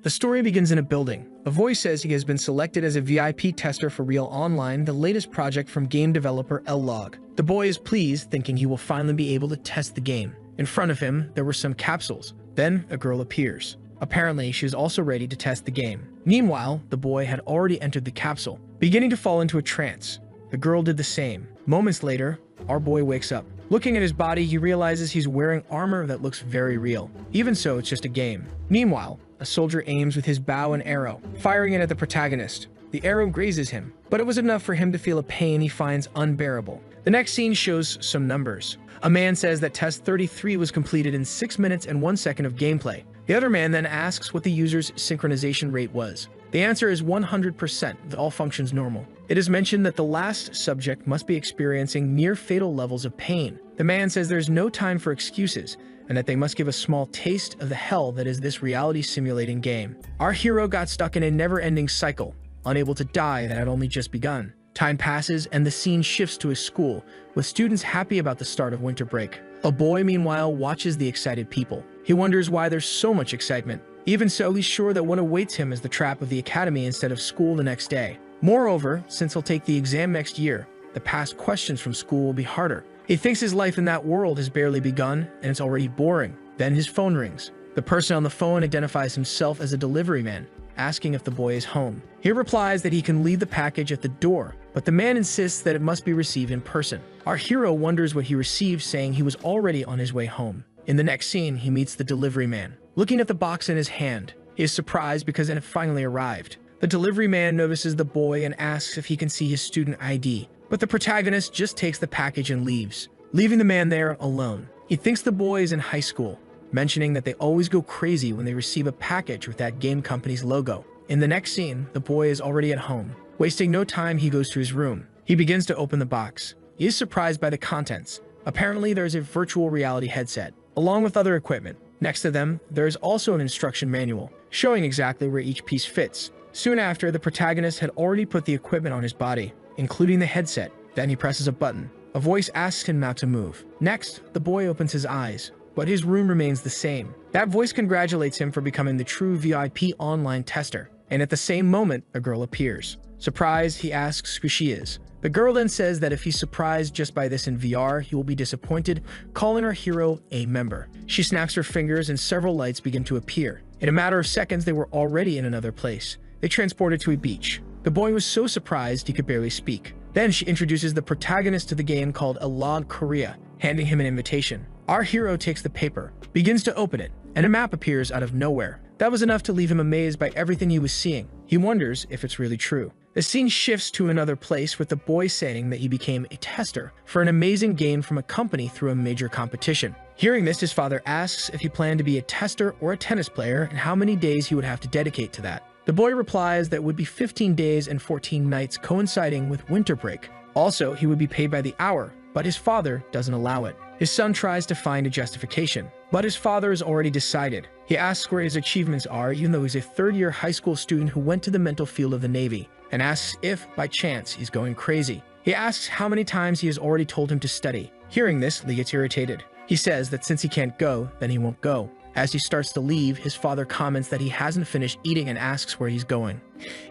The story begins in a building. A voice says he has been selected as a VIP tester for Real Online, the latest project from game developer L-Log. The boy is pleased, thinking he will finally be able to test the game. In front of him, there were some capsules. Then, a girl appears. Apparently, she is also ready to test the game. Meanwhile, the boy had already entered the capsule, beginning to fall into a trance. The girl did the same. Moments later, our boy wakes up. Looking at his body, he realizes he's wearing armor that looks very real. Even so, it's just a game. Meanwhile, a soldier aims with his bow and arrow, firing it at the protagonist. The arrow grazes him, but it was enough for him to feel a pain he finds unbearable. The next scene shows some numbers. A man says that test 33 was completed in 6 minutes and 1 second of gameplay. The other man then asks what the user's synchronization rate was. The answer is 100%, with all functions normal. It is mentioned that the last subject must be experiencing near-fatal levels of pain. The man says there's no time for excuses, and that they must give a small taste of the hell that is this reality-simulating game. Our hero got stuck in a never-ending cycle, unable to die that had only just begun. Time passes, and the scene shifts to a school, with students happy about the start of winter break. A boy, meanwhile, watches the excited people. He wonders why there's so much excitement. Even so, he's sure that what awaits him is the trap of the academy instead of school the next day. Moreover, since he'll take the exam next year, the past questions from school will be harder. He thinks his life in that world has barely begun, and it's already boring. Then his phone rings. The person on the phone identifies himself as a delivery man, asking if the boy is home. He replies that he can leave the package at the door, but the man insists that it must be received in person. Our hero wonders what he received, saying he was already on his way home. In the next scene, he meets the delivery man. Looking at the box in his hand, he is surprised because it had finally arrived. The delivery man notices the boy and asks if he can see his student ID, but the protagonist just takes the package and leaves, leaving the man there alone. He thinks the boy is in high school, mentioning that they always go crazy when they receive a package with that game company's logo. In the next scene, the boy is already at home. Wasting no time, he goes to his room. He begins to open the box. He is surprised by the contents. Apparently, there is a virtual reality headset, along with other equipment. Next to them, there is also an instruction manual, showing exactly where each piece fits. Soon after, the protagonist had already put the equipment on his body, including the headset. Then he presses a button. A voice asks him not to move. Next, the boy opens his eyes, but his room remains the same. That voice congratulates him for becoming the true VIP online tester. And at the same moment, a girl appears. Surprised, he asks who she is. The girl then says that if he's surprised just by this in VR, he will be disappointed, calling our hero a member. She snaps her fingers and several lights begin to appear. In a matter of seconds, they were already in another place. They transported to a beach. The boy was so surprised he could barely speak. Then she introduces the protagonist to the game called Alon Korea, handing him an invitation. Our hero takes the paper, begins to open it, and a map appears out of nowhere. That was enough to leave him amazed by everything he was seeing. He wonders if it's really true. The scene shifts to another place with the boy saying that he became a tester for an amazing game from a company through a major competition. Hearing this, his father asks if he planned to be a tester or a tennis player and how many days he would have to dedicate to that. The boy replies that it would be 15 days and 14 nights coinciding with winter break. Also, he would be paid by the hour, but his father doesn't allow it. His son tries to find a justification, but his father has already decided. He asks where his achievements are, even though he's a third-year high school student who went to the mental field of the Navy, and asks if, by chance, he's going crazy. He asks how many times he has already told him to study. Hearing this, Lee gets irritated. He says that since he can't go, then he won't go. As he starts to leave, his father comments that he hasn't finished eating and asks where he's going.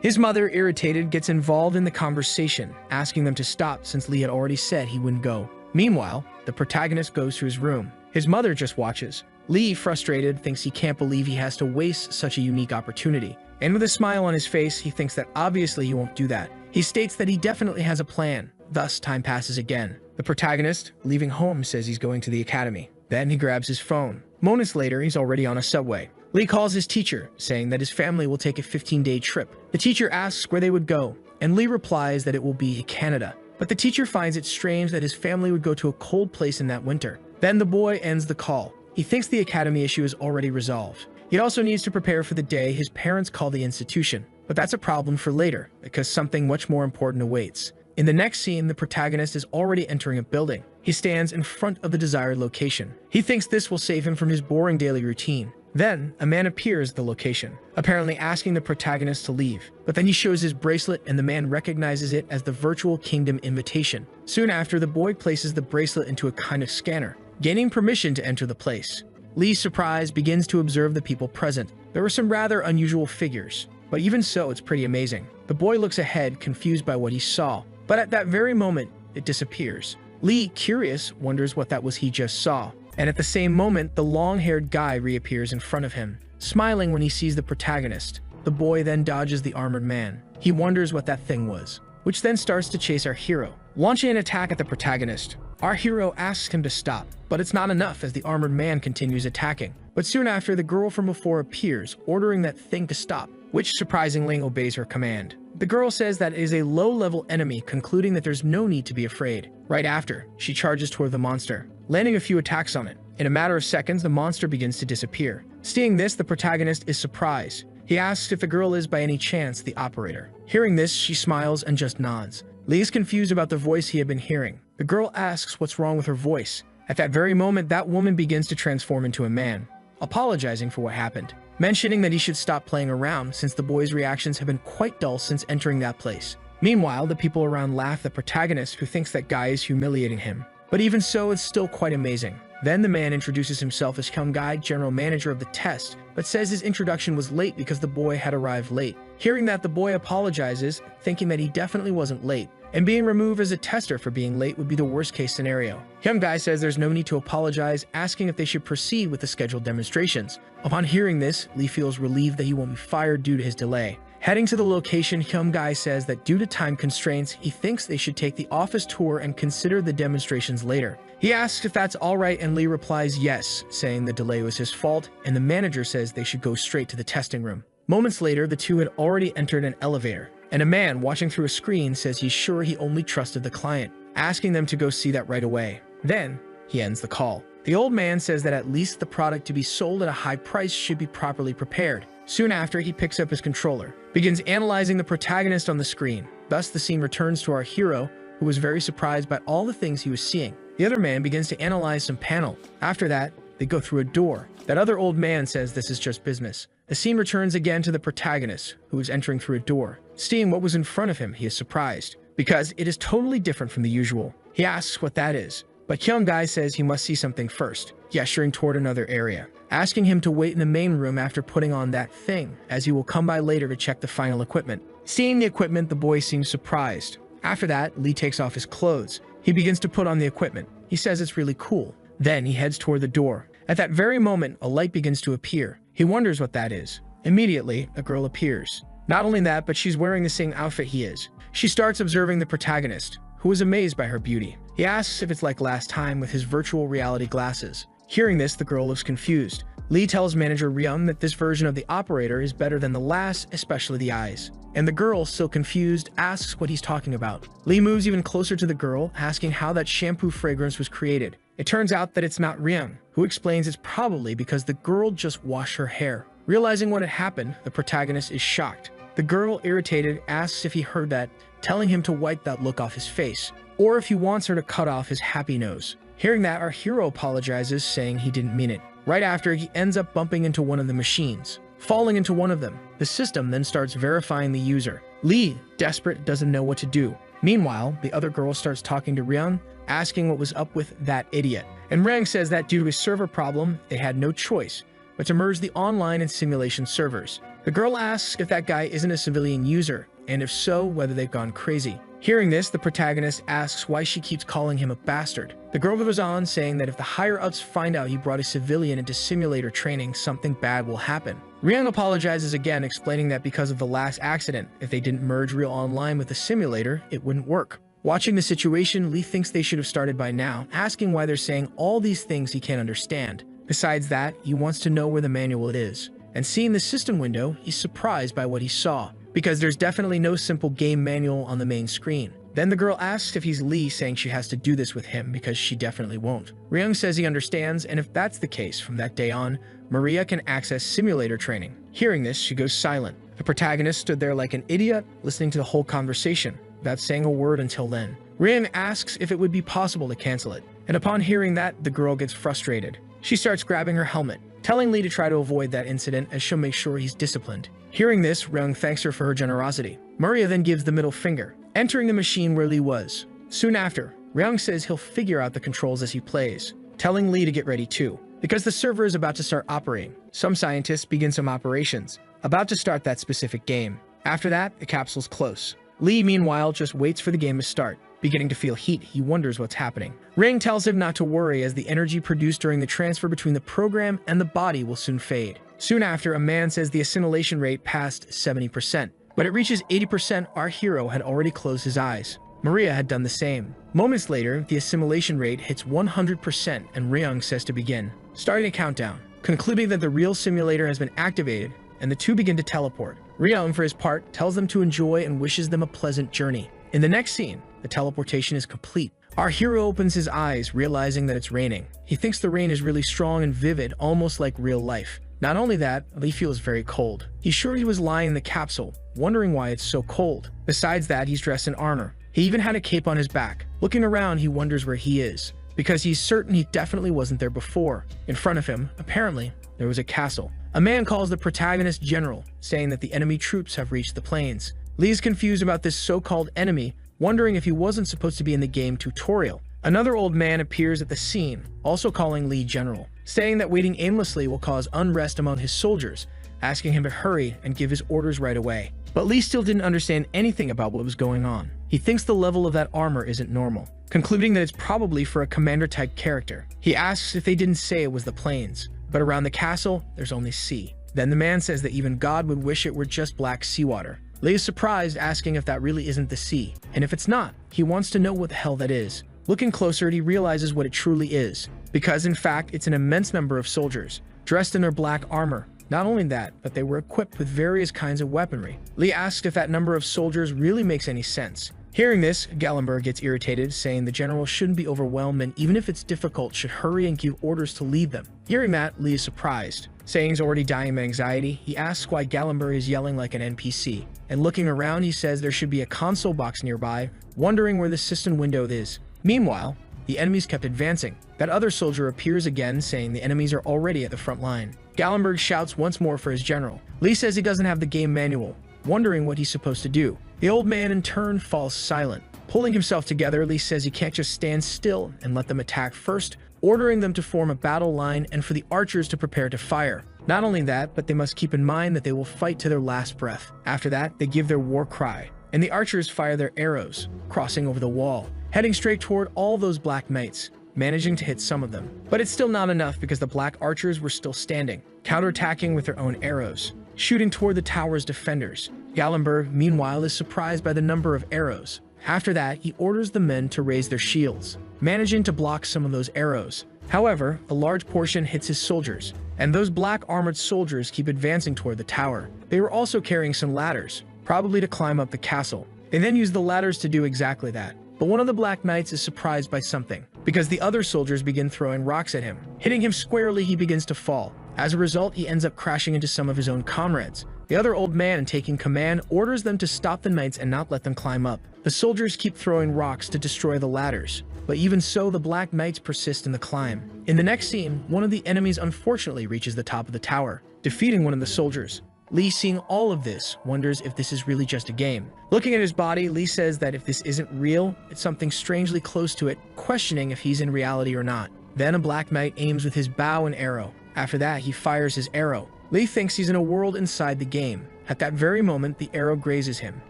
His mother, irritated, gets involved in the conversation, asking them to stop since Lee had already said he wouldn't go. Meanwhile, the protagonist goes to his room. His mother just watches. Lee, frustrated, thinks he can't believe he has to waste such a unique opportunity. And with a smile on his face, he thinks that obviously he won't do that. He states that he definitely has a plan. Thus, time passes again. The protagonist, leaving home, says he's going to the academy. Then he grabs his phone. Moments later, he's already on a subway. Lee calls his teacher, saying that his family will take a 15-day trip. The teacher asks where they would go, and Lee replies that it will be Canada. But the teacher finds it strange that his family would go to a cold place in that winter. Then the boy ends the call. He thinks the academy issue is already resolved. He also needs to prepare for the day his parents call the institution. But that's a problem for later, because something much more important awaits. In the next scene, the protagonist is already entering a building. He stands in front of the desired location. He thinks this will save him from his boring daily routine. Then, a man appears at the location, apparently asking the protagonist to leave. But then he shows his bracelet and the man recognizes it as the Virtual Kingdom invitation. Soon after, the boy places the bracelet into a kind of scanner, gaining permission to enter the place. Lee, surprised, begins to observe the people present. There were some rather unusual figures, but even so, it's pretty amazing. The boy looks ahead, confused by what he saw, but at that very moment, it disappears. Lee, curious, wonders what that was he just saw, and at the same moment, the long-haired guy reappears in front of him, smiling when he sees the protagonist. The boy then dodges the armored man. He wonders what that thing was, which then starts to chase our hero, launching an attack at the protagonist. Our hero asks him to stop, but it's not enough as the armored man continues attacking. But soon after, the girl from before appears, ordering that thing to stop, which surprisingly obeys her command. The girl says that it is a low-level enemy, concluding that there's no need to be afraid. Right after, she charges toward the monster, landing a few attacks on it. In a matter of seconds, the monster begins to disappear. Seeing this, the protagonist is surprised. He asks if the girl is by any chance the operator. Hearing this, she smiles and just nods. Lee is confused about the voice he had been hearing. The girl asks what's wrong with her voice. At that very moment, that woman begins to transform into a man, apologizing for what happened, mentioning that he should stop playing around since the boy's reactions have been quite dull since entering that place. Meanwhile, the people around laugh at the protagonist, who thinks that guy is humiliating him. But even so, it's still quite amazing. Then the man introduces himself as Hyung-Guy, general manager of the test, but says his introduction was late because the boy had arrived late. Hearing that, the boy apologizes, thinking that he definitely wasn't late, and being removed as a tester for being late would be the worst-case scenario. Hyung-Guy says there's no need to apologize, asking if they should proceed with the scheduled demonstrations. Upon hearing this, Lee feels relieved that he won't be fired due to his delay. Heading to the location, Hyung-Guy says that due to time constraints, he thinks they should take the office tour and consider the demonstrations later. He asks if that's alright, and Lee replies yes, saying the delay was his fault, and the manager says they should go straight to the testing room. Moments later, the two had already entered an elevator, and a man watching through a screen says he's sure he only trusted the client, asking them to go see that right away. Then, he ends the call. The old man says that at least the product to be sold at a high price should be properly prepared. Soon after, he picks up his controller, begins analyzing the protagonist on the screen. Thus, the scene returns to our hero, who was very surprised by all the things he was seeing. The other man begins to analyze some panel. After that, they go through a door. That other old man says this is just business. The scene returns again to the protagonist, who is entering through a door. Seeing what was in front of him, he is surprised, because it is totally different from the usual. He asks what that is, but Hyung-Guy says he must see something first, gesturing toward another area, asking him to wait in the main room after putting on that thing, as he will come by later to check the final equipment. Seeing the equipment, the boy seems surprised. After that, Lee takes off his clothes. He begins to put on the equipment. He says it's really cool. Then he heads toward the door. At that very moment, a light begins to appear. He wonders what that is. Immediately, a girl appears. Not only that, but she's wearing the same outfit he is. She starts observing the protagonist, who is amazed by her beauty. He asks if it's like last time with his virtual reality glasses. Hearing this, the girl looks confused. Lee tells manager Ryung that this version of the operator is better than the last, especially the eyes. And the girl, still confused, asks what he's talking about. Lee moves even closer to the girl, asking how that shampoo fragrance was created. It turns out that it's not Ryung, who explains it's probably because the girl just washed her hair. Realizing what had happened, the protagonist is shocked. The girl, irritated, asks if he heard that, telling him to wipe that look off his face, or if he wants her to cut off his happy nose. Hearing that, our hero apologizes, saying he didn't mean it. Right after, he ends up bumping into one of the machines, falling into one of them. The system then starts verifying the user. Lee, desperate, doesn't know what to do. Meanwhile, the other girl starts talking to Ryung, asking what was up with that idiot. And Ryung says that due to a server problem, they had no choice but to merge the online and simulation servers. The girl asks if that guy isn't a civilian user, and if so, whether they've gone crazy. Hearing this, the protagonist asks why she keeps calling him a bastard. The girl goes on, saying that if the higher-ups find out he brought a civilian into simulator training, something bad will happen. Ryung apologizes again, explaining that because of the last accident, if they didn't merge real online with the simulator, it wouldn't work. Watching the situation, Lee thinks they should have started by now, asking why they're saying all these things he can't understand. Besides that, he wants to know where the manual is. And seeing the system window, he's surprised by what he saw, because there's definitely no simple game manual on the main screen. Then the girl asks if he's Lee, saying she has to do this with him because she definitely won't. Ryung says he understands, and if that's the case, from that day on, Maria can access simulator training. Hearing this, she goes silent. The protagonist stood there like an idiot, listening to the whole conversation, without saying a word until then. Ryung asks if it would be possible to cancel it, and upon hearing that, the girl gets frustrated. She starts grabbing her helmet, telling Lee to try to avoid that incident as she'll make sure he's disciplined. Hearing this, Ryung thanks her for her generosity. Maria then gives the middle finger, entering the machine where Lee was. Soon after, Ryung says he'll figure out the controls as he plays, telling Lee to get ready too. because the server is about to start operating. Some scientists begin some operations, about to start that specific game. After that, the capsule's close. Lee, meanwhile, just waits for the game to start. Beginning to feel heat, he wonders what's happening. Ring tells him not to worry, as the energy produced during the transfer between the program and the body will soon fade. Soon after, a man says the assimilation rate passed 70%. When it reaches 80%, our hero had already closed his eyes. Maria had done the same. Moments later, the assimilation rate hits 100% and Ryung says to begin, starting a countdown, concluding that the real simulator has been activated, and the two begin to teleport. Ryung, for his part, tells them to enjoy and wishes them a pleasant journey. In the next scene, the teleportation is complete. Our hero opens his eyes, realizing that it's raining. He thinks the rain is really strong and vivid, almost like real life. Not only that, Lee feels very cold. He's sure he was lying in the capsule, wondering why it's so cold. Besides that, he's dressed in armor. He even had a cape on his back. Looking around, he wonders where he is, because he's certain he definitely wasn't there before. In front of him, apparently, there was a castle. A man calls the protagonist General, saying that the enemy troops have reached the plains. Lee's confused about this so-called enemy, wondering if he wasn't supposed to be in the game tutorial. Another old man appears at the scene, also calling Lee General, saying that waiting aimlessly will cause unrest among his soldiers, asking him to hurry and give his orders right away. But Lee still didn't understand anything about what was going on. He thinks the level of that armor isn't normal, concluding that it's probably for a commander-type character. He asks if they didn't say it was the plains, but around the castle, there's only sea. Then the man says that even God would wish it were just black seawater. Lee is surprised, asking if that really isn't the sea, and if it's not, he wants to know what the hell that is. Looking closer, he realizes what it truly is, because in fact, it's an immense number of soldiers, dressed in their black armor. Not only that, but they were equipped with various kinds of weaponry. Lee asks if that number of soldiers really makes any sense. Hearing this, Gallenberg gets irritated, saying the general shouldn't be overwhelmed and even if it's difficult, should hurry and give orders to lead them. Hearing that, Lee is surprised. Saying he's already dying of anxiety, he asks why Gallenberg is yelling like an NPC. And looking around, he says there should be a console box nearby, wondering where the system window is. Meanwhile, the enemies kept advancing. That other soldier appears again, saying the enemies are already at the front line. Gallenberg shouts once more for his general. Lee says he doesn't have the game manual, wondering what he's supposed to do. The old man in turn falls silent. Pulling himself together, Lee says he can't just stand still and let them attack first, ordering them to form a battle line and for the archers to prepare to fire. Not only that, but they must keep in mind that they will fight to their last breath. After that, they give their war cry, and the archers fire their arrows, crossing over the wall, heading straight toward all those black knights, managing to hit some of them. But it's still not enough because the black archers were still standing, counterattacking with their own arrows, shooting toward the tower's defenders. Gallenberg, meanwhile, is surprised by the number of arrows. After that, he orders the men to raise their shields, managing to block some of those arrows. However, a large portion hits his soldiers, and those black armored soldiers keep advancing toward the tower. They were also carrying some ladders, probably to climb up the castle. They then use the ladders to do exactly that. But one of the black knights is surprised by something, because the other soldiers begin throwing rocks at him. Hitting him squarely, he begins to fall. As a result, he ends up crashing into some of his own comrades. The other old man, taking command, orders them to stop the knights and not let them climb up. The soldiers keep throwing rocks to destroy the ladders, but even so, the black knights persist in the climb. In the next scene, one of the enemies unfortunately reaches the top of the tower, defeating one of the soldiers. Lee, seeing all of this, wonders if this is really just a game. Looking at his body, Lee says that if this isn't real, it's something strangely close to it, questioning if he's in reality or not. Then a black knight aims with his bow and arrow. After that, he fires his arrow. Lee thinks he's in a world inside the game. At that very moment, the arrow grazes him.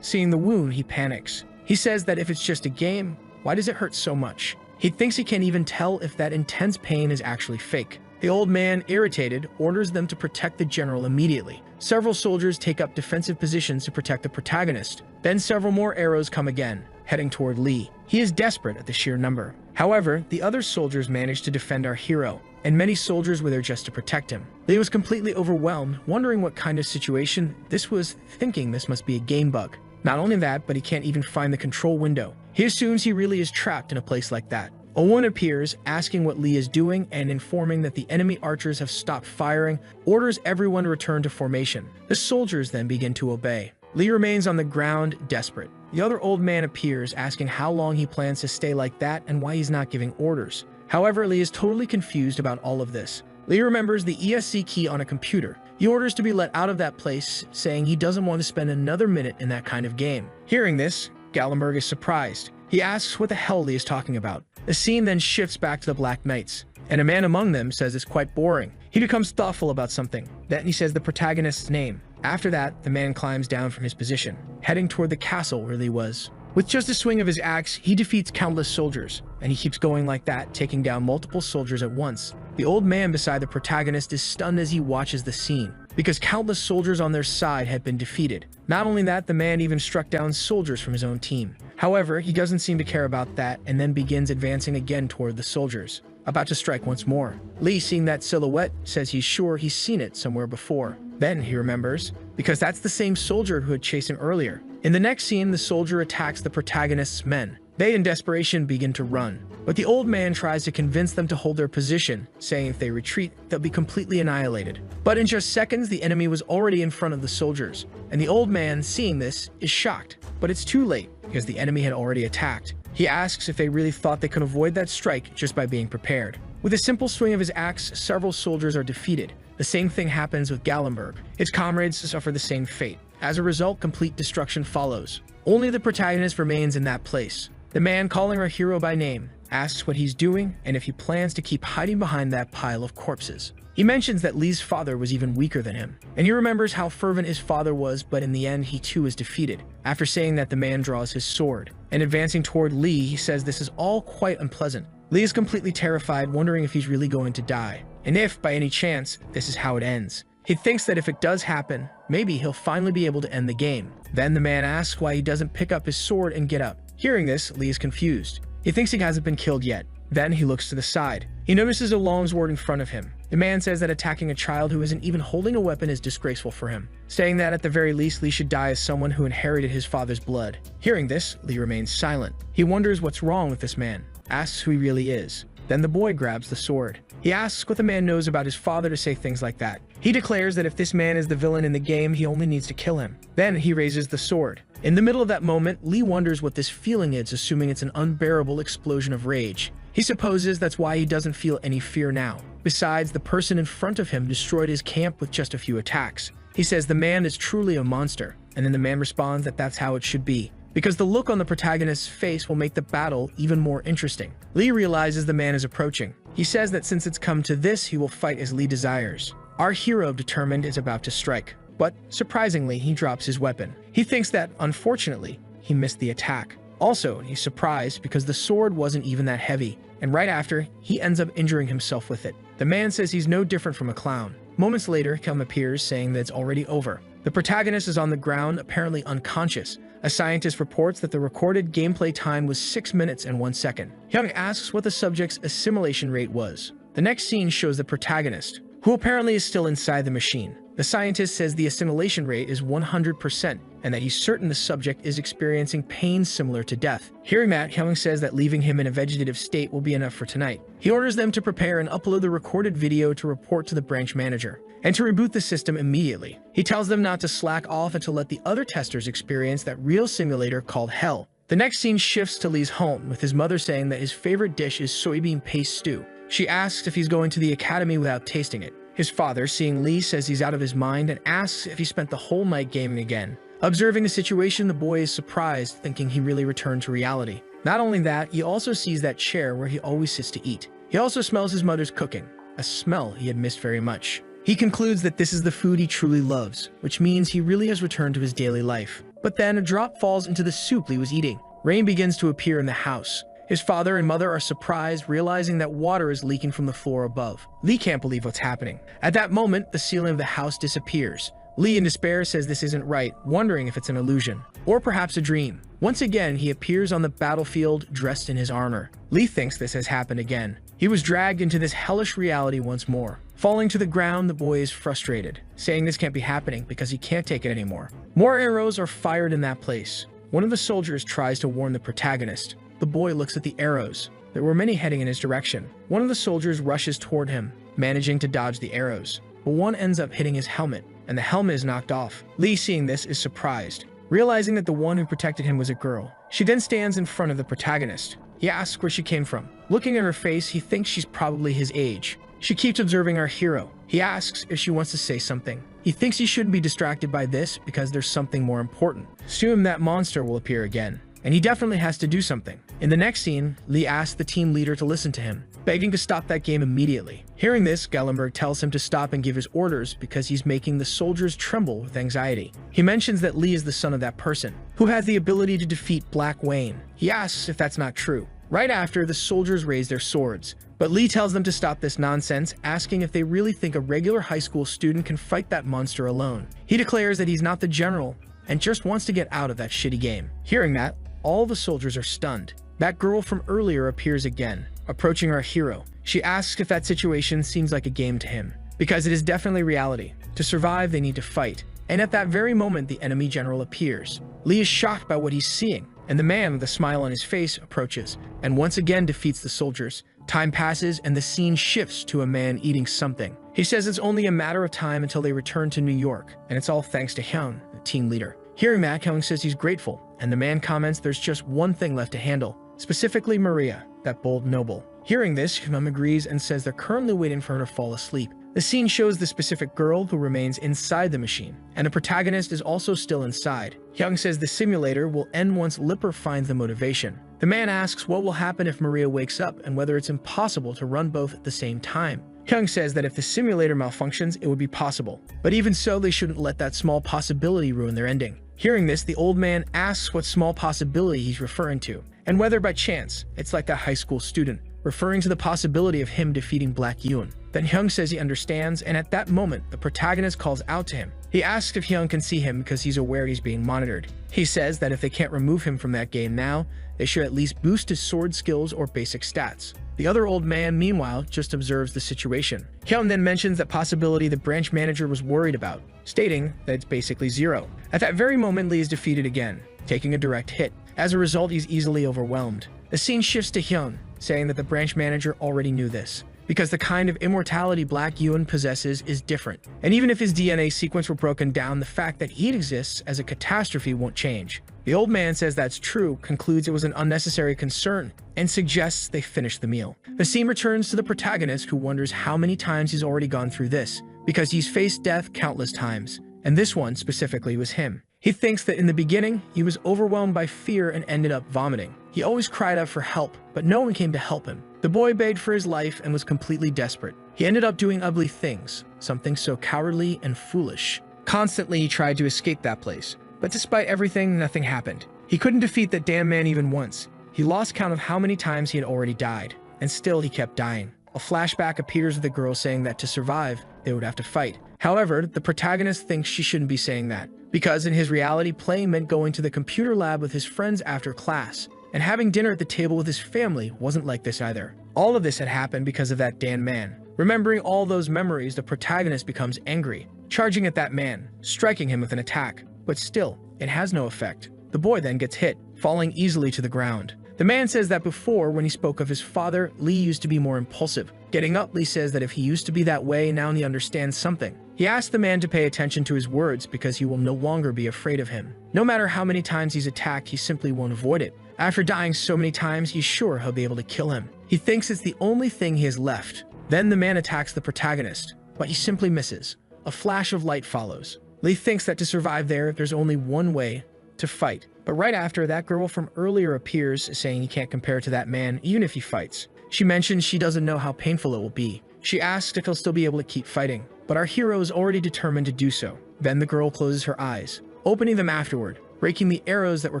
Seeing the wound, he panics. He says that if it's just a game, why does it hurt so much? He thinks he can't even tell if that intense pain is actually fake. The old man, irritated, orders them to protect the general immediately. Several soldiers take up defensive positions to protect the protagonist. Then several more arrows come again, heading toward Lee. He is desperate at the sheer number. However, the other soldiers manage to defend our hero, and many soldiers were there just to protect him. Lee was completely overwhelmed, wondering what kind of situation this was, thinking this must be a game bug. Not only that, but he can't even find the control window. He assumes he really is trapped in a place like that. A woman appears, asking what Lee is doing and informing that the enemy archers have stopped firing, orders everyone to return to formation. The soldiers then begin to obey. Lee remains on the ground, desperate. The other old man appears, asking how long he plans to stay like that and why he's not giving orders. However, Lee is totally confused about all of this. Lee remembers the ESC key on a computer. He orders to be let out of that place, saying he doesn't want to spend another minute in that kind of game. Hearing this, Gallenberg is surprised. He asks what the hell Lee is talking about. The scene then shifts back to the Black Knights. and a man among them says it's quite boring. He becomes thoughtful about something. Then he says the protagonist's name. After that, the man climbs down from his position, heading toward the castle where Lee was. With just a swing of his axe, he defeats countless soldiers, and he keeps going like that, taking down multiple soldiers at once. The old man beside the protagonist is stunned as he watches the scene, because countless soldiers on their side had been defeated. Not only that, the man even struck down soldiers from his own team. However, he doesn't seem to care about that and then begins advancing again toward the soldiers, about to strike once more. Lee, seeing that silhouette, says he's sure he's seen it somewhere before. Then he remembers, because that's the same soldier who had chased him earlier. In the next scene, the soldier attacks the protagonist's men. They, in desperation, begin to run, but the old man tries to convince them to hold their position, saying if they retreat, they'll be completely annihilated. But in just seconds, the enemy was already in front of the soldiers, and the old man, seeing this, is shocked. But it's too late, because the enemy had already attacked. He asks if they really thought they could avoid that strike just by being prepared. With a simple swing of his axe, several soldiers are defeated. The same thing happens with Gallenberg. His comrades suffer the same fate. As a result, complete destruction follows. Only the protagonist remains in that place. The man, calling our hero by name, asks what he's doing and if he plans to keep hiding behind that pile of corpses. He mentions that Lee's father was even weaker than him, and he remembers how fervent his father was, but in the end he too is defeated. After saying that, the man draws his sword, and advancing toward Lee, he says this is all quite unpleasant. Lee is completely terrified, wondering if he's really going to die, and if, by any chance, this is how it ends. He thinks that if it does happen, maybe he'll finally be able to end the game. Then the man asks why he doesn't pick up his sword and get up. Hearing this, Lee is confused. He thinks he hasn't been killed yet. Then he looks to the side. He notices a long sword in front of him. The man says that attacking a child who isn't even holding a weapon is disgraceful for him, saying that at the very least Lee should die as someone who inherited his father's blood. Hearing this, Lee remains silent. He wonders what's wrong with this man, asks who he really is. Then the boy grabs the sword. He asks what the man knows about his father to say things like that. He declares that if this man is the villain in the game, he only needs to kill him. Then he raises the sword. In the middle of that moment, Lee wonders what this feeling is, assuming it's an unbearable explosion of rage. He supposes that's why he doesn't feel any fear now. Besides, the person in front of him destroyed his camp with just a few attacks. He says the man is truly a monster, and then the man responds that that's how it should be, because the look on the protagonist's face will make the battle even more interesting. Lee realizes the man is approaching. He says that since it's come to this, he will fight as Lee desires. Our hero, determined, is about to strike, but surprisingly, he drops his weapon. He thinks that, unfortunately, he missed the attack. Also, he's surprised because the sword wasn't even that heavy, and right after, he ends up injuring himself with it. The man says he's no different from a clown. Moments later, Kelm appears, saying that it's already over. The protagonist is on the ground, apparently unconscious. A scientist reports that the recorded gameplay time was 6 minutes and 1 second. Hyung asks what the subject's assimilation rate was. The next scene shows the protagonist, who apparently is still inside the machine. The scientist says the assimilation rate is 100%, and that he's certain the subject is experiencing pain similar to death. Hearing that, Hyung says that leaving him in a vegetative state will be enough for tonight. He orders them to prepare and upload the recorded video to report to the branch manager, and to reboot the system immediately. He tells them not to slack off and to let the other testers experience that real simulator called Hell. The next scene shifts to Lee's home, with his mother saying that his favorite dish is soybean paste stew. She asks if he's going to the academy without tasting it. His father, seeing Lee, says he's out of his mind and asks if he spent the whole night gaming again. Observing the situation, the boy is surprised, thinking he really returned to reality. Not only that, he also sees that chair where he always sits to eat. He also smells his mother's cooking, a smell he had missed very much. He concludes that this is the food he truly loves, which means he really has returned to his daily life. But then a drop falls into the soup Lee was eating. Rain begins to appear in the house. His father and mother are surprised, realizing that water is leaking from the floor above. Lee can't believe what's happening. At that moment, the ceiling of the house disappears. Lee, in despair, says this isn't right, wondering if it's an illusion, or perhaps a dream. Once again, he appears on the battlefield dressed in his armor. Lee thinks this has happened again. He was dragged into this hellish reality once more. Falling to the ground, the boy is frustrated, saying this can't be happening because he can't take it anymore. More arrows are fired in that place. One of the soldiers tries to warn the protagonist. The boy looks at the arrows. There were many heading in his direction. One of the soldiers rushes toward him, managing to dodge the arrows, but one ends up hitting his helmet, and the helmet is knocked off. Lee, seeing this, is surprised, realizing that the one who protected him was a girl. She then stands in front of the protagonist. He asks where she came from. Looking at her face, he thinks she's probably his age. She keeps observing our hero. He asks if she wants to say something. He thinks he shouldn't be distracted by this because there's something more important. Soon that monster will appear again, and he definitely has to do something. In the next scene, Lee asks the team leader to listen to him, begging to stop that game immediately. Hearing this, Gellenberg tells him to stop and give his orders because he's making the soldiers tremble with anxiety. He mentions that Lee is the son of that person, who has the ability to defeat Black Wayne. He asks if that's not true. Right after, the soldiers raise their swords, but Lee tells them to stop this nonsense, asking if they really think a regular high school student can fight that monster alone. He declares that he's not the general and just wants to get out of that shitty game. Hearing that, all the soldiers are stunned. That girl from earlier appears again, approaching our hero. She asks if that situation seems like a game to him, because it is definitely reality. To survive, they need to fight. And at that very moment, the enemy general appears. Lee is shocked by what he's seeing, and the man with a smile on his face approaches, and once again defeats the soldiers. Time passes, and the scene shifts to a man eating something. He says it's only a matter of time until they return to New York, and it's all thanks to Hyung, the team leader. Hearing that, Hyung says he's grateful, and the man comments there's just one thing left to handle, specifically Maria, that bold noble. Hearing this, Hyung agrees and says they're currently waiting for her to fall asleep. The scene shows the specific girl who remains inside the machine, and the protagonist is also still inside. Hyung says the simulator will end once Lipper finds the motivation. The man asks what will happen if Maria wakes up and whether it's impossible to run both at the same time. Hyung says that if the simulator malfunctions, it would be possible, but even so, they shouldn't let that small possibility ruin their ending. Hearing this, the old man asks what small possibility he's referring to, and whether by chance it's like that high school student, referring to the possibility of him defeating Black Yoon. Then Hyung says he understands, and at that moment, the protagonist calls out to him. He asks if Hyung can see him because he's aware he's being monitored. He says that if they can't remove him from that game now, they should at least boost his sword skills or basic stats. The other old man, meanwhile, just observes the situation. Hyun then mentions that possibility the branch manager was worried about, stating that it's basically zero. At that very moment, Lee is defeated again, taking a direct hit. As a result, he's easily overwhelmed. The scene shifts to Hyun, saying that the branch manager already knew this, because the kind of immortality Black Yoon possesses is different. And even if his DNA sequence were broken down, the fact that he exists as a catastrophe won't change. The old man says that's true, concludes it was an unnecessary concern, and suggests they finish the meal. The scene returns to the protagonist, who wonders how many times he's already gone through this, because he's faced death countless times, and this one specifically was him. He thinks that in the beginning, he was overwhelmed by fear and ended up vomiting. He always cried out for help, but no one came to help him. The boy begged for his life and was completely desperate. He ended up doing ugly things, something so cowardly and foolish. Constantly, he tried to escape that place, but despite everything, nothing happened. He couldn't defeat that damn man even once. He lost count of how many times he had already died, and still he kept dying. A flashback appears with the girl saying that to survive, they would have to fight. However, the protagonist thinks she shouldn't be saying that, because in his reality, playing meant going to the computer lab with his friends after class, and having dinner at the table with his family wasn't like this either. All of this had happened because of that damn man. Remembering all those memories, the protagonist becomes angry, charging at that man, striking him with an attack. But still, it has no effect. The boy then gets hit, falling easily to the ground. The man says that before, when he spoke of his father, Lee used to be more impulsive. Getting up, Lee says that if he used to be that way, now he understands something. He asks the man to pay attention to his words because he will no longer be afraid of him. No matter how many times he's attacked, he simply won't avoid it. After dying so many times, he's sure he'll be able to kill him. He thinks it's the only thing he has left. Then the man attacks the protagonist, but he simply misses. A flash of light follows. Lee thinks that to survive there's only one way: to fight. But right after, that girl from earlier appears, saying he can't compare to that man even if he fights. She mentions she doesn't know how painful it will be. She asks if he'll still be able to keep fighting, but our hero is already determined to do so. Then the girl closes her eyes, opening them afterward, breaking the arrows that were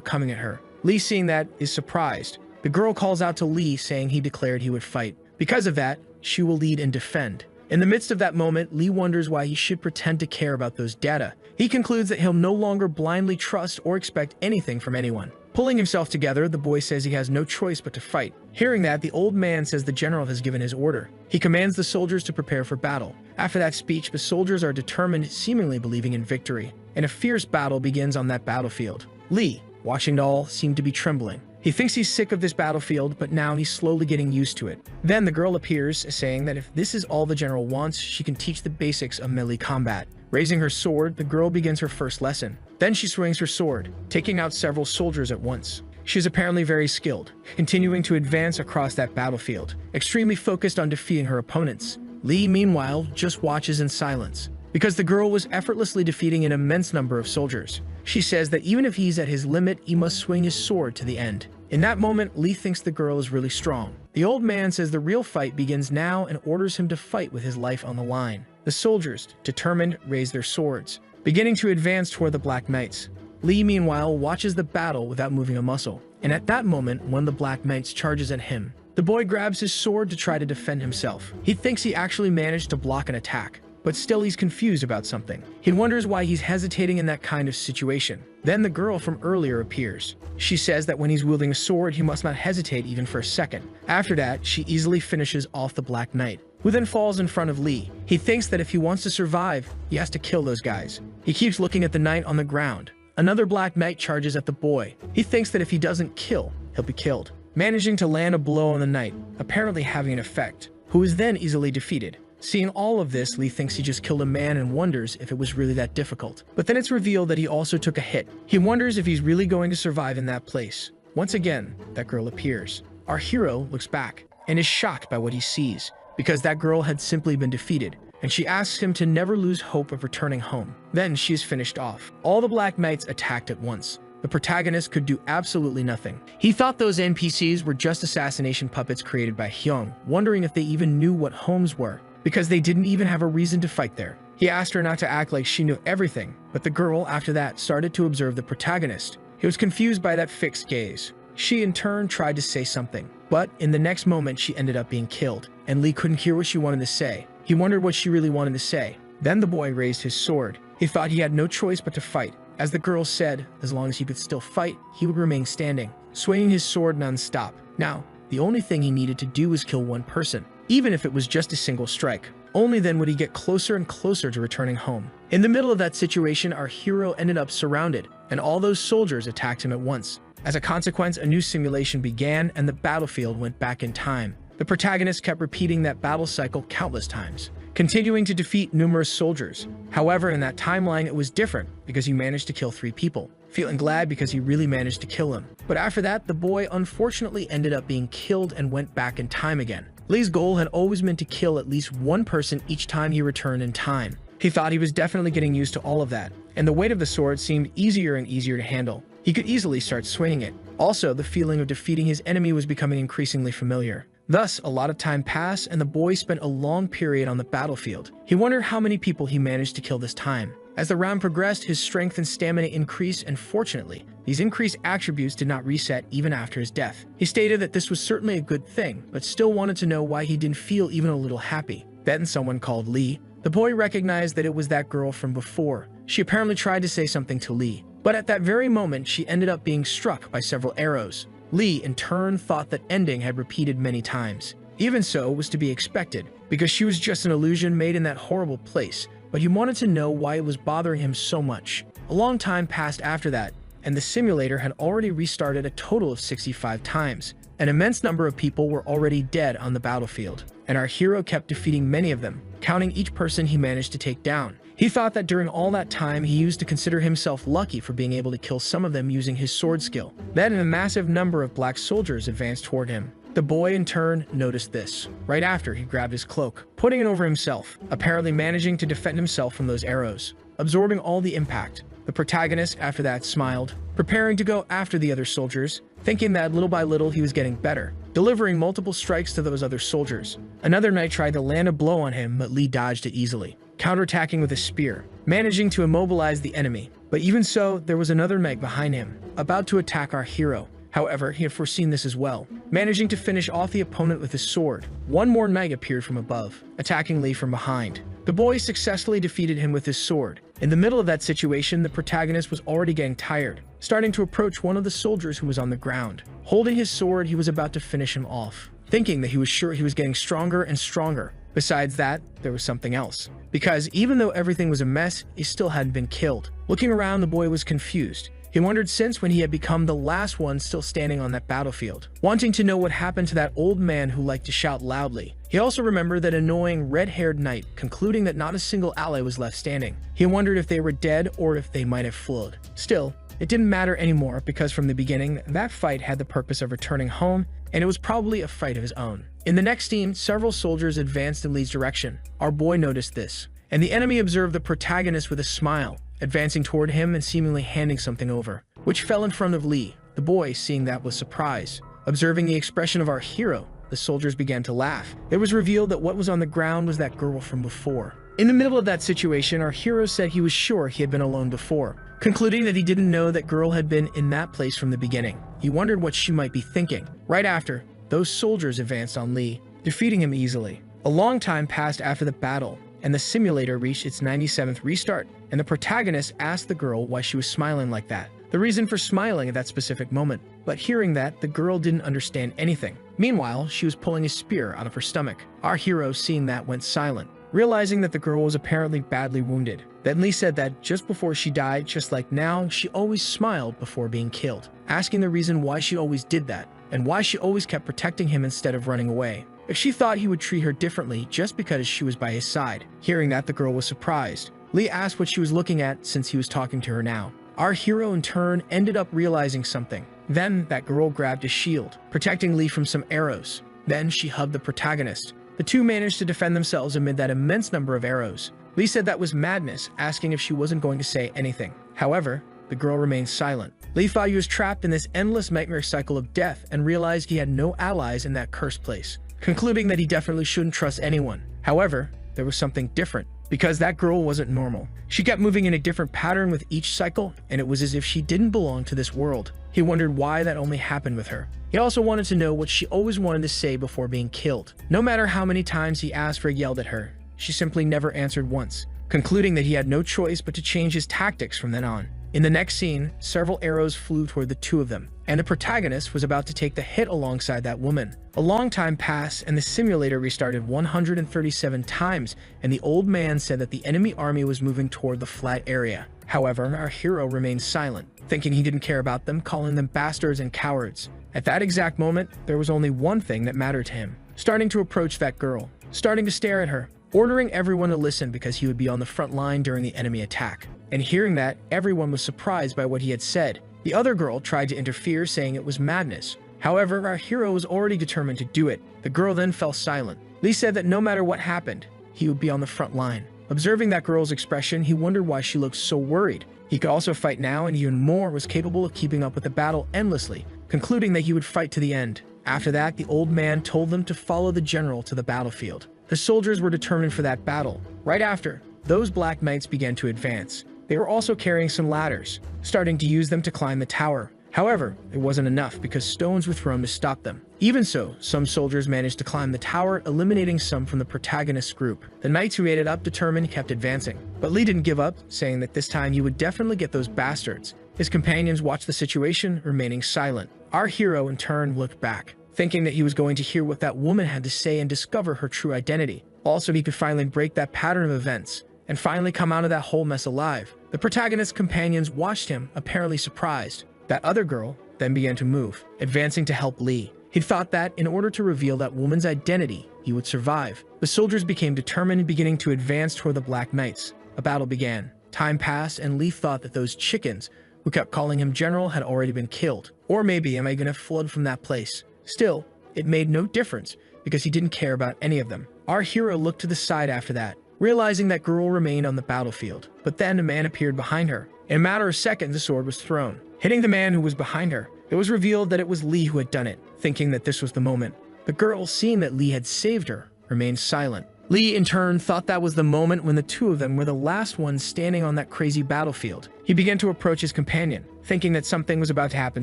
coming at her. Lee, seeing that, is surprised. The girl calls out to Lee, saying he declared he would fight. Because of that, she will lead and defend. In the midst of that moment, Lee wonders why he should pretend to care about those data. He concludes that he'll no longer blindly trust or expect anything from anyone. Pulling himself together, the boy says he has no choice but to fight. Hearing that, the old man says the general has given his order. He commands the soldiers to prepare for battle. After that speech, the soldiers are determined, seemingly believing in victory, and a fierce battle begins on that battlefield. Lee, watching it all, seemed to be trembling. He thinks he's sick of this battlefield, but now he's slowly getting used to it. Then the girl appears, saying that if this is all the general wants, she can teach the basics of melee combat. Raising her sword, the girl begins her first lesson. Then she swings her sword, taking out several soldiers at once. She is apparently very skilled, continuing to advance across that battlefield, extremely focused on defeating her opponents. Lee, meanwhile, just watches in silence, because the girl was effortlessly defeating an immense number of soldiers. She says that even if he's at his limit, he must swing his sword to the end. In that moment, Lee thinks the girl is really strong. The old man says the real fight begins now and orders him to fight with his life on the line. The soldiers, determined, raise their swords, beginning to advance toward the Black Knights. Lee, meanwhile, watches the battle without moving a muscle. And at that moment, one of the Black Knights charges at him. The boy grabs his sword to try to defend himself. He thinks he actually managed to block an attack, but still he's confused about something. He wonders why he's hesitating in that kind of situation. Then the girl from earlier appears. She says that when he's wielding a sword, he must not hesitate even for a second. After that, she easily finishes off the Black Knight, who then falls in front of Lee. He thinks that if he wants to survive, he has to kill those guys. He keeps looking at the knight on the ground. Another Black Knight charges at the boy. He thinks that if he doesn't kill, he'll be killed, managing to land a blow on the knight, apparently having an effect, who is then easily defeated. Seeing all of this, Lee thinks he just killed a man and wonders if it was really that difficult. But then it's revealed that he also took a hit. He wonders if he's really going to survive in that place. Once again, that girl appears. Our hero looks back and is shocked by what he sees, because that girl had simply been defeated, and she asks him to never lose hope of returning home. Then she is finished off. All the Black Knights attacked at once. The protagonist could do absolutely nothing. He thought those NPCs were just assassination puppets created by Hyung, wondering if they even knew what homes were, because they didn't even have a reason to fight there. He asked her not to act like she knew everything, but the girl, after that, started to observe the protagonist. He was confused by that fixed gaze. She, in turn, tried to say something, but in the next moment, she ended up being killed, and Lee couldn't hear what she wanted to say. He wondered what she really wanted to say. Then the boy raised his sword. He thought he had no choice but to fight. As the girl said, as long as he could still fight, he would remain standing, swinging his sword non-stop. Now, the only thing he needed to do was kill one person, even if it was just a single strike. Only then would he get closer and closer to returning home. In the middle of that situation, our hero ended up surrounded, and all those soldiers attacked him at once. As a consequence, a new simulation began, and the battlefield went back in time. The protagonist kept repeating that battle cycle countless times, continuing to defeat numerous soldiers. However, in that timeline, it was different because he managed to kill 3 people, feeling glad because he really managed to kill them. But after that, the boy unfortunately ended up being killed and went back in time again. Lee's goal had always been to kill at least one person each time he returned in time. He thought he was definitely getting used to all of that, and the weight of the sword seemed easier and easier to handle. He could easily start swinging it. Also, the feeling of defeating his enemy was becoming increasingly familiar. Thus, a lot of time passed, and the boy spent a long period on the battlefield. He wondered how many people he managed to kill this time. As the round progressed, his strength and stamina increased, and fortunately, these increased attributes did not reset even after his death. He stated that this was certainly a good thing, but still wanted to know why he didn't feel even a little happy. Then someone called Lee. The boy recognized that it was that girl from before. She apparently tried to say something to Lee, but at that very moment, she ended up being struck by several arrows. Lee, in turn, thought that ending had repeated many times. Even so, it was to be expected, because she was just an illusion made in that horrible place, but he wanted to know why it was bothering him so much. A long time passed after that, and the simulator had already restarted a total of 65 times. An immense number of people were already dead on the battlefield, and our hero kept defeating many of them, counting each person he managed to take down. He thought that during all that time, he used to consider himself lucky for being able to kill some of them using his sword skill. Then a massive number of black soldiers advanced toward him. The boy, in turn, noticed this. Right after, he grabbed his cloak, putting it over himself, apparently managing to defend himself from those arrows, absorbing all the impact. The protagonist, after that, smiled, preparing to go after the other soldiers, thinking that little by little he was getting better, delivering multiple strikes to those other soldiers. Another knight tried to land a blow on him, but Lee dodged it easily, counterattacking with a spear, managing to immobilize the enemy. But even so, there was another knight behind him, about to attack our hero. However, he had foreseen this as well, managing to finish off the opponent with his sword. One more knight appeared from above, attacking Lee from behind. The boy successfully defeated him with his sword. In the middle of that situation, the protagonist was already getting tired, starting to approach one of the soldiers who was on the ground. Holding his sword, he was about to finish him off, thinking that he was sure he was getting stronger and stronger. Besides that, there was something else, because even though everything was a mess, he still hadn't been killed. Looking around, the boy was confused. He wondered since when he had become the last one still standing on that battlefield, wanting to know what happened to that old man who liked to shout loudly. He also remembered that annoying red-haired knight, concluding that not a single ally was left standing. He wondered if they were dead or if they might have fled. Still, it didn't matter anymore because from the beginning, that fight had the purpose of returning home, and it was probably a fight of his own. In the next scene, several soldiers advanced in Lee's direction. Our boy noticed this, and the enemy observed the protagonist with a smile, advancing toward him and seemingly handing something over, which fell in front of Lee. The boy, seeing that, was surprised. Observing the expression of our hero, the soldiers began to laugh. It was revealed that what was on the ground was that girl from before. In the middle of that situation, our hero said he was sure he had been alone before, concluding that he didn't know that girl had been in that place from the beginning. He wondered what she might be thinking. Right after, those soldiers advanced on Lee, defeating him easily. A long time passed after the battle, and the simulator reached its 97th restart, and the protagonist asked the girl why she was smiling like that, the reason for smiling at that specific moment. But hearing that, the girl didn't understand anything. Meanwhile, she was pulling a spear out of her stomach. Our hero, seeing that, went silent, realizing that the girl was apparently badly wounded. Then Lee said that just before she died, just like now, she always smiled before being killed, asking the reason why she always did that, and why she always kept protecting him instead of running away. If she thought he would treat her differently just because she was by his side. Hearing that, the girl was surprised. Lee asked what she was looking at since he was talking to her now. Our hero, in turn, ended up realizing something. Then that girl grabbed a shield, protecting Lee from some arrows. Then she hugged the protagonist. The two managed to defend themselves amid that immense number of arrows. Lee said that was madness, asking if she wasn't going to say anything. However, the girl remained silent. Lee thought he was trapped in this endless nightmare cycle of death and realized he had no allies in that cursed place, concluding that he definitely shouldn't trust anyone. However, there was something different, because that girl wasn't normal. She kept moving in a different pattern with each cycle, and it was as if she didn't belong to this world. He wondered why that only happened with her. He also wanted to know what she always wanted to say before being killed. No matter how many times he asked or yelled at her, she simply never answered once, concluding that he had no choice but to change his tactics from then on. In the next scene, several arrows flew toward the two of them, and the protagonist was about to take the hit alongside that woman. A long time passed, and the simulator restarted 137 times, and the old man said that the enemy army was moving toward the flat area. However, our hero remained silent, thinking he didn't care about them, calling them bastards and cowards. At that exact moment, there was only one thing that mattered to him: starting to approach that girl, starting to stare at her, ordering everyone to listen because he would be on the front line during the enemy attack. And hearing that, everyone was surprised by what he had said. The other girl tried to interfere, saying it was madness. However, our hero was already determined to do it. The girl then fell silent. Lee said that no matter what happened, he would be on the front line. Observing that girl's expression, he wondered why she looked so worried. He could also fight now, and even more, was capable of keeping up with the battle endlessly, concluding that he would fight to the end. After that, the old man told them to follow the general to the battlefield. The soldiers were determined for that battle. Right after, those black knights began to advance. They were also carrying some ladders, starting to use them to climb the tower. However, it wasn't enough because stones were thrown to stop them. Even so, some soldiers managed to climb the tower, eliminating some from the protagonist's group. The knights who made it up determined kept advancing. But Lee didn't give up, saying that this time he would definitely get those bastards. His companions watched the situation, remaining silent. Our hero, in turn, looked back, thinking that he was going to hear what that woman had to say and discover her true identity. Also, he could finally break that pattern of events and finally come out of that whole mess alive. The protagonist's companions watched him, apparently surprised. That other girl then began to move, advancing to help Lee. He thought that in order to reveal that woman's identity, he would survive. The soldiers became determined, beginning to advance toward the Black Knights. A battle began. Time passed, and Lee thought that those chickens who kept calling him general had already been killed. Or maybe am I going to flood from that place? Still, it made no difference because he didn't care about any of them. Our hero looked to the side after that, realizing that girl remained on the battlefield. But then a man appeared behind her. In a matter of seconds, a sword was thrown, hitting the man who was behind her. It was revealed that it was Lee who had done it, thinking that this was the moment. The girl, seeing that Lee had saved her, remained silent. Lee, in turn, thought that was the moment when the two of them were the last ones standing on that crazy battlefield. He began to approach his companion, thinking that something was about to happen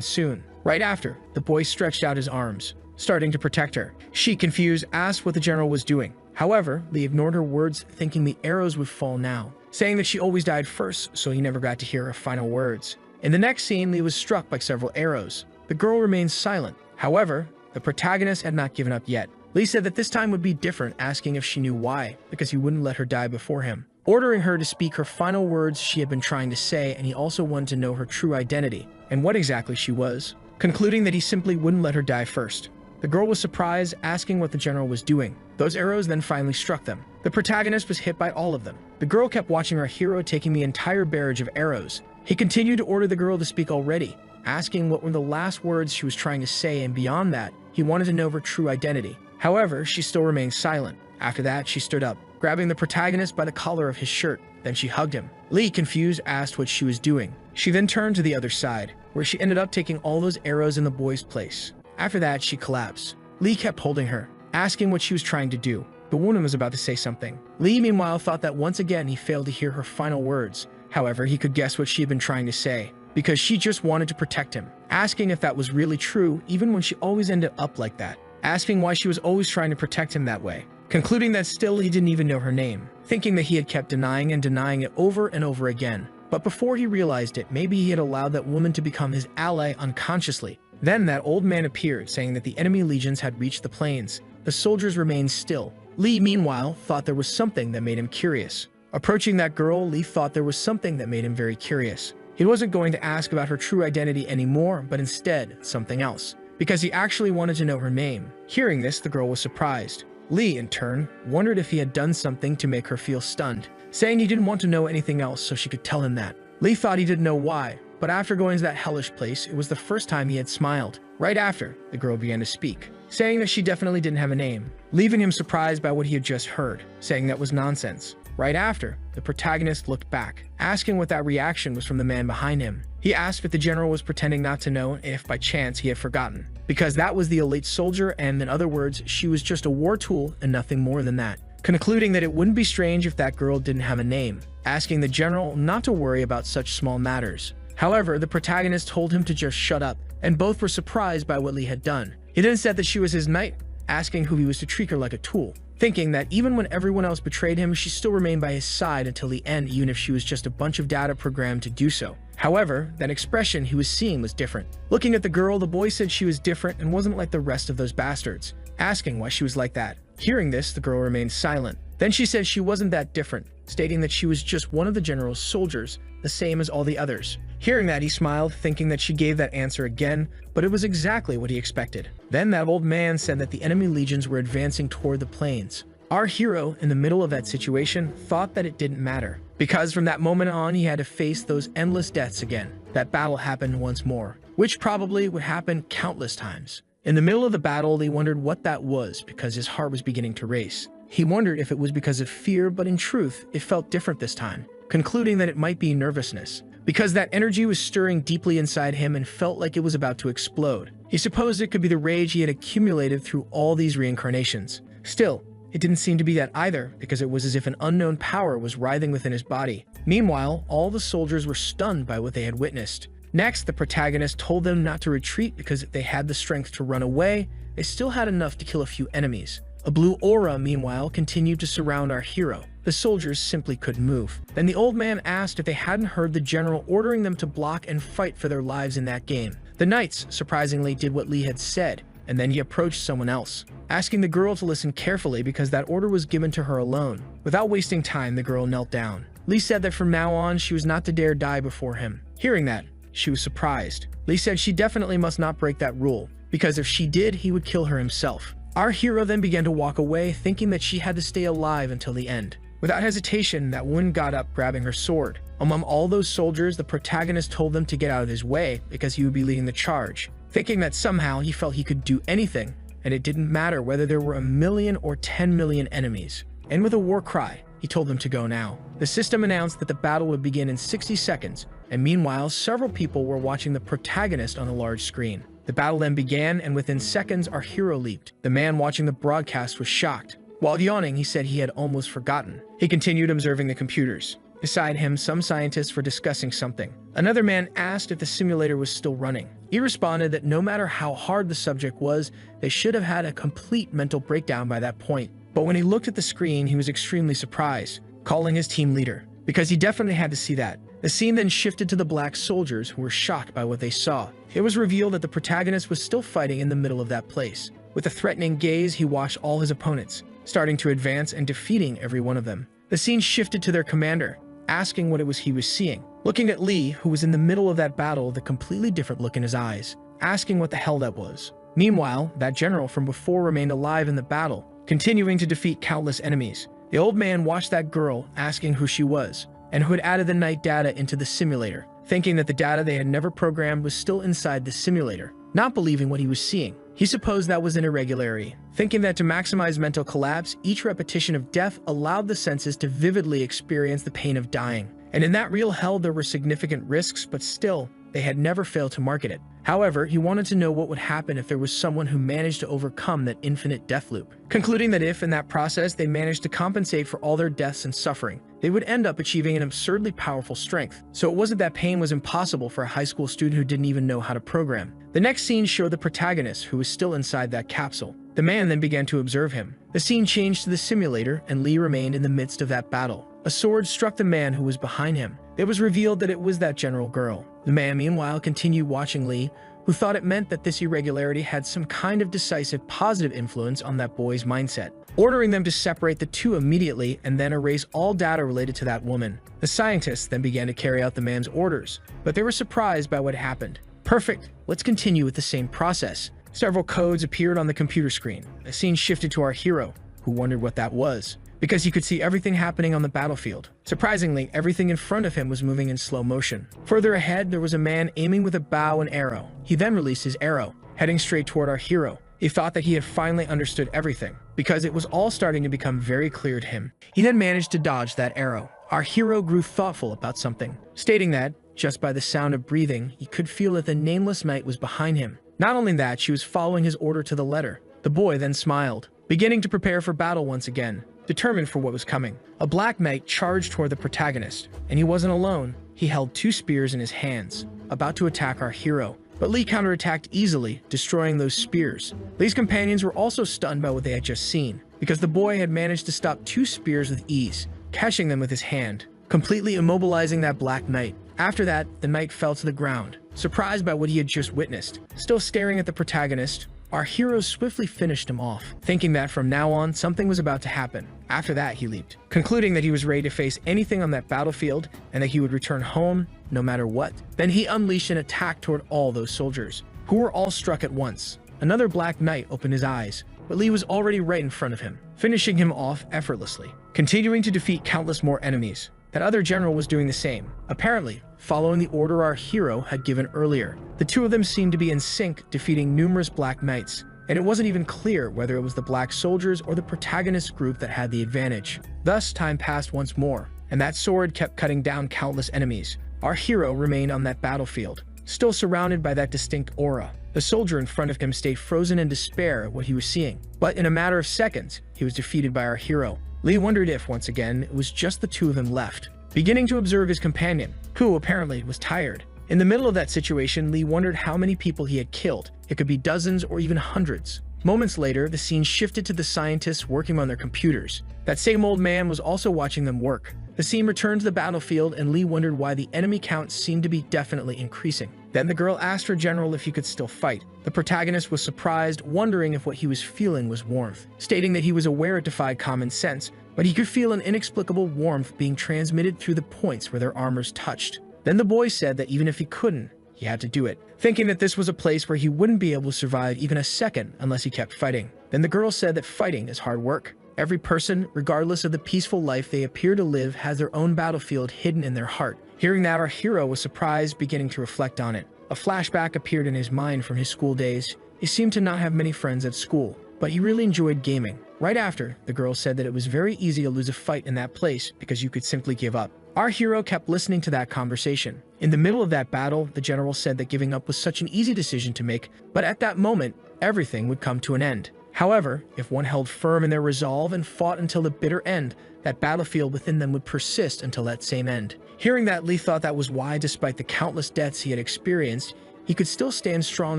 soon. Right after, the boy stretched out his arms, starting to protect her. She, confused, asked what the general was doing. However, Lee ignored her words, thinking the arrows would fall now, saying that she always died first, so he never got to hear her final words. In the next scene, Lee was struck by several arrows. The girl remained silent. However, the protagonist had not given up yet. Lee said that this time would be different, asking if she knew why, because he wouldn't let her die before him, ordering her to speak her final words she had been trying to say, and he also wanted to know her true identity and what exactly she was, concluding that he simply wouldn't let her die first. The girl was surprised, asking what the general was doing. Those arrows then finally struck them. The protagonist was hit by all of them. The girl kept watching our hero taking the entire barrage of arrows. He continued to order the girl to speak already, asking what were the last words she was trying to say, and beyond that, he wanted to know her true identity. However, she still remained silent. After that, she stood up, grabbing the protagonist by the collar of his shirt, Then she hugged him. Lee, confused, asked what she was doing. She then turned to the other side, where she ended up taking all those arrows in the boy's place. After that, she collapsed. Lee kept holding her, asking what she was trying to do. The woman was about to say something. Lee, meanwhile, thought that once again he failed to hear her final words. However, he could guess what she had been trying to say, because she just wanted to protect him, asking if that was really true even when she always ended up like that, asking why she was always trying to protect him that way, concluding that still he didn't even know her name, thinking that he had kept denying and denying it over and over again. But before he realized it, maybe he had allowed that woman to become his ally unconsciously. Then that old man appeared, saying that the enemy legions had reached the plains. The soldiers remained still. Lee, meanwhile, thought there was something that made him curious. Approaching that girl, Lee thought there was something that made him very curious. He wasn't going to ask about her true identity anymore, but instead something else, because he actually wanted to know her name. Hearing this, the girl was surprised. Lee, in turn, wondered if he had done something to make her feel stunned, saying he didn't want to know anything else so she could tell him that. Lee thought he didn't know why, but after going to that hellish place, it was the first time he had smiled. Right after, the girl began to speak, saying that she definitely didn't have a name, leaving him surprised by what he had just heard, saying that was nonsense. Right after, the protagonist looked back, asking what that reaction was from the man behind him. He asked if the general was pretending not to know if by chance he had forgotten, because that was the elite soldier, and in other words, she was just a war tool and nothing more than that, concluding that it wouldn't be strange if that girl didn't have a name, asking the general not to worry about such small matters. However, the protagonist told him to just shut up, and both were surprised by what Lee had done. He then said that she was his knight, asking who he was to treat her like a tool, thinking that even when everyone else betrayed him, she still remained by his side until the end, even if she was just a bunch of data programmed to do so. However, that expression he was seeing was different. Looking at the girl, the boy said she was different and wasn't like the rest of those bastards, asking why she was like that. Hearing this, the girl remained silent. Then she said she wasn't that different, stating that she was just one of the general's soldiers, the same as all the others. Hearing that, he smiled, thinking that she gave that answer again, but it was exactly what he expected. Then that old man said that the enemy legions were advancing toward the plains. Our hero, in the middle of that situation, thought that it didn't matter, because from that moment on he had to face those endless deaths again. That battle happened once more, which probably would happen countless times. In the middle of the battle, he wondered what that was, because his heart was beginning to race. He wondered if it was because of fear, but in truth, it felt different this time, concluding that it might be nervousness, because that energy was stirring deeply inside him and felt like it was about to explode. He supposed it could be the rage he had accumulated through all these reincarnations. Still, it didn't seem to be that either, because it was as if an unknown power was writhing within his body. Meanwhile, all the soldiers were stunned by what they had witnessed. Next, the protagonist told them not to retreat because if they had the strength to run away, they still had enough to kill a few enemies. A blue aura, meanwhile, continued to surround our hero. The soldiers simply couldn't move. Then the old man asked if they hadn't heard the general ordering them to block and fight for their lives in that game. The knights, surprisingly, did what Lee had said, and then he approached someone else, asking the girl to listen carefully because that order was given to her alone. Without wasting time, the girl knelt down. Lee said that from now on, she was not to dare die before him. Hearing that, she was surprised. Lee said she definitely must not break that rule, because if she did, he would kill her himself. Our hero then began to walk away, thinking that she had to stay alive until the end. Without hesitation, that woman got up, grabbing her sword. Among all those soldiers, the protagonist told them to get out of his way because he would be leading the charge, thinking that somehow he felt he could do anything, and it didn't matter whether there were 1 million or 10 million enemies. And with a war cry, he told them to go now. The system announced that the battle would begin in 60 seconds, and meanwhile, several people were watching the protagonist on a large screen. The battle then began, and within seconds, our hero leaped. The man watching the broadcast was shocked. While yawning, he said he had almost forgotten. He continued observing the computers. Beside him, some scientists were discussing something. Another man asked if the simulator was still running. He responded that no matter how hard the subject was, they should have had a complete mental breakdown by that point. But when he looked at the screen, he was extremely surprised, calling his team leader, because he definitely had to see that. The scene then shifted to the black soldiers, who were shocked by what they saw. It was revealed that the protagonist was still fighting in the middle of that place. With a threatening gaze, he watched all his opponents, starting to advance and defeating every one of them. The scene shifted to their commander, asking what it was he was seeing. Looking at Lee, who was in the middle of that battle with a completely different look in his eyes, asking what the hell that was. Meanwhile, that general from before remained alive in the battle, continuing to defeat countless enemies. The old man watched that girl, asking who she was, and who had added the night data into the simulator, thinking that the data they had never programmed was still inside the simulator. not believing what he was seeing. He supposed that was an irregularity, thinking that to maximize mental collapse, each repetition of death allowed the senses to vividly experience the pain of dying. And in that real hell, there were significant risks, but still, they had never failed to market it. However, he wanted to know what would happen if there was someone who managed to overcome that infinite death loop, concluding that if, in that process, they managed to compensate for all their deaths and suffering, they would end up achieving an absurdly powerful strength. So it wasn't that pain was impossible for a high school student who didn't even know how to program. The next scene showed the protagonist, who was still inside that capsule. The man then began to observe him. The scene changed to the simulator, and Lee remained in the midst of that battle. A sword struck the man who was behind him. It was revealed that it was that general girl. The man, meanwhile, continued watching Lee, who thought it meant that this irregularity had some kind of decisive positive influence on that boy's mindset, ordering them to separate the two immediately and then erase all data related to that woman. The scientists then began to carry out the man's orders, but they were surprised by what happened. Perfect. Let's continue with the same process. Several codes appeared on the computer screen. The scene shifted to our hero, who wondered what that was, because he could see everything happening on the battlefield. Surprisingly, everything in front of him was moving in slow motion. Further ahead, there was a man aiming with a bow and arrow. He then released his arrow, heading straight toward our hero. He thought that he had finally understood everything, because it was all starting to become very clear to him. He then managed to dodge that arrow. Our hero grew thoughtful about something, stating that, just by the sound of breathing, he could feel that the nameless knight was behind him. Not only that, she was following his order to the letter. The boy then smiled, beginning to prepare for battle once again, determined for what was coming. A black knight charged toward the protagonist, and he wasn't alone. He held 2 spears in his hands, about to attack our hero. But Lee counterattacked easily, destroying those spears. Lee's companions were also stunned by what they had just seen, because the boy had managed to stop 2 spears with ease, catching them with his hand, completely immobilizing that black knight. After that, the knight fell to the ground, surprised by what he had just witnessed. Still staring at the protagonist, our hero swiftly finished him off, thinking that from now on, something was about to happen. After that, he leaped, concluding that he was ready to face anything on that battlefield and that he would return home no matter what. Then he unleashed an attack toward all those soldiers, who were all struck at once. Another black knight opened his eyes, but Lee was already right in front of him, finishing him off effortlessly, continuing to defeat countless more enemies. That other general was doing the same, apparently following the order our hero had given earlier. The two of them seemed to be in sync, defeating numerous black knights, and it wasn't even clear whether it was the black soldiers or the protagonist group that had the advantage. Thus, time passed once more, and that sword kept cutting down countless enemies. Our hero remained on that battlefield, still surrounded by that distinct aura. The soldier in front of him stayed frozen in despair at what he was seeing, but in a matter of seconds, he was defeated by our hero. Lee wondered if, once again, it was just the two of them left, beginning to observe his companion, who apparently was tired. In the middle of that situation, Lee wondered how many people he had killed. It could be dozens or even hundreds. Moments later, the scene shifted to the scientists working on their computers. That same old man was also watching them work. The scene returned to the battlefield, and Lee wondered why the enemy count seemed to be definitely increasing. Then the girl asked her general if he could still fight. The protagonist was surprised, wondering if what he was feeling was warmth, stating that he was aware it defied common sense, but he could feel an inexplicable warmth being transmitted through the points where their armors touched. Then the boy said that even if he couldn't, he had to do it, thinking that this was a place where he wouldn't be able to survive even a second unless he kept fighting. Then the girl said that fighting is hard work. Every person, regardless of the peaceful life they appear to live, has their own battlefield hidden in their heart. Hearing that, our hero was surprised, beginning to reflect on it. A flashback appeared in his mind from his school days. He seemed to not have many friends at school, but he really enjoyed gaming. Right after, the girl said that it was very easy to lose a fight in that place because you could simply give up. Our hero kept listening to that conversation. In the middle of that battle, the general said that giving up was such an easy decision to make, but at that moment, everything would come to an end. However, if one held firm in their resolve and fought until the bitter end, that battlefield within them would persist until that same end. Hearing that, Lee thought that was why, despite the countless deaths he had experienced, he could still stand strong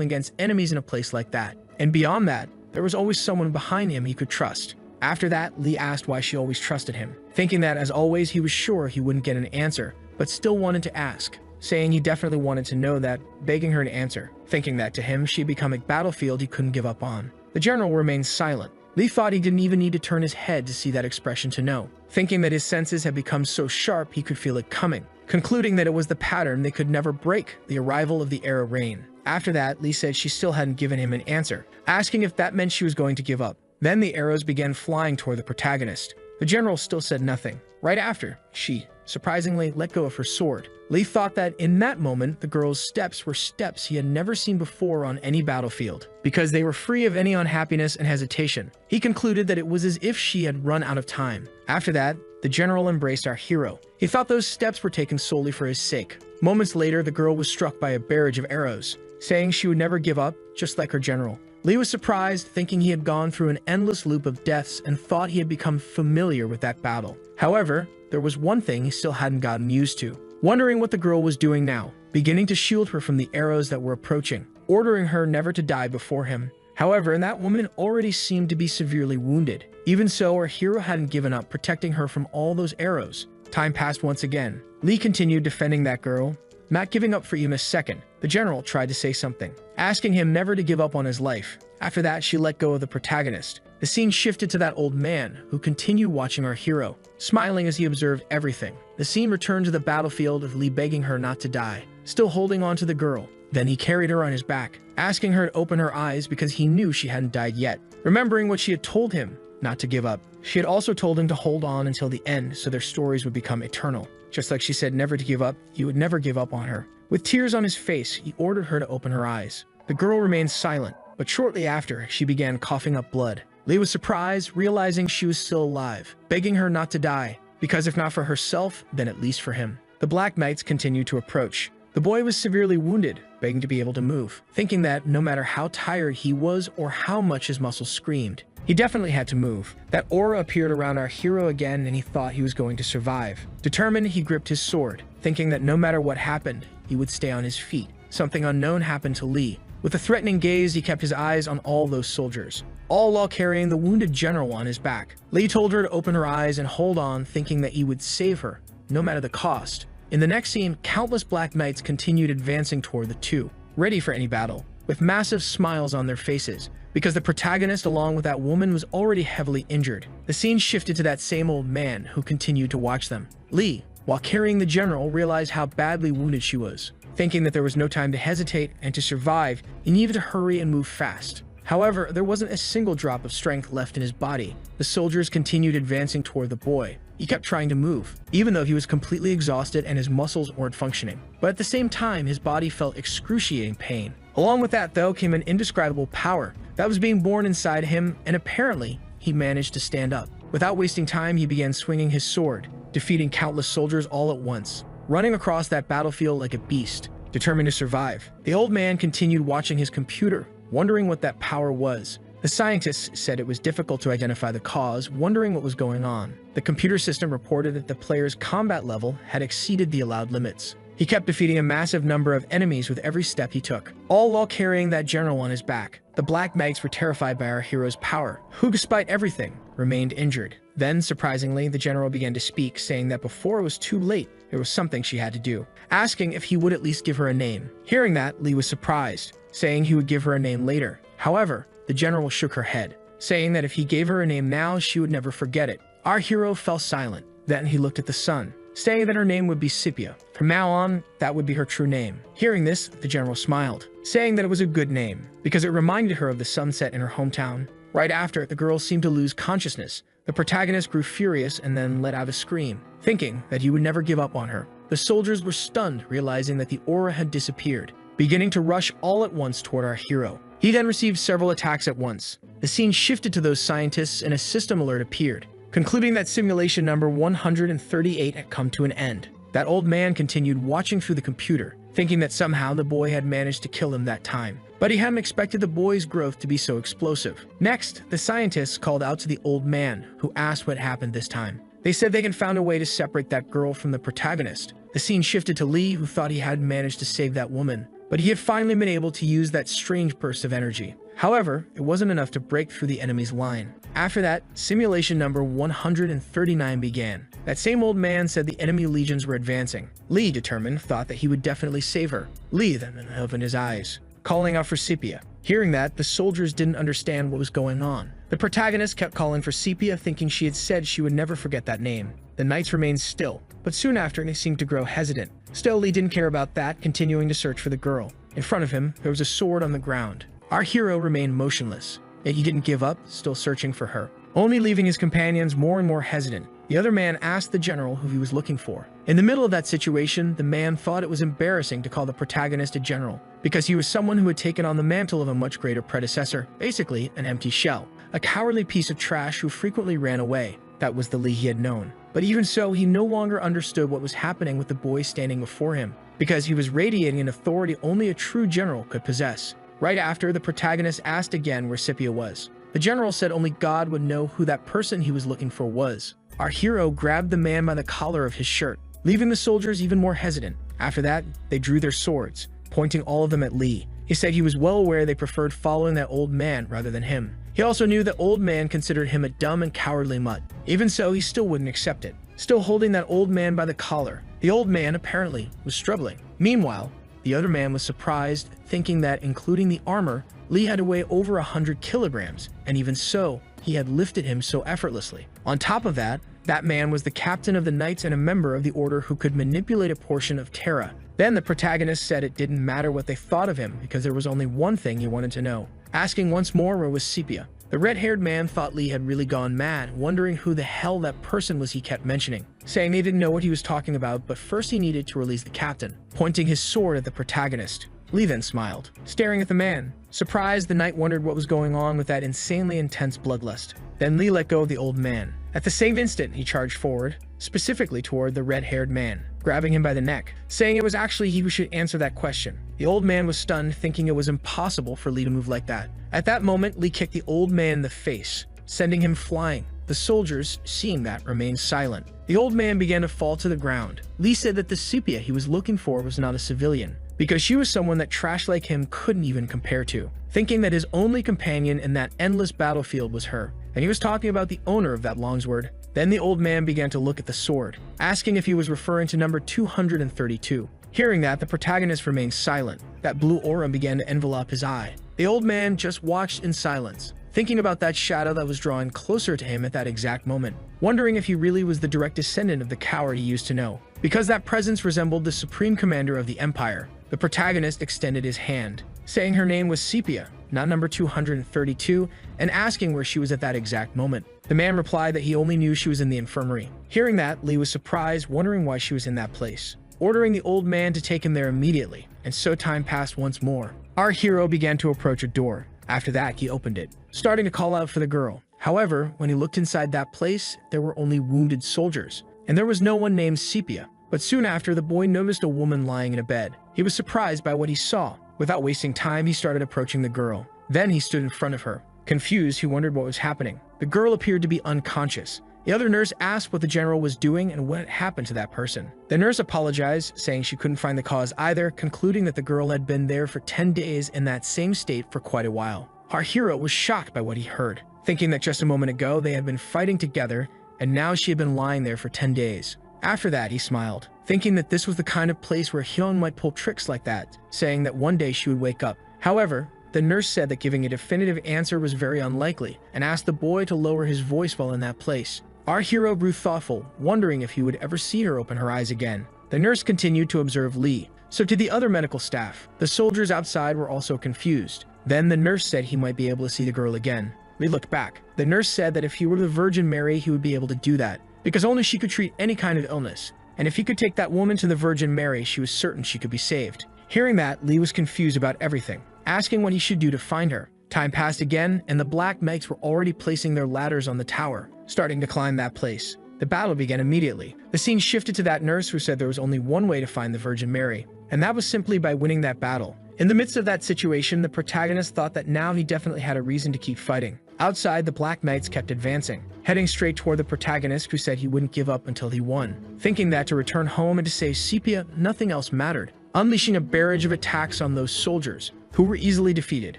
against enemies in a place like that. And beyond that, there was always someone behind him he could trust. After that, Lee asked why she always trusted him, thinking that, as always, he was sure he wouldn't get an answer, but still wanted to ask, saying he definitely wanted to know that, begging her to answer, thinking that to him she'd become a battlefield he couldn't give up on. The general remained silent. Lee thought he didn't even need to turn his head to see that expression to know, thinking that his senses had become so sharp he could feel it coming, concluding that it was the pattern they could never break, the arrival of the era rain. After that, Lee said she still hadn't given him an answer, asking if that meant she was going to give up. Then the arrows began flying toward the protagonist. The general still said nothing. Right after, she surprisingly let go of her sword. Lee thought that in that moment, the girl's steps were steps he had never seen before on any battlefield, because they were free of any unhappiness and hesitation. He concluded that it was as if she had run out of time. After that, the general embraced our hero. He thought those steps were taken solely for his sake. Moments later, the girl was struck by a barrage of arrows, saying she would never give up, just like her general. Lee was surprised, thinking he had gone through an endless loop of deaths and thought he had become familiar with that battle. However, there was one thing he still hadn't gotten used to. Wondering what the girl was doing now, beginning to shield her from the arrows that were approaching, ordering her never to die before him. However, that woman already seemed to be severely wounded. Even so, our hero hadn't given up, protecting her from all those arrows. Time passed once again. Lee continued defending that girl, not giving up for even a second. The general tried to say something, asking him never to give up on his life. After that, she let go of the protagonist. The scene shifted to that old man, who continued watching our hero, smiling as he observed everything. The scene returned to the battlefield with Lee begging her not to die, still holding on to the girl. Then he carried her on his back, asking her to open her eyes because he knew she hadn't died yet. Remembering what she had told him, not to give up. She had also told him to hold on until the end so their stories would become eternal. Just like she said never to give up, he would never give up on her. With tears on his face, he ordered her to open her eyes. The girl remained silent, but shortly after, she began coughing up blood. Lee was surprised, realizing she was still alive, begging her not to die, because if not for herself, then at least for him. The Black Knights continued to approach. The boy was severely wounded, begging to be able to move, thinking that no matter how tired he was or how much his muscles screamed, he definitely had to move. That aura appeared around our hero again and he thought he was going to survive. Determined, he gripped his sword, thinking that no matter what happened, he would stay on his feet. Something unknown happened to Lee. With a threatening gaze, he kept his eyes on all those soldiers, all while carrying the wounded general on his back. Lee told her to open her eyes and hold on, thinking that he would save her, no matter the cost. In the next scene, countless Black Knights continued advancing toward the two, ready for any battle, with massive smiles on their faces, because the protagonist along with that woman was already heavily injured. The scene shifted to that same old man who continued to watch them. Lee, while carrying the general, realized how badly wounded she was. Thinking that there was no time to hesitate and to survive, he needed to hurry and move fast. However, there wasn't a single drop of strength left in his body. The soldiers continued advancing toward the boy. He kept trying to move, even though he was completely exhausted and his muscles weren't functioning. But at the same time, his body felt excruciating pain. Along with that, though, came an indescribable power that was being born inside him, and apparently, he managed to stand up. Without wasting time, he began swinging his sword, defeating countless soldiers all at once, running across that battlefield like a beast, determined to survive. The old man continued watching his computer, wondering what that power was. The scientists said it was difficult to identify the cause, wondering what was going on. The computer system reported that the player's combat level had exceeded the allowed limits. He kept defeating a massive number of enemies with every step he took, all while carrying that general on his back. The Black Knights were terrified by our hero's power, who, despite everything, remained injured. Then, surprisingly, the general began to speak, saying that before it was too late, there was something she had to do, asking if he would at least give her a name. Hearing that, Lee was surprised, saying he would give her a name later. However, the general shook her head, saying that if he gave her a name now, she would never forget it. Our hero fell silent. Then he looked at the sun, saying that her name would be Sepia. From now on, that would be her true name. Hearing this, the general smiled, saying that it was a good name, because it reminded her of the sunset in her hometown. Right after it, the girl seemed to lose consciousness. The protagonist grew furious and then let out a scream, thinking that he would never give up on her. The soldiers were stunned, realizing that the aura had disappeared, beginning to rush all at once toward our hero. He then received several attacks at once. The scene shifted to those scientists and a system alert appeared, concluding that simulation number 138 had come to an end. That old man continued watching through the computer, thinking that somehow the boy had managed to kill him that time. But he hadn't expected the boy's growth to be so explosive. Next, the scientists called out to the old man, who asked what happened this time. They said they had found a way to separate that girl from the protagonist. The scene shifted to Lee, who thought he had managed to save that woman, but he had finally been able to use that strange burst of energy. However, it wasn't enough to break through the enemy's line. After that, simulation number 139 began. That same old man said the enemy legions were advancing. Lee, determined, thought that he would definitely save her. Lee then opened his eyes, calling out for Sepia. Hearing that, the soldiers didn't understand what was going on. The protagonist kept calling for Sepia, thinking she had said she would never forget that name. The knights remained still, but soon after they seemed to grow hesitant. Still, Lee didn't care about that, continuing to search for the girl. In front of him, there was a sword on the ground. Our hero remained motionless, yet he didn't give up, still searching for her, only leaving his companions more and more hesitant. The other man asked the general who he was looking for. In the middle of that situation, the man thought it was embarrassing to call the protagonist a general, because he was someone who had taken on the mantle of a much greater predecessor, basically an empty shell, a cowardly piece of trash who frequently ran away. That was the Lee he had known. But even so, he no longer understood what was happening with the boy standing before him, because he was radiating an authority only a true general could possess. Right after, the protagonist asked again where Scipia was. The general said only God would know who that person he was looking for was. Our hero grabbed the man by the collar of his shirt, leaving the soldiers even more hesitant. After that, they drew their swords, pointing all of them at Lee. He said he was well aware they preferred following that old man rather than him. He also knew that old man considered him a dumb and cowardly mutt. Even so, he still wouldn't accept it. Still holding that old man by the collar, the old man apparently was struggling. Meanwhile, the other man was surprised, thinking that, including the armor, Lee had to weigh over 100 kilograms, and even so, he had lifted him so effortlessly. On top of that, that man was the captain of the knights and a member of the order who could manipulate a portion of Terra. Then the protagonist said it didn't matter what they thought of him because there was only one thing he wanted to know. Asking once more where was Scipia. The red-haired man thought Lee had really gone mad, wondering who the hell that person was he kept mentioning, saying he didn't know what he was talking about, but first he needed to release the captain, pointing his sword at the protagonist. Lee then smiled, staring at the man. Surprised, the knight wondered what was going on with that insanely intense bloodlust. Then Lee let go of the old man. At the same instant, he charged forward, specifically toward the red-haired man, grabbing him by the neck, saying it was actually he who should answer that question. The old man was stunned, thinking it was impossible for Lee to move like that. At that moment, Lee kicked the old man in the face, sending him flying. The soldiers, seeing that, remained silent. The old man began to fall to the ground. Lee said that the Scipia he was looking for was not a civilian, because she was someone that trash like him couldn't even compare to, thinking that his only companion in that endless battlefield was her, and he was talking about the owner of that longsword. Then the old man began to look at the sword, asking if he was referring to number 232. Hearing that, the protagonist remained silent. That blue aura began to envelop his eye. The old man just watched in silence, thinking about that shadow that was drawing closer to him at that exact moment, wondering if he really was the direct descendant of the coward he used to know, because that presence resembled the supreme commander of the empire. The protagonist extended his hand, saying her name was Scipia, not number 232, and asking where she was at that exact moment. The man replied that he only knew she was in the infirmary. Hearing that, Lee was surprised, wondering why she was in that place, ordering the old man to take him there immediately, and so time passed once more. Our hero began to approach a door. After that, he opened it, starting to call out for the girl. However, when he looked inside that place, there were only wounded soldiers, and there was no one named Scipia. But soon after, the boy noticed a woman lying in a bed. He was surprised by what he saw. Without wasting time, he started approaching the girl. Then he stood in front of her. Confused, he wondered what was happening. The girl appeared to be unconscious. The other nurse asked what the general was doing and what had happened to that person. The nurse apologized, saying she couldn't find the cause either, concluding that the girl had been there for 10 days in that same state for quite a while. Our hero was shocked by what he heard, thinking that just a moment ago they had been fighting together, and now she had been lying there for 10 days. After that, he smiled, thinking that this was the kind of place where Hyun might pull tricks like that, saying that one day she would wake up. However, the nurse said that giving a definitive answer was very unlikely, and asked the boy to lower his voice while in that place. Our hero grew thoughtful, wondering if he would ever see her open her eyes again. The nurse continued to observe Lee. So to the other medical staff, the soldiers outside were also confused. Then the nurse said he might be able to see the girl again. Lee looked back. The nurse said that if he were the Virgin Mary, he would be able to do that, because only she could treat any kind of illness. And if he could take that woman to the Virgin Mary, she was certain she could be saved. Hearing that, Lee was confused about everything, asking what he should do to find her. Time passed again, and the Black Knights were already placing their ladders on the tower, starting to climb that place. The battle began immediately. The scene shifted to that nurse who said there was only one way to find the Virgin Mary, and that was simply by winning that battle. In the midst of that situation, the protagonist thought that now he definitely had a reason to keep fighting. Outside, the Black Knights kept advancing, heading straight toward the protagonist who said he wouldn't give up until he won, thinking that to return home and to save Scipia, nothing else mattered, unleashing a barrage of attacks on those soldiers, who were easily defeated.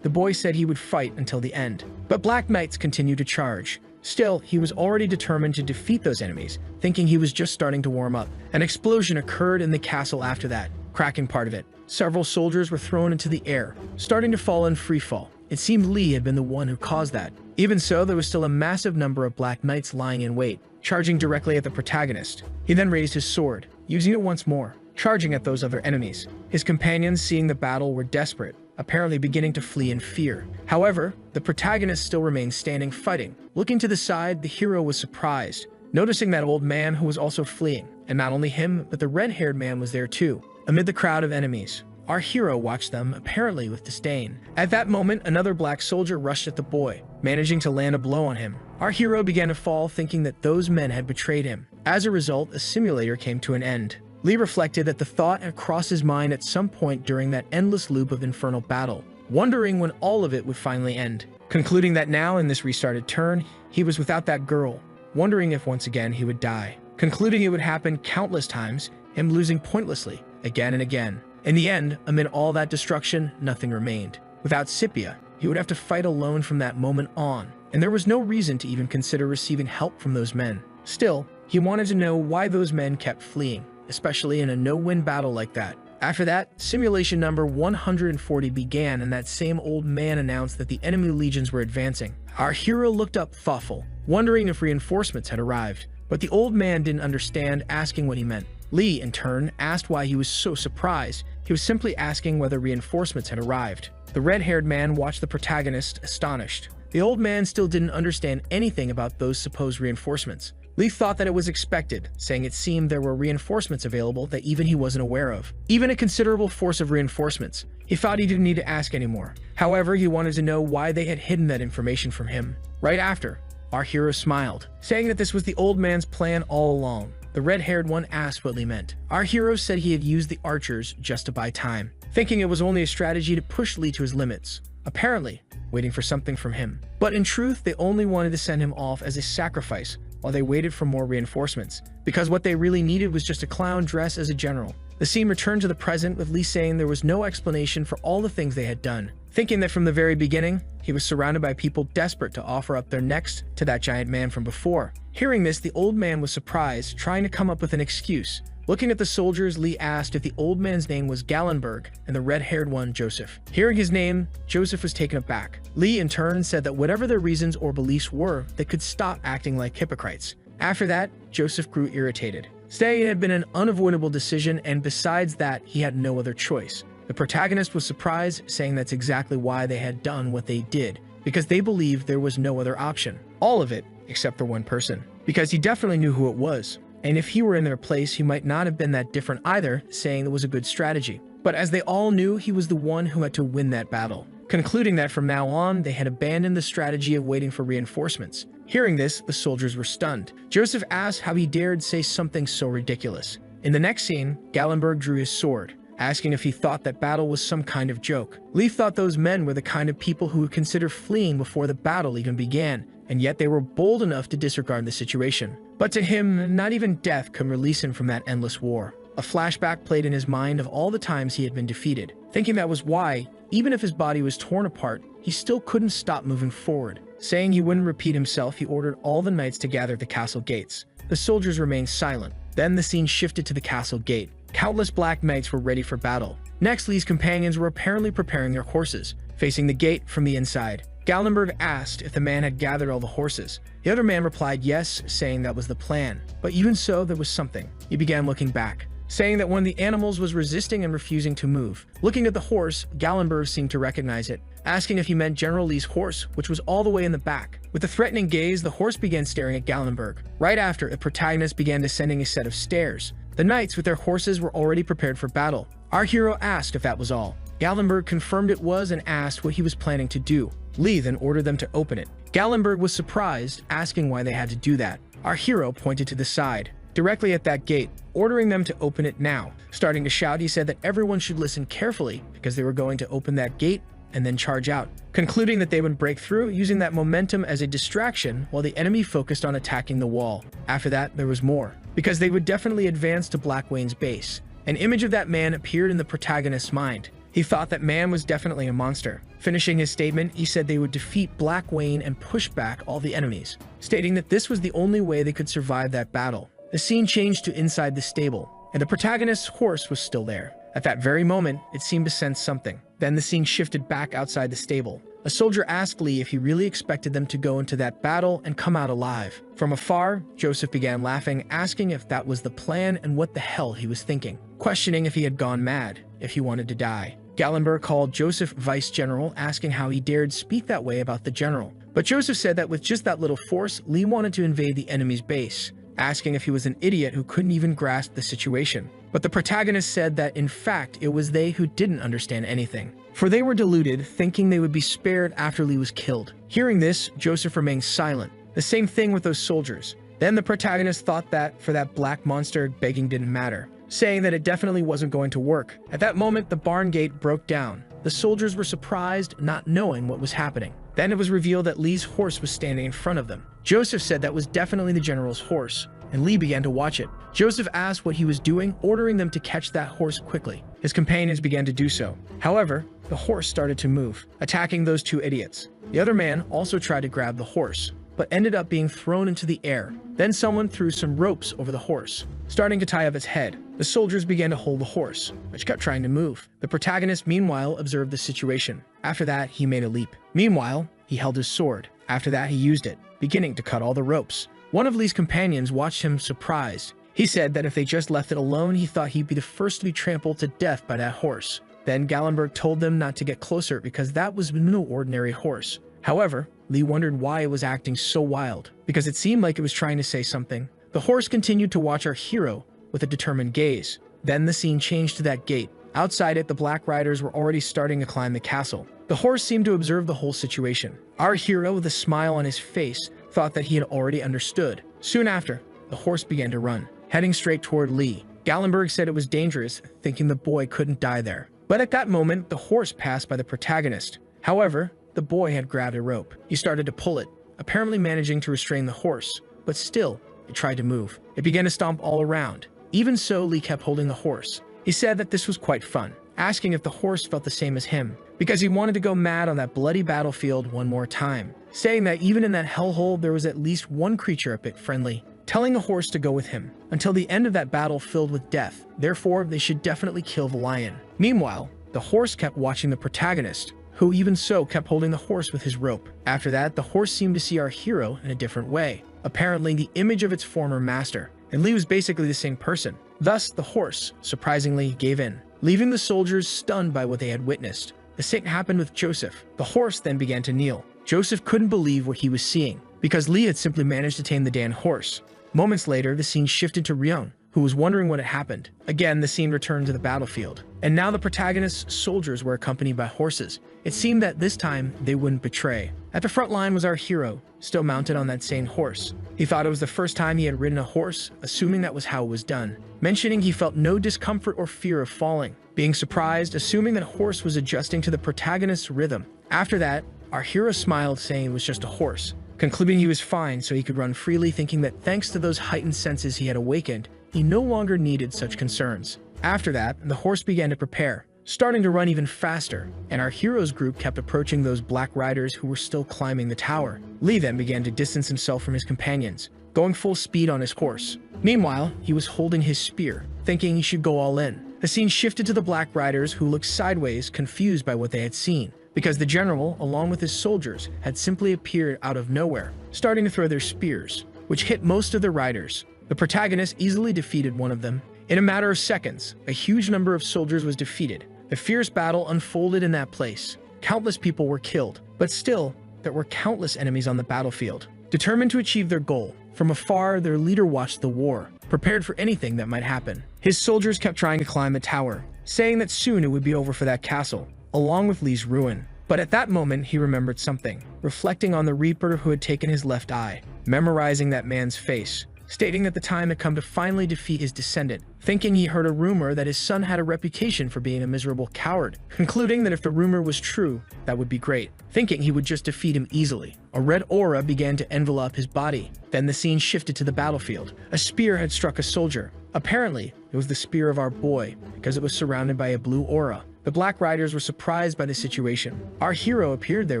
The boy said he would fight until the end, but Black Knights continued to charge. Still, he was already determined to defeat those enemies, thinking he was just starting to warm up. An explosion occurred in the castle after that, cracking part of it. Several soldiers were thrown into the air, starting to fall in free fall. It seemed Lee had been the one who caused that. Even so, there was still a massive number of Black Knights lying in wait, charging directly at the protagonist. He then raised his sword, using it once more, charging at those other enemies. His companions, seeing the battle, were desperate, apparently beginning to flee in fear. However, the protagonist still remained standing fighting. Looking to the side, the hero was surprised, noticing that old man who was also fleeing. And not only him, but the red-haired man was there too, amid the crowd of enemies. Our hero watched them, apparently with disdain. At that moment, another black soldier rushed at the boy, managing to land a blow on him. Our hero began to fall, thinking that those men had betrayed him. As a result, the simulator came to an end. Lee reflected that the thought had crossed his mind at some point during that endless loop of infernal battle, wondering when all of it would finally end. Concluding that now, in this restarted turn, he was without that girl, wondering if once again he would die. Concluding it would happen countless times, him losing pointlessly, again and again. In the end, amid all that destruction, nothing remained. Without Scipia, he would have to fight alone from that moment on, and there was no reason to even consider receiving help from those men. Still, he wanted to know why those men kept fleeing, especially in a no-win battle like that. After that, simulation number 140 began, and that same old man announced that the enemy legions were advancing. Our hero looked up thoughtful, wondering if reinforcements had arrived, but the old man didn't understand, asking what he meant. Lee, in turn, asked why he was so surprised. He was simply asking whether reinforcements had arrived. The red-haired man watched the protagonist, astonished. The old man still didn't understand anything about those supposed reinforcements. Lee thought that it was expected, saying it seemed there were reinforcements available that even he wasn't aware of. Even a considerable force of reinforcements. He thought he didn't need to ask anymore. However, he wanted to know why they had hidden that information from him. Right after, our hero smiled, saying that this was the old man's plan all along. The red-haired one asked what Lee meant. Our hero said he had used the archers just to buy time, thinking it was only a strategy to push Lee to his limits, apparently waiting for something from him. But in truth, they only wanted to send him off as a sacrifice while they waited for more reinforcements, because what they really needed was just a clown dressed as a general. The scene returned to the present, with Lee saying there was no explanation for all the things they had done, thinking that from the very beginning, he was surrounded by people desperate to offer up their necks to that giant man from before. Hearing this, the old man was surprised, trying to come up with an excuse. Looking at the soldiers, Lee asked if the old man's name was Gallenberg and the red-haired one Joseph. Hearing his name, Joseph was taken aback. Lee in turn said that whatever their reasons or beliefs were, they could stop acting like hypocrites. After that, Joseph grew irritated, saying it had been an unavoidable decision, and besides that, he had no other choice. The protagonist was surprised, saying that's exactly why they had done what they did, because they believed there was no other option. All of it, except for one person, because he definitely knew who it was. And if he were in their place, he might not have been that different either, saying it was a good strategy. But as they all knew, he was the one who had to win that battle, concluding that from now on, they had abandoned the strategy of waiting for reinforcements. Hearing this, the soldiers were stunned. Joseph asked how he dared say something so ridiculous. In the next scene, Gallenberg drew his sword, asking if he thought that battle was some kind of joke. Lee thought those men were the kind of people who would consider fleeing before the battle even began, and yet they were bold enough to disregard the situation. But to him, not even death could release him from that endless war. A flashback played in his mind of all the times he had been defeated, thinking that was why, even if his body was torn apart, he still couldn't stop moving forward. Saying he wouldn't repeat himself, he ordered all the knights to gather at the castle gates. The soldiers remained silent. Then the scene shifted to the castle gate. Countless black knights were ready for battle. Next, Lee's companions were apparently preparing their horses, facing the gate from the inside. Gallenberg asked if the man had gathered all the horses. The other man replied yes, saying that was the plan. But even so, there was something. He began looking back, saying that one of the animals was resisting and refusing to move. Looking at the horse, Gallenberg seemed to recognize it, asking if he meant General Lee's horse, which was all the way in the back. With a threatening gaze, the horse began staring at Gallenberg. Right after, the protagonist began descending a set of stairs. The knights with their horses were already prepared for battle. Our hero asked if that was all. Gallenberg confirmed it was and asked what he was planning to do. Lee then ordered them to open it. Gallenberg was surprised, asking why they had to do that. Our hero pointed to the side, directly at that gate, ordering them to open it now. Starting to shout, he said that everyone should listen carefully because they were going to open that gate and then charge out, concluding that they would break through, using that momentum as a distraction while the enemy focused on attacking the wall. After that, there was more, because they would definitely advance to Black Wayne's base. An image of that man appeared in the protagonist's mind. He thought that man was definitely a monster. Finishing his statement, he said they would defeat Black Wayne and push back all the enemies, stating that this was the only way they could survive that battle. The scene changed to inside the stable, and the protagonist's horse was still there. At that very moment, it seemed to sense something. Then the scene shifted back outside the stable. A soldier asked Lee if he really expected them to go into that battle and come out alive. From afar, Joseph began laughing, asking if that was the plan and what the hell he was thinking, questioning if he had gone mad, if he wanted to die. Gallenberg called Joseph vice general, asking how he dared speak that way about the general. But Joseph said that with just that little force, Lee wanted to invade the enemy's base. asking if he was an idiot who couldn't even grasp the situation. But the protagonist said that in fact it was they who didn't understand anything, for they were deluded, thinking they would be spared after Lee was killed. Hearing this, Joseph remained silent. The same thing with those soldiers. Then the protagonist thought that for that black monster, begging didn't matter, saying that it definitely wasn't going to work. At that moment, the barn gate broke down. The soldiers were surprised, not knowing what was happening. Then it was revealed that Lee's horse was standing in front of them. Joseph said that was definitely the general's horse, and Lee began to watch it. Joseph asked what he was doing, ordering them to catch that horse quickly. His companions began to do so. However, the horse started to move, attacking those two idiots. The other man also tried to grab the horse, but ended up being thrown into the air. Then someone threw some ropes over the horse, starting to tie up its head. The soldiers began to hold the horse, which kept trying to move. The protagonist, meanwhile, observed the situation. After that, he made a leap. Meanwhile, he held his sword. After that, he used it, beginning to cut all the ropes. One of Lee's companions watched him surprised. He said that if they just left it alone, he thought he'd be the first to be trampled to death by that horse. Then Gallenberg told them not to get closer because that was no ordinary horse. However, Lee wondered why it was acting so wild, because it seemed like it was trying to say something. The horse continued to watch our hero with a determined gaze. Then the scene changed to that gate. Outside it, the Black Riders were already starting to climb the castle. The horse seemed to observe the whole situation. Our hero, with a smile on his face, thought that he had already understood. Soon after, the horse began to run, heading straight toward Lee. Gallenberg said it was dangerous, thinking the boy couldn't die there. But at that moment, the horse passed by the protagonist. However, the boy had grabbed a rope. He started to pull it, apparently managing to restrain the horse, but still, it tried to move. It began to stomp all around. Even so, Lee kept holding the horse. He said that this was quite fun, asking if the horse felt the same as him, because he wanted to go mad on that bloody battlefield one more time, saying that even in that hellhole there was at least one creature a bit friendly, telling the horse to go with him until the end of that battle filled with death. Therefore, they should definitely kill the lion. Meanwhile, the horse kept watching the protagonist, who even so kept holding the horse with his rope. After that, the horse seemed to see our hero in a different way, apparently the image of its former master, and Lee was basically the same person. Thus, the horse, surprisingly, gave in, leaving the soldiers stunned by what they had witnessed. The same happened with Joseph. The horse then began to kneel. Joseph couldn't believe what he was seeing, because Lee had simply managed to tame the damn horse. Moments later, the scene shifted to Ryung, who was wondering what had happened. Again, the scene returned to the battlefield, and now the protagonist's soldiers were accompanied by horses. It seemed that this time they wouldn't betray. At the front line was our hero, still mounted on that same horse. He thought it was the first time he had ridden a horse, assuming that was how it was done, mentioning he felt no discomfort or fear of falling, being surprised, assuming that horse was adjusting to the protagonist's rhythm. After that, our hero smiled, saying it was just a horse, concluding he was fine so he could run freely, thinking that thanks to those heightened senses he had awakened, he no longer needed such concerns. After that, the horse began to prepare, starting to run even faster, and our hero's group kept approaching those Black Riders who were still climbing the tower. Lee then began to distance himself from his companions, going full speed on his horse. Meanwhile, he was holding his spear, thinking he should go all in. The scene shifted to the Black Riders, who looked sideways, confused by what they had seen, because the general, along with his soldiers, had simply appeared out of nowhere, starting to throw their spears, which hit most of the riders. The protagonist easily defeated one of them. In a matter of seconds, a huge number of soldiers was defeated. The fierce battle unfolded in that place. Countless people were killed, but still, there were countless enemies on the battlefield. Determined to achieve their goal, from afar, their leader watched the war, prepared for anything that might happen. His soldiers kept trying to climb the tower, saying that soon it would be over for that castle, along with Lee's ruin. But at that moment, he remembered something, reflecting on the Reaper who had taken his left eye, memorizing that man's face, stating that the time had come to finally defeat his descendant, thinking he heard a rumor that his son had a reputation for being a miserable coward, concluding that if the rumor was true, that would be great, thinking he would just defeat him easily. A red aura began to envelop his body. Then the scene shifted to the battlefield. A spear had struck a soldier. Apparently, it was the spear of our boy, because it was surrounded by a blue aura. The Black Riders were surprised by the situation. Our hero appeared there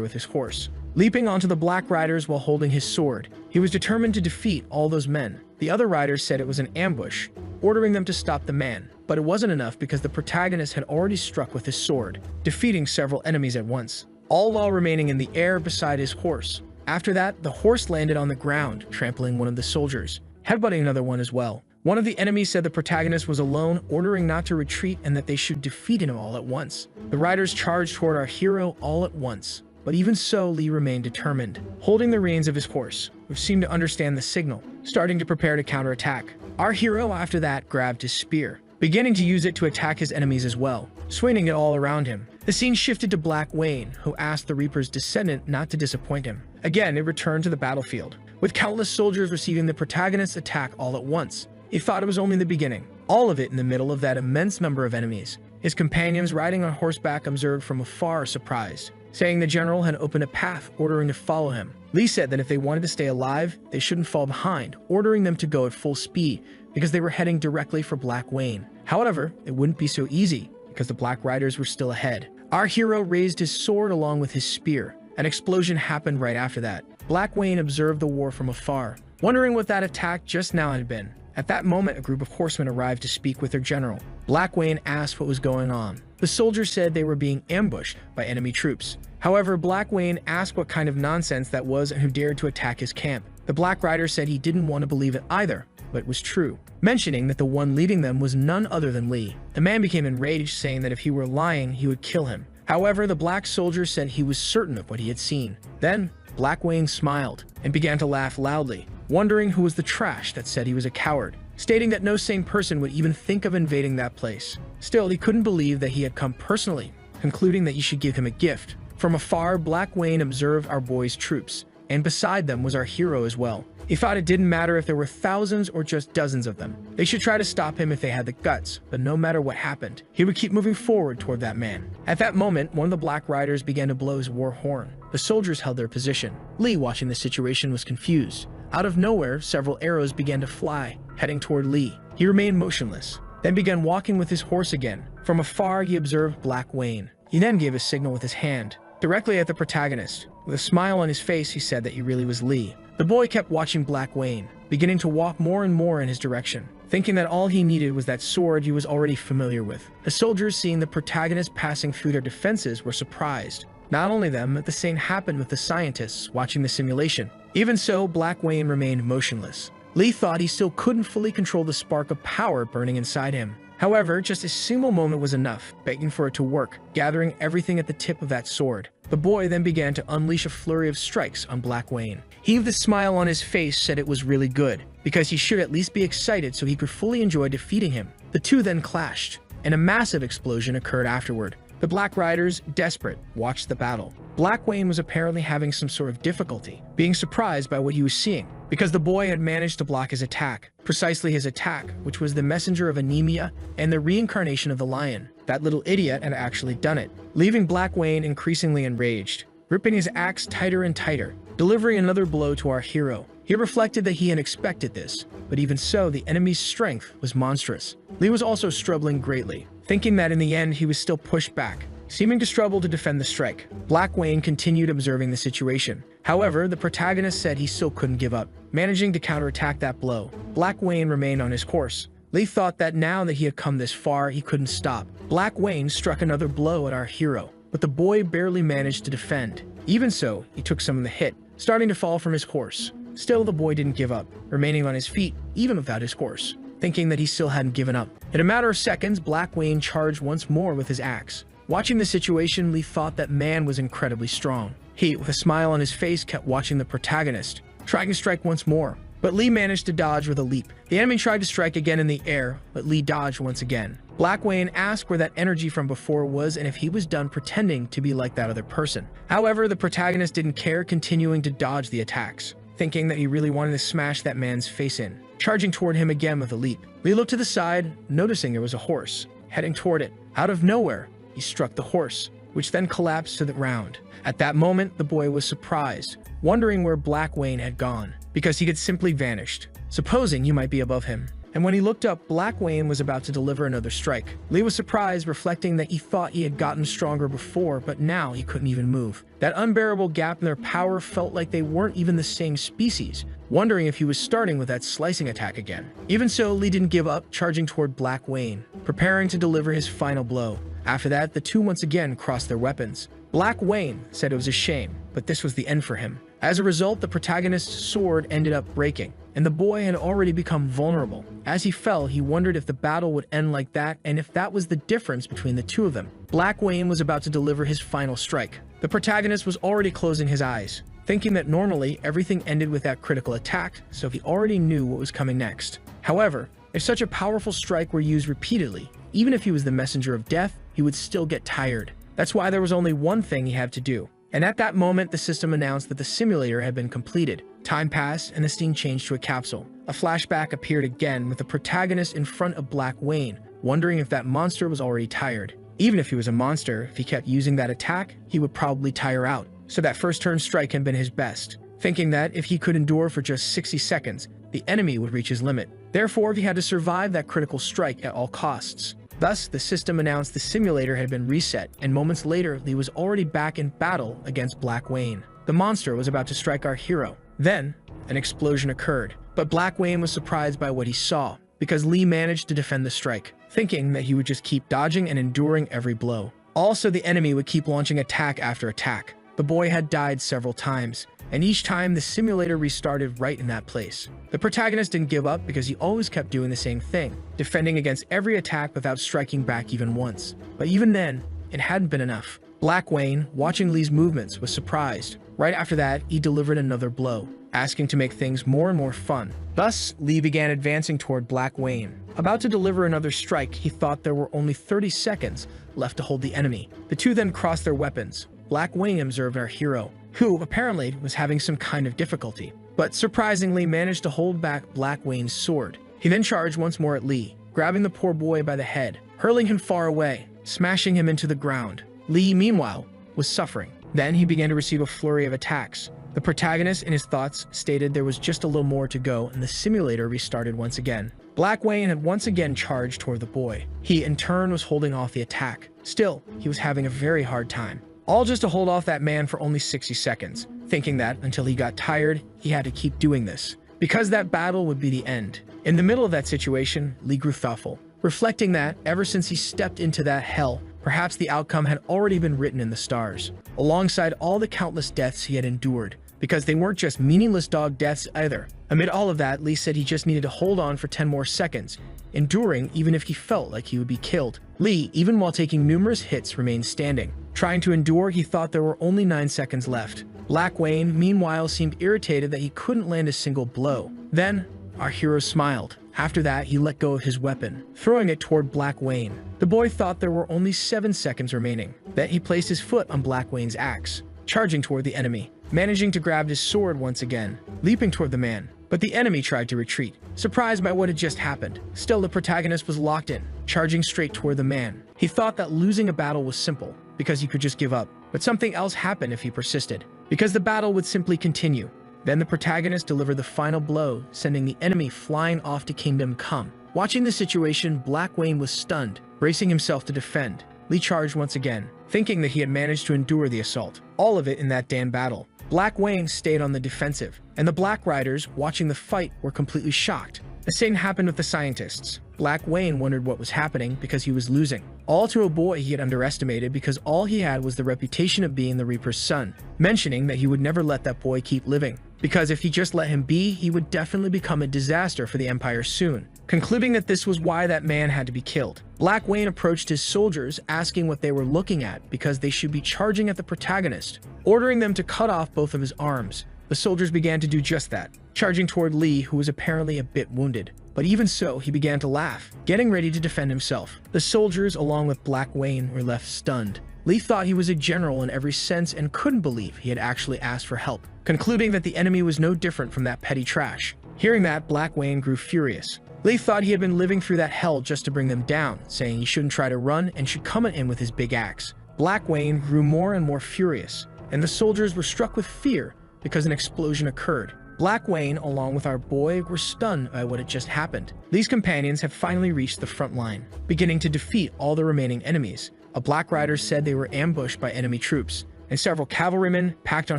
with his horse, leaping onto the Black Riders while holding his sword. He was determined to defeat all those men. The other riders said it was an ambush, ordering them to stop the man. But it wasn't enough because the protagonist had already struck with his sword, defeating several enemies at once, all while remaining in the air beside his horse. After that, the horse landed on the ground, trampling one of the soldiers, headbutting another one as well. One of the enemies said the protagonist was alone, ordering not to retreat and that they should defeat him all at once. The riders charged toward our hero all at once. But even so, Lee remained determined, holding the reins of his horse. which seemed to understand the signal, starting to prepare to counterattack. Our hero after that grabbed his spear, beginning to use it to attack his enemies as well, swinging it all around him. The scene shifted to Black Wayne, who asked the Reaper's descendant not to disappoint him. Again, it returned to the battlefield, with countless soldiers receiving the protagonist's attack all at once. He thought it was only the beginning, all of it in the middle of that immense number of enemies. His companions riding on horseback observed from afar, surprised, saying the general had opened a path, ordering to follow him. Lee said that if they wanted to stay alive, they shouldn't fall behind, ordering them to go at full speed because they were heading directly for Black Wayne. However, it wouldn't be so easy because the Black Riders were still ahead. Our hero raised his sword along with his spear. An explosion happened right after that. Black Wayne observed the war from afar, wondering what that attack just now had been. At that moment, a group of horsemen arrived to speak with their general. Black Wayne asked what was going on. The soldiers said they were being ambushed by enemy troops. However, Black Wayne asked what kind of nonsense that was and who dared to attack his camp. The Black Rider said he didn't want to believe it either, but it was true, mentioning that the one leading them was none other than Lee. The man became enraged, saying that if he were lying, he would kill him. However, the black soldier said he was certain of what he had seen. Then, Black Wayne smiled and began to laugh loudly, wondering who was the trash that said he was a coward, stating that no sane person would even think of invading that place. Still, he couldn't believe that he had come personally, concluding that he should give him a gift. From afar, Black Wayne observed our boy's troops, and beside them was our hero as well. He thought it didn't matter if there were thousands or just dozens of them. They should try to stop him if they had the guts, but no matter what happened, he would keep moving forward toward that man. At that moment, one of the Black Riders began to blow his war horn. The soldiers held their position. Lee, watching the situation, was confused. Out of nowhere, several arrows began to fly, heading toward Lee. He remained motionless, then began walking with his horse again. From afar, he observed Black Wayne. He then gave a signal with his hand, directly at the protagonist. With a smile on his face, he said that he really was Lee. The boy kept watching Black Wayne, beginning to walk more and more in his direction, thinking that all he needed was that sword he was already familiar with. The soldiers, seeing the protagonist passing through their defenses, were surprised. Not only them, but the same happened with the scientists watching the simulation. Even so, Black Wayne remained motionless. Lee thought he still couldn't fully control the spark of power burning inside him. However, just a single moment was enough, begging for it to work, gathering everything at the tip of that sword. The boy then began to unleash a flurry of strikes on Black Wayne. He, with a smile on his face, said it was really good, because he should at least be excited so he could fully enjoy defeating him. The two then clashed, and a massive explosion occurred afterward. The Black Riders, desperate, watched the battle. Black Wayne was apparently having some sort of difficulty, being surprised by what he was seeing, because the boy had managed to block his attack. Precisely his attack, which was the messenger of anemia and the reincarnation of the lion. That little idiot had actually done it, leaving Black Wayne increasingly enraged, gripping his axe tighter and tighter, delivering another blow to our hero. He reflected that he had expected this, but even so, the enemy's strength was monstrous. Lee was also struggling greatly, thinking that in the end he was still pushed back, seeming to struggle to defend the strike. Black Wayne continued observing the situation. However, the protagonist said he still couldn't give up, managing to counterattack that blow. Black Wayne remained on his course. Lee thought that now that he had come this far, he couldn't stop. Black Wayne struck another blow at our hero, but the boy barely managed to defend. Even so, he took some of the hit, starting to fall from his horse. Still, the boy didn't give up, remaining on his feet, even without his horse, thinking that he still hadn't given up. In a matter of seconds, Black Wayne charged once more with his axe. Watching the situation, Lee thought that man was incredibly strong. He, with a smile on his face, kept watching the protagonist, trying to strike once more. But Lee managed to dodge with a leap. The enemy tried to strike again in the air, but Lee dodged once again. Black Wayne asked where that energy from before was and if he was done pretending to be like that other person. However, the protagonist didn't care, continuing to dodge the attacks, thinking that he really wanted to smash that man's face in, charging toward him again with a leap. Lee looked to the side, noticing there was a horse, heading toward it. Out of nowhere, he struck the horse, which then collapsed to the ground. At that moment, the boy was surprised, wondering where Black Wayne had gone, because he had simply vanished, supposing he might be above him. And when he looked up, Black Wayne was about to deliver another strike. Lee was surprised, reflecting that he thought he had gotten stronger before, but now he couldn't even move. That unbearable gap in their power felt like they weren't even the same species, wondering if he was starting with that slicing attack again. Even so, Lee didn't give up, charging toward Black Wayne, preparing to deliver his final blow. After that, the two once again crossed their weapons. Black Wayne said it was a shame, but this was the end for him. As a result, the protagonist's sword ended up breaking, and the boy had already become vulnerable. As he fell, he wondered if the battle would end like that and if that was the difference between the two of them. Black Wayne was about to deliver his final strike. The protagonist was already closing his eyes, thinking that normally everything ended with that critical attack, so he already knew what was coming next. However, if such a powerful strike were used repeatedly, even if he was the messenger of death, he would still get tired. That's why there was only one thing he had to do. And at that moment, the system announced that the simulator had been completed. Time passed, and the scene changed to a capsule. A flashback appeared again with the protagonist in front of Black Wayne, wondering if that monster was already tired. Even if he was a monster, if he kept using that attack, he would probably tire out. So that first turn strike had been his best, thinking that if he could endure for just 60 seconds, the enemy would reach his limit. Therefore, he had to survive that critical strike at all costs. Thus, the system announced the simulator had been reset, and moments later, Lee was already back in battle against Black Wayne. The monster was about to strike our hero. Then, an explosion occurred, but Black Wayne was surprised by what he saw, because Lee managed to defend the strike, thinking that he would just keep dodging and enduring every blow. Also, the enemy would keep launching attack after attack. The boy had died several times, and each time the simulator restarted right in that place. The protagonist didn't give up because he always kept doing the same thing, defending against every attack without striking back even once. But even then, it hadn't been enough. Black Wayne, watching Lee's movements, was surprised. Right after that, he delivered another blow, asking to make things more and more fun. Thus, Lee began advancing toward Black Wayne. About to deliver another strike, he thought there were only 30 seconds left to hold the enemy. The two then crossed their weapons. Black Wayne observed our hero, who apparently was having some kind of difficulty, but surprisingly managed to hold back Black Wayne's sword. He then charged once more at Lee, grabbing the poor boy by the head, hurling him far away, smashing him into the ground. Lee, meanwhile, was suffering. Then he began to receive a flurry of attacks. The protagonist, in his thoughts, stated there was just a little more to go, and the simulator restarted once again. Black Wayne had once again charged toward the boy. He, in turn, was holding off the attack. Still, he was having a very hard time. All just to hold off that man for only 60 seconds, thinking that until he got tired, he had to keep doing this, because that battle would be the end. In the middle of that situation, Lee grew thoughtful, reflecting that ever since he stepped into that hell, perhaps the outcome had already been written in the stars, alongside all the countless deaths he had endured, because they weren't just meaningless dog deaths either. Amid all of that, Lee said he just needed to hold on for 10 more seconds, enduring even if he felt like he would be killed. Lee, even while taking numerous hits, remained standing. Trying to endure, he thought there were only 9 seconds left. Black Wayne, meanwhile, seemed irritated that he couldn't land a single blow. Then, our hero smiled. After that, he let go of his weapon, throwing it toward Black Wayne. The boy thought there were only 7 seconds remaining. Then he placed his foot on Black Wayne's axe, charging toward the enemy, managing to grab his sword once again, leaping toward the man. But the enemy tried to retreat, surprised by what had just happened. Still, the protagonist was locked in, charging straight toward the man. He thought that losing a battle was simple, because he could just give up. But something else happened if he persisted, because the battle would simply continue. Then the protagonist delivered the final blow, sending the enemy flying off to Kingdom Come. Watching the situation, Black Wayne was stunned, bracing himself to defend. Lee charged once again, thinking that he had managed to endure the assault. All of it in that damn battle. Black Wayne stayed on the defensive, and the Black Riders, watching the fight, were completely shocked. The same happened with the scientists. Black Wayne wondered what was happening because he was losing. All to a boy he had underestimated because all he had was the reputation of being the Reaper's son, mentioning that he would never let that boy keep living, because if he just let him be, he would definitely become a disaster for the Empire soon, concluding that this was why that man had to be killed. Black Wayne approached his soldiers, asking what they were looking at because they should be charging at the protagonist, ordering them to cut off both of his arms. The soldiers began to do just that, charging toward Lee, who was apparently a bit wounded. But even so, he began to laugh, getting ready to defend himself. The soldiers, along with Black Wayne, were left stunned. Lee thought he was a general in every sense and couldn't believe he had actually asked for help, concluding that the enemy was no different from that petty trash. Hearing that, Black Wayne grew furious. Lee thought he had been living through that hell just to bring them down, saying he shouldn't try to run and should come in with his big axe. Black Wayne grew more and more furious, and the soldiers were struck with fear because an explosion occurred. Black Wayne, along with our boy, were stunned by what had just happened. Lee's companions have finally reached the front line, beginning to defeat all the remaining enemies. A Black Rider said they were ambushed by enemy troops, and several cavalrymen, packed on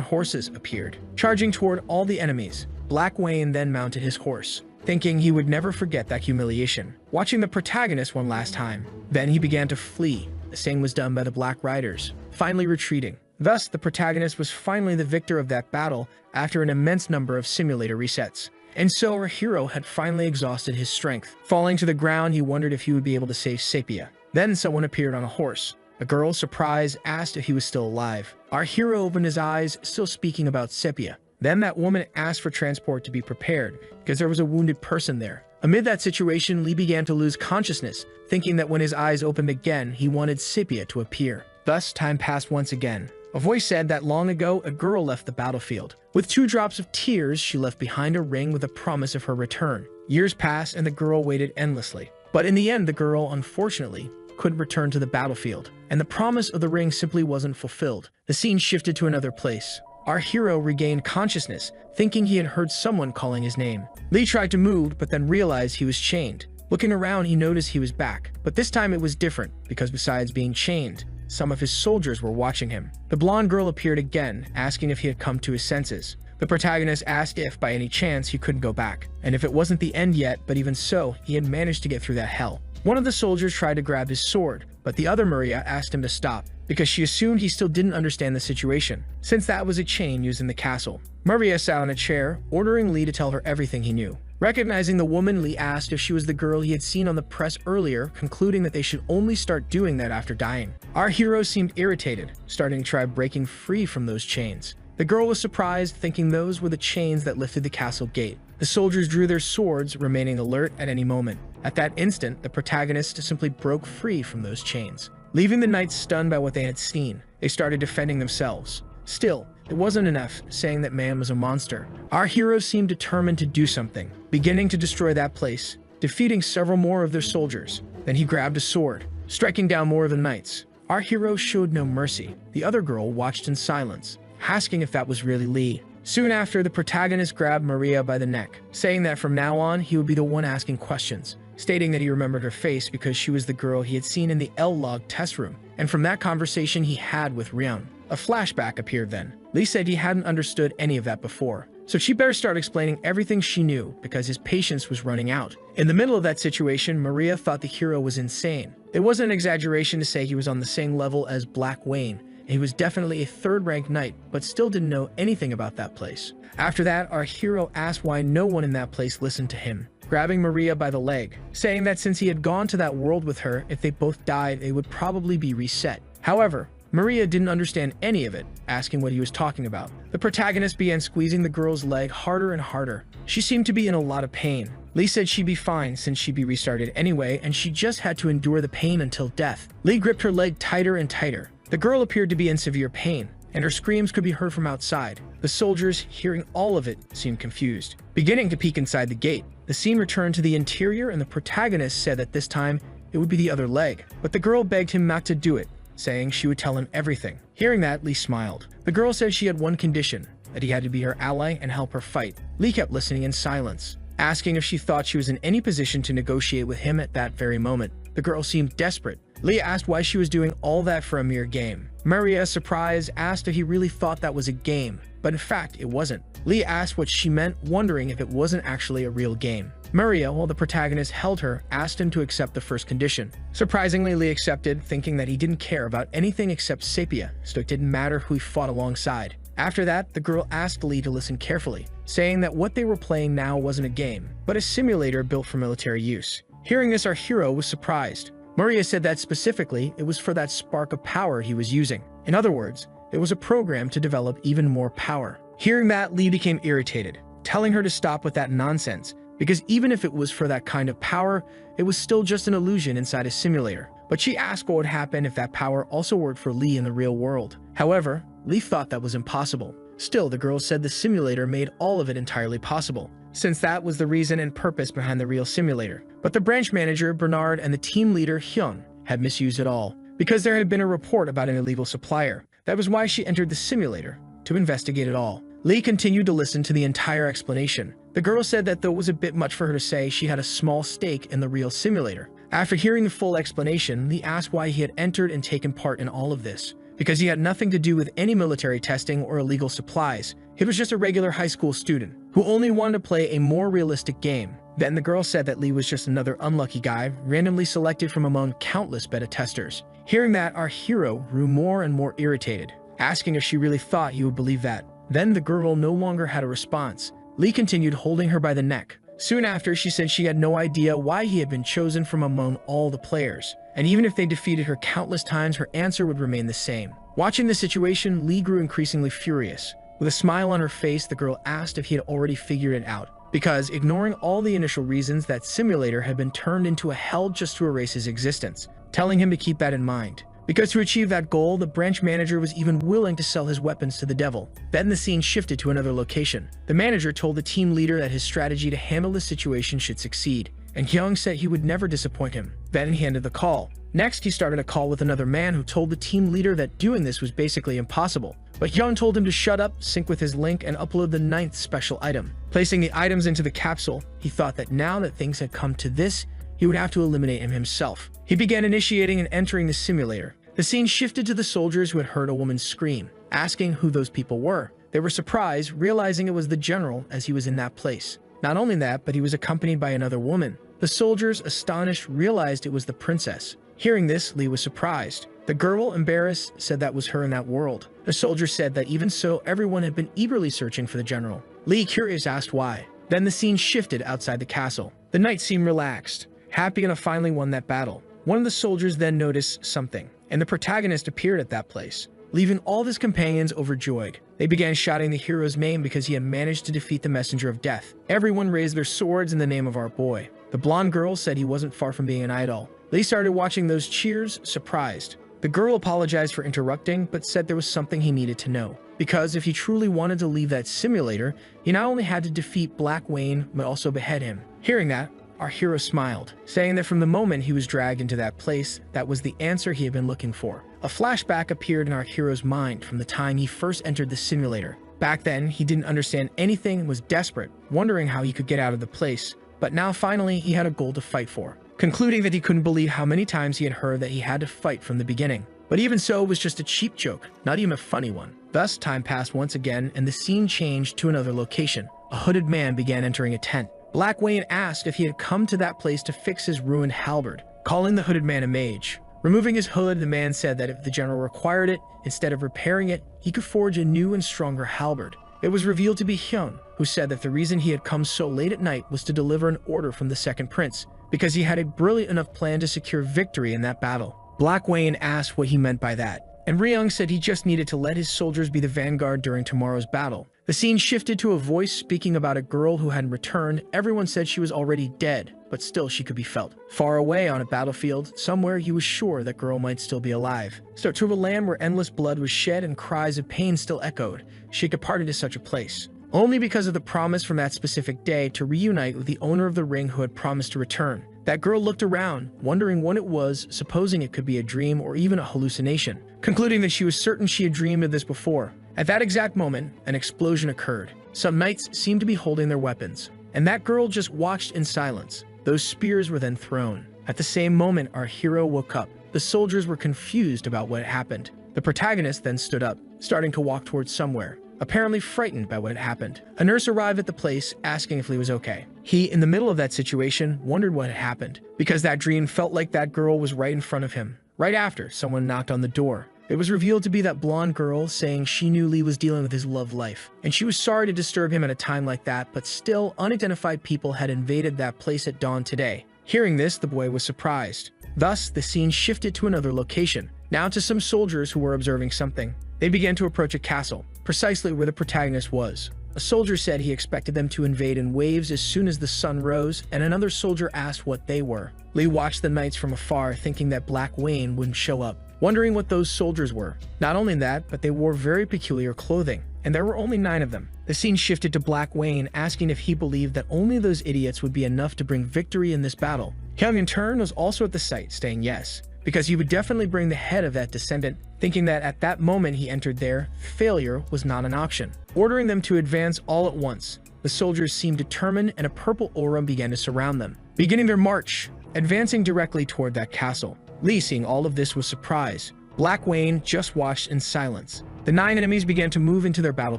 horses, appeared, charging toward all the enemies. Black Wayne then mounted his horse, thinking he would never forget that humiliation, watching the protagonist one last time. Then he began to flee. The same was done by the Black Riders, finally retreating. Thus, the protagonist was finally the victor of that battle after an immense number of simulator resets. And so our hero had finally exhausted his strength. Falling to the ground, he wondered if he would be able to save Sepia. Then someone appeared on a horse, The girl, surprised, asked if he was still alive. Our hero opened his eyes, still speaking about Sepia. Then that woman asked for transport to be prepared, because there was a wounded person there. Amid that situation, Lee began to lose consciousness, thinking that when his eyes opened again, he wanted Sepia to appear. Thus, time passed once again. A voice said that long ago, a girl left the battlefield. With 2 drops of tears, she left behind a ring with a promise of her return. Years passed, and the girl waited endlessly. But in the end, the girl, unfortunately, couldn't return to the battlefield, and the promise of the ring simply wasn't fulfilled. The scene shifted to another place. Our hero regained consciousness, thinking he had heard someone calling his name. Lee tried to move, but then realized he was chained. Looking around, he noticed he was back, but this time it was different, because besides being chained, some of his soldiers were watching him. The blonde girl appeared again, asking if he had come to his senses. The protagonist asked if, by any chance, he couldn't go back, and if it wasn't the end yet, but even so, he had managed to get through that hell. One of the soldiers tried to grab his sword, but the other Maria asked him to stop, because she assumed he still didn't understand the situation, since that was a chain used in the castle. Maria sat on a chair, ordering Lee to tell her everything he knew. Recognizing the woman, Lee asked if she was the girl he had seen on the press earlier, concluding that they should only start doing that after dying. Our hero seemed irritated, starting to try breaking free from those chains. The girl was surprised, thinking those were the chains that lifted the castle gate. The soldiers drew their swords, remaining alert at any moment. At that instant, the protagonist simply broke free from those chains. Leaving the knights stunned by what they had seen, they started defending themselves. Still, it wasn't enough, saying that man was a monster. Our hero seemed determined to do something, beginning to destroy that place, defeating several more of their soldiers. Then he grabbed a sword, striking down more of the knights. Our hero showed no mercy. The other girl watched in silence, asking if that was really Lee. Soon after, the protagonist grabbed Maria by the neck, saying that from now on, he would be the one asking questions, stating that he remembered her face because she was the girl he had seen in the L-log test room, and from that conversation he had with Ryeon. A flashback appeared then. Lee said he hadn't understood any of that before, so she better start explaining everything she knew because his patience was running out. In the middle of that situation, Maria thought the hero was insane. It wasn't an exaggeration to say he was on the same level as Black Wayne. He was definitely a third-ranked knight, but still didn't know anything about that place. After that, our hero asked why no one in that place listened to him, grabbing Maria by the leg, saying that since he had gone to that world with her, if they both died, they would probably be reset. However, Maria didn't understand any of it, asking what he was talking about. The protagonist began squeezing the girl's leg harder and harder. She seemed to be in a lot of pain. Lee said she'd be fine since she'd be restarted anyway, and she just had to endure the pain until death. Lee gripped her leg tighter and tighter. The girl appeared to be in severe pain, and her screams could be heard from outside. The soldiers, hearing all of it, seemed confused. Beginning to peek inside the gate, the scene returned to the interior, and the protagonist said that this time it would be the other leg. But the girl begged him not to do it, saying she would tell him everything. Hearing that, Lee smiled. The girl said she had one condition, that he had to be her ally and help her fight. Lee kept listening in silence, asking if she thought she was in any position to negotiate with him at that very moment. The girl seemed desperate. Lee asked why she was doing all that for a mere game. Maria, surprised, asked if he really thought that was a game, but in fact, it wasn't. Lee asked what she meant, wondering if it wasn't actually a real game. Maria, while the protagonist held her, asked him to accept the first condition. Surprisingly, Lee accepted, thinking that he didn't care about anything except Sepia, so it didn't matter who he fought alongside. After that, the girl asked Lee to listen carefully, saying that what they were playing now wasn't a game, but a simulator built for military use. Hearing this, our hero was surprised. Maria said that specifically, it was for that spark of power he was using. In other words, it was a program to develop even more power. Hearing that, Lee became irritated, telling her to stop with that nonsense, because even if it was for that kind of power, it was still just an illusion inside a simulator. But she asked what would happen if that power also worked for Lee in the real world. However, Lee thought that was impossible. Still, the girl said the simulator made all of it entirely possible, since that was the reason and purpose behind the real simulator. But the branch manager, Bernard, and the team leader, Hyun, had misused it all, because there had been a report about an illegal supplier. That was why she entered the simulator, to investigate it all. Lee continued to listen to the entire explanation. The girl said that though it was a bit much for her to say, she had a small stake in the real simulator. After hearing the full explanation, Lee asked why he had entered and taken part in all of this. Because he had nothing to do with any military testing or illegal supplies. He was just a regular high school student who only wanted to play a more realistic game. Then the girl said that Lee was just another unlucky guy, randomly selected from among countless beta testers. Hearing that, our hero grew more and more irritated, asking if she really thought he would believe that. Then the girl no longer had a response. Lee continued holding her by the neck, Soon after, she said she had no idea why he had been chosen from among all the players, and even if they defeated her countless times, her answer would remain the same. Watching the situation, Lee grew increasingly furious. With a smile on her face, the girl asked if he had already figured it out, because, ignoring all the initial reasons, that simulator had been turned into a hell just to erase his existence, telling him to keep that in mind. Because to achieve that goal, the branch manager was even willing to sell his weapons to the devil. Then the scene shifted to another location. The manager told the team leader that his strategy to handle the situation should succeed, and Hyung said he would never disappoint him. Then he ended the call. Next, he started a call with another man who told the team leader that doing this was basically impossible. But Hyung told him to shut up, sync with his link, and upload the 9th special item. Placing the items into the capsule, he thought that now that things had come to this, he would have to eliminate him himself. He began initiating and entering the simulator. The scene shifted to the soldiers who had heard a woman scream, asking who those people were. They were surprised, realizing it was the general as he was in that place. Not only that, but he was accompanied by another woman. The soldiers, astonished, realized it was the princess. Hearing this, Lee was surprised. The girl, embarrassed, said that was her in that world. The soldier said that even so, everyone had been eagerly searching for the general. Lee, curious, asked why. Then the scene shifted outside the castle. The knights seemed relaxed, happy to have finally won that battle. One of the soldiers then noticed something, and the protagonist appeared at that place, leaving all of his companions overjoyed. They began shouting the hero's name because he had managed to defeat the messenger of death. Everyone raised their swords in the name of our boy. The blonde girl said he wasn't far from being an idol. Lee started watching those cheers, surprised. The girl apologized for interrupting, but said there was something he needed to know. Because if he truly wanted to leave that simulator, he not only had to defeat Black Wayne, but also behead him. Hearing that, our hero smiled, saying that from the moment he was dragged into that place, that was the answer he had been looking for. A flashback appeared in our hero's mind from the time he first entered the simulator. Back then, he didn't understand anything and was desperate, wondering how he could get out of the place. But now finally, he had a goal to fight for, concluding that he couldn't believe how many times he had heard that he had to fight from the beginning. But even so, it was just a cheap joke, not even a funny one. Thus, time passed once again, and the scene changed to another location. A hooded man began entering a tent. Black Wayne asked if he had come to that place to fix his ruined halberd, calling the hooded man a mage. Removing his hood, the man said that if the general required it, instead of repairing it, he could forge a new and stronger halberd. It was revealed to be Hyun, who said that the reason he had come so late at night was to deliver an order from the second prince, because he had a brilliant enough plan to secure victory in that battle. Black Wayne asked what he meant by that, and Ryung said he just needed to let his soldiers be the vanguard during tomorrow's battle. The scene shifted to a voice speaking about a girl who hadn't returned. Everyone said she was already dead, but still she could be felt. Far away on a battlefield, somewhere he was sure that girl might still be alive. So to a land where endless blood was shed and cries of pain still echoed, she could part into such a place. Only because of the promise from that specific day to reunite with the owner of the ring who had promised to return. That girl looked around, wondering what it was, supposing it could be a dream or even a hallucination, concluding that she was certain she had dreamed of this before. At that exact moment, an explosion occurred. Some knights seemed to be holding their weapons, and that girl just watched in silence. Those spears were then thrown. At the same moment, our hero woke up. The soldiers were confused about what had happened. The protagonist then stood up, starting to walk towards somewhere, apparently frightened by what had happened. A nurse arrived at the place, asking if he was okay. He, in the middle of that situation, wondered what had happened, because that dream felt like that girl was right in front of him. Right after, someone knocked on the door. It was revealed to be that blonde girl, saying she knew Lee was dealing with his love life, and she was sorry to disturb him at a time like that, but still, unidentified people had invaded that place at dawn today. Hearing this, the boy was surprised. Thus, the scene shifted to another location, now to some soldiers who were observing something. They began to approach a castle, precisely where the protagonist was. A soldier said he expected them to invade in waves as soon as the sun rose, and another soldier asked what they were. Lee watched the knights from afar, thinking that Black Wayne wouldn't show up, wondering what those soldiers were. Not only that, but they wore very peculiar clothing, and there were only 9 of them. The scene shifted to Black Wayne, asking if he believed that only those idiots would be enough to bring victory in this battle. Hyung in turn was also at the site, saying yes, because he would definitely bring the head of that descendant, thinking that at that moment he entered there, failure was not an option. Ordering them to advance all at once, the soldiers seemed determined and a purple aura began to surround them, beginning their march, advancing directly toward that castle. Lee, seeing all of this, was surprised. Black Wayne just watched in silence. The 9 enemies began to move into their battle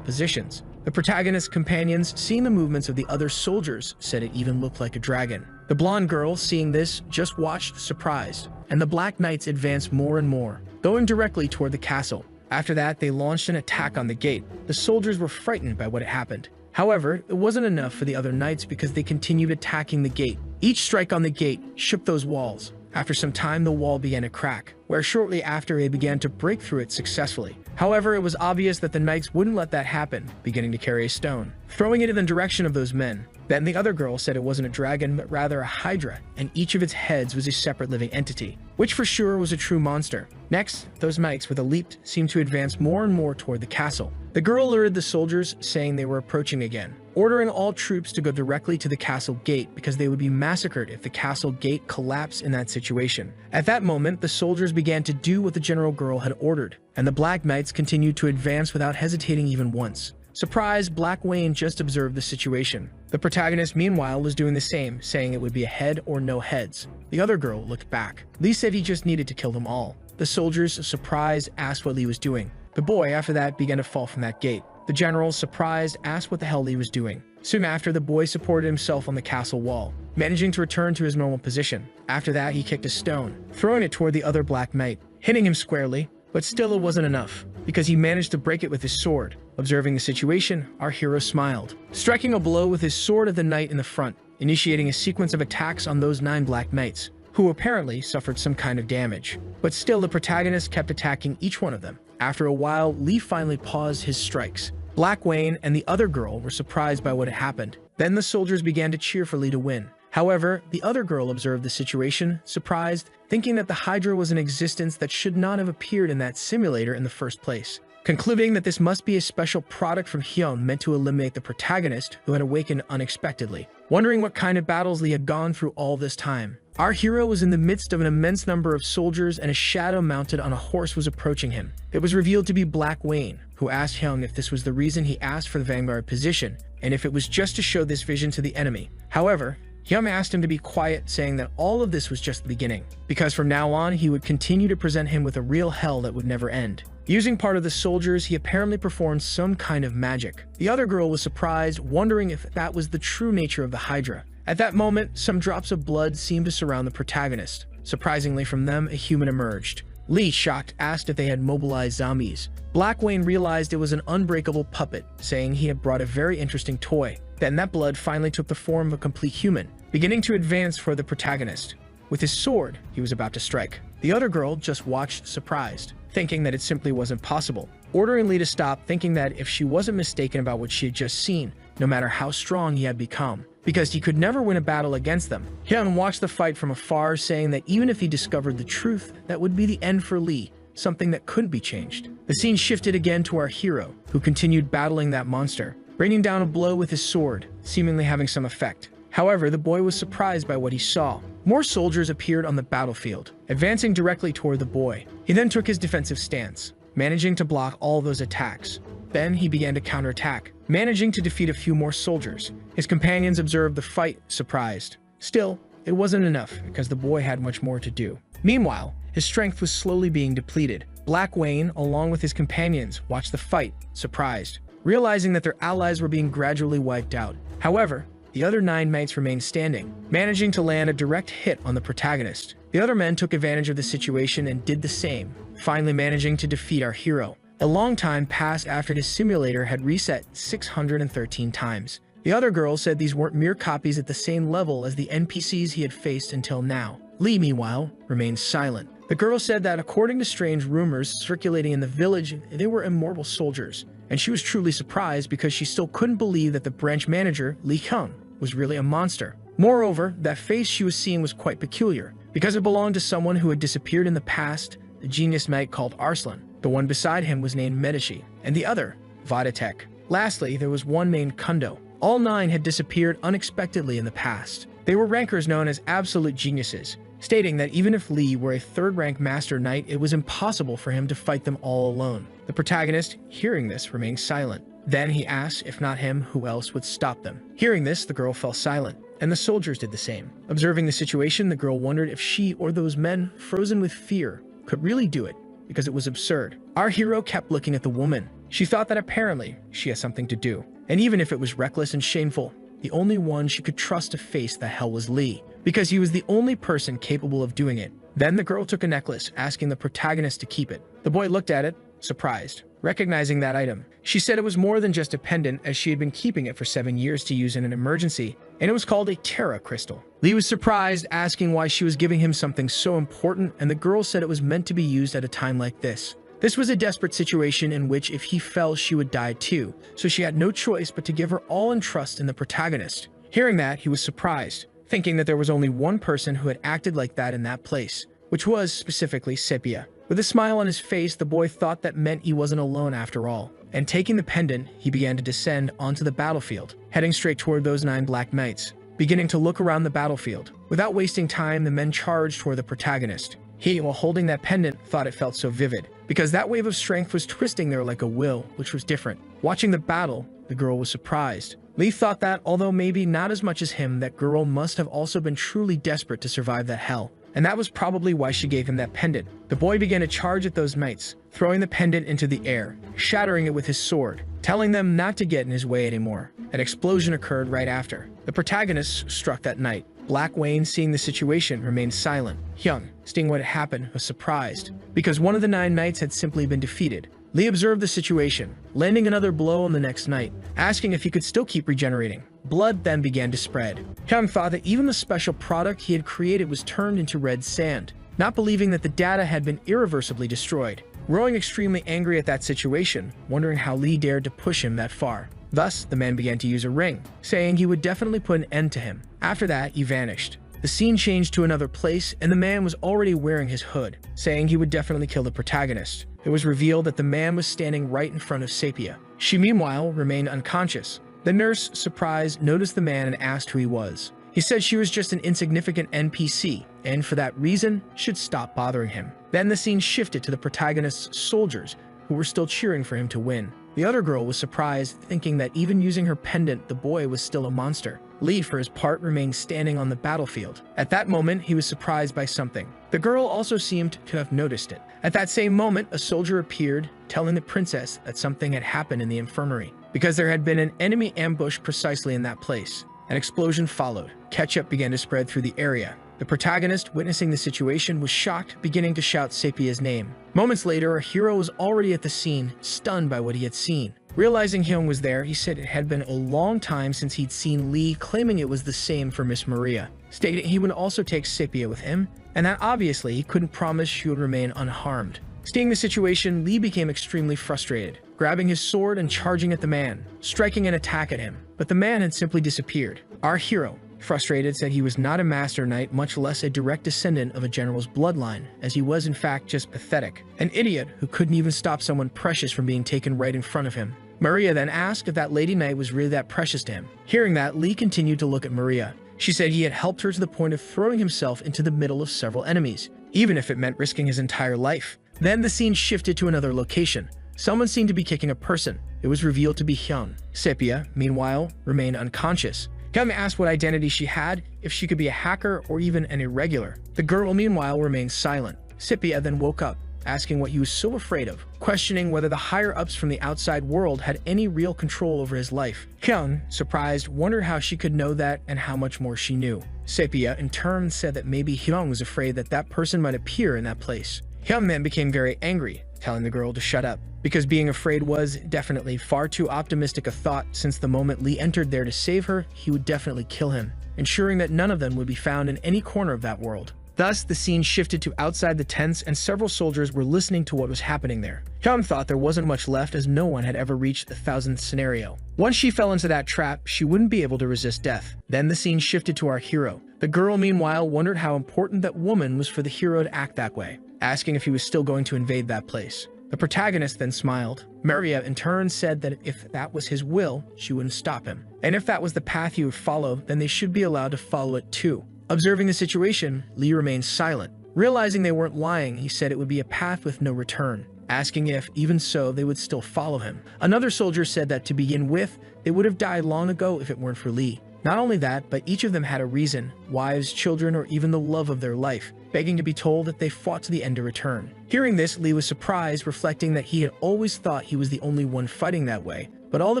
positions. The protagonist's companions, seeing the movements of the other soldiers, said it even looked like a dragon. The blonde girl, seeing this, just watched surprised, and the Black Knights advanced more and more, going directly toward the castle. After that, they launched an attack on the gate. The soldiers were frightened by what had happened. However, it wasn't enough for the other knights because they continued attacking the gate. Each strike on the gate shook those walls. After some time, the wall began to crack, where shortly after they began to break through it successfully. However, it was obvious that the knights wouldn't let that happen, beginning to carry a stone, throwing it in the direction of those men. Then the other girl said it wasn't a dragon, but rather a hydra, and each of its heads was a separate living entity, which for sure was a true monster. Next, those knights with a leap seemed to advance more and more toward the castle. The girl alerted the soldiers, saying they were approaching again, ordering all troops to go directly to the castle gate because they would be massacred if the castle gate collapsed in that situation. At that moment, the soldiers began to do what the general girl had ordered, and the Black Knights continued to advance without hesitating even once. Surprised, Black Wayne just observed the situation. The protagonist, meanwhile, was doing the same, saying it would be a head or no heads. The other girl looked back. Lee said he just needed to kill them all. The soldiers, surprised, asked what Lee was doing. The boy, after that, began to fall from that gate. The general, surprised, asked what the hell Lee was doing. Soon after, the boy supported himself on the castle wall, managing to return to his normal position. After that, he kicked a stone, throwing it toward the other Black Knight, hitting him squarely. But still, it wasn't enough, because he managed to break it with his sword. Observing the situation, our hero smiled, striking a blow with his sword at the knight in the front, initiating a sequence of attacks on those 9 Black Knights, who apparently suffered some kind of damage. But still, the protagonist kept attacking each one of them. After a while, Lee finally paused his strikes. Black Wayne and the other girl were surprised by what had happened. Then the soldiers began to cheer for Lee to win. However, the other girl observed the situation, surprised, thinking that the Hydra was an existence that should not have appeared in that simulator in the first place. Concluding that this must be a special product from Hyun meant to eliminate the protagonist who had awakened unexpectedly. Wondering what kind of battles Lee had gone through all this time, our hero was in the midst of an immense number of soldiers and a shadow mounted on a horse was approaching him. It was revealed to be Black Wayne, who asked Hyun if this was the reason he asked for the vanguard position, and if it was just to show this vision to the enemy. However, Hyun asked him to be quiet, saying that all of this was just the beginning, because from now on he would continue to present him with a real hell that would never end. Using part of the soldiers, he apparently performed some kind of magic. The other girl was surprised, wondering if that was the true nature of the Hydra. At that moment, some drops of blood seemed to surround the protagonist. Surprisingly, from them, a human emerged. Lee, shocked, asked if they had mobilized zombies. Black Wayne realized it was an unbreakable puppet, saying he had brought a very interesting toy. Then that blood finally took the form of a complete human, beginning to advance for the protagonist. With his sword, he was about to strike. The other girl just watched, surprised, thinking that it simply wasn't possible, ordering Lee to stop, thinking that if she wasn't mistaken about what she had just seen, no matter how strong he had become, because he could never win a battle against them. Hyun watched the fight from afar, saying that even if he discovered the truth, that would be the end for Lee, something that couldn't be changed. The scene shifted again to our hero, who continued battling that monster, bringing down a blow with his sword, seemingly having some effect. However, the boy was surprised by what he saw. More soldiers appeared on the battlefield, advancing directly toward the boy. He then took his defensive stance, managing to block all those attacks. Then he began to counterattack, managing to defeat a few more soldiers. His companions observed the fight, surprised. Still, it wasn't enough, because the boy had much more to do. Meanwhile, his strength was slowly being depleted. Black Wayne, along with his companions, watched the fight, surprised, realizing that their allies were being gradually wiped out. However, the other 9 knights remained standing, managing to land a direct hit on the protagonist. The other men took advantage of the situation and did the same, finally managing to defeat our hero. A long time passed after his simulator had reset 613 times. The other girl said these weren't mere copies at the same level as the NPCs he had faced until now. Lee, meanwhile, remained silent. The girl said that according to strange rumors circulating in the village, they were immortal soldiers, and she was truly surprised because she still couldn't believe that the branch manager, Lee Kyung, was really a monster. Moreover, that face she was seeing was quite peculiar, because it belonged to someone who had disappeared in the past, a genius knight called Arslan. The one beside him was named Medici, and the other, Vadatek. Lastly, there was one named Kundo. All 9 had disappeared unexpectedly in the past. They were rankers known as absolute geniuses, stating that even if Lee were a 3rd-rank master knight, it was impossible for him to fight them all alone. The protagonist, hearing this, remained silent. Then he asked if not him, who else would stop them. Hearing this, the girl fell silent, and the soldiers did the same. Observing the situation, the girl wondered if she or those men, frozen with fear, could really do it, because it was absurd. Our hero kept looking at the woman. She thought that apparently she had something to do, and even if it was reckless and shameful, the only one she could trust to face the hell was Lee, because he was the only person capable of doing it. Then the girl took a necklace, asking the protagonist to keep it. The boy looked at it, surprised, recognizing that item. She said it was more than just a pendant, as she had been keeping it for 7 years to use in an emergency, and it was called a Terra crystal. Lee was surprised, asking why she was giving him something so important, and the girl said it was meant to be used at a time like this. This was a desperate situation in which if he fell, she would die too, so she had no choice but to give her all in trust in the protagonist. Hearing that, he was surprised, thinking that there was only one person who had acted like that in that place, which was specifically Sepia. With a smile on his face, the boy thought that meant he wasn't alone after all, and taking the pendant, he began to descend onto the battlefield, heading straight toward those 9 black knights. Beginning to look around the battlefield. Without wasting time, the men charged toward the protagonist. He, while holding that pendant, thought it felt so vivid, because that wave of strength was twisting there like a will, which was different. Watching the battle, the girl was surprised. Lee thought that, although maybe not as much as him, that girl must have also been truly desperate to survive that hell. And that was probably why she gave him that pendant. The boy began to charge at those knights, throwing the pendant into the air, shattering it with his sword, telling them not to get in his way anymore. An explosion occurred right after. The protagonist struck that knight. Black Wayne, seeing the situation, remained silent. Hyung, seeing what had happened, was surprised, because one of the 9 knights had simply been defeated. Lee observed the situation, landing another blow on the next knight, asking if he could still keep regenerating. Blood then began to spread. Hyung thought that even the special product he had created was turned into red sand, not believing that the data had been irreversibly destroyed. Growing extremely angry at that situation, wondering how Lee dared to push him that far. Thus, the man began to use a ring, saying he would definitely put an end to him. After that, he vanished. The scene changed to another place, and the man was already wearing his hood, saying he would definitely kill the protagonist. It was revealed that the man was standing right in front of Sepia. She, meanwhile, remained unconscious. The nurse, surprised, noticed the man and asked who he was. He said she was just an insignificant NPC, and for that reason, should stop bothering him. Then the scene shifted to the protagonist's soldiers, who were still cheering for him to win. The other girl was surprised, thinking that even using her pendant, the boy was still a monster. Lee, for his part, remained standing on the battlefield. At that moment, he was surprised by something. The girl also seemed to have noticed it. At that same moment, a soldier appeared, telling the princess that something had happened in the infirmary, because there had been an enemy ambush precisely in that place. An explosion followed. Ketchup began to spread through the area. The protagonist, witnessing the situation, was shocked, beginning to shout Sepia's name. Moments later, our hero was already at the scene, stunned by what he had seen. Realizing Hyung was there, he said it had been a long time since he'd seen Lee, claiming it was the same for Miss Maria, stating he would also take Sepia with him, and that obviously he couldn't promise she would remain unharmed. Seeing the situation, Lee became extremely frustrated, grabbing his sword and charging at the man, striking an attack at him. But the man had simply disappeared. Our hero, frustrated, said he was not a master knight, much less a direct descendant of a general's bloodline, as he was in fact just pathetic, an idiot who couldn't even stop someone precious from being taken right in front of him. Maria then asked if that lady knight was really that precious to him. Hearing that, Lee continued to look at Maria. She said he had helped her to the point of throwing himself into the middle of several enemies, even if it meant risking his entire life. Then the scene shifted to another location. Someone seemed to be kicking a person. It was revealed to be Hyun. Sepia, meanwhile, remained unconscious. Hyun asked what identity she had, if she could be a hacker or even an irregular. The girl, meanwhile, remained silent. Sepia then woke up, asking what he was so afraid of, questioning whether the higher-ups from the outside world had any real control over his life. Hyun, surprised, wondered how she could know that and how much more she knew. Sepia, in turn, said that maybe Hyun was afraid that that person might appear in that place. Hyun then became very angry, telling the girl to shut up, because being afraid was definitely far too optimistic a thought, since the moment Lee entered there to save her, he would definitely kill him, ensuring that none of them would be found in any corner of that world. Thus, the scene shifted to outside the tents, and several soldiers were listening to what was happening there. Hyun thought there wasn't much left, as no one had ever reached the 1000th scenario. Once she fell into that trap, she wouldn't be able to resist death. Then the scene shifted to our hero. The girl, meanwhile, wondered how important that woman was for the hero to act that way, asking if he was still going to invade that place. The protagonist then smiled. Maria, in turn, said that if that was his will, she wouldn't stop him. And if that was the path he would follow, then they should be allowed to follow it too. Observing the situation, Lee remained silent. Realizing they weren't lying, he said it would be a path with no return, asking if, even so, they would still follow him. Another soldier said that to begin with, they would have died long ago if it weren't for Lee. Not only that, but each of them had a reason, wives, children, or even the love of their life, begging to be told that they fought to the end to return. Hearing this, Lee was surprised, reflecting that he had always thought he was the only one fighting that way, but all the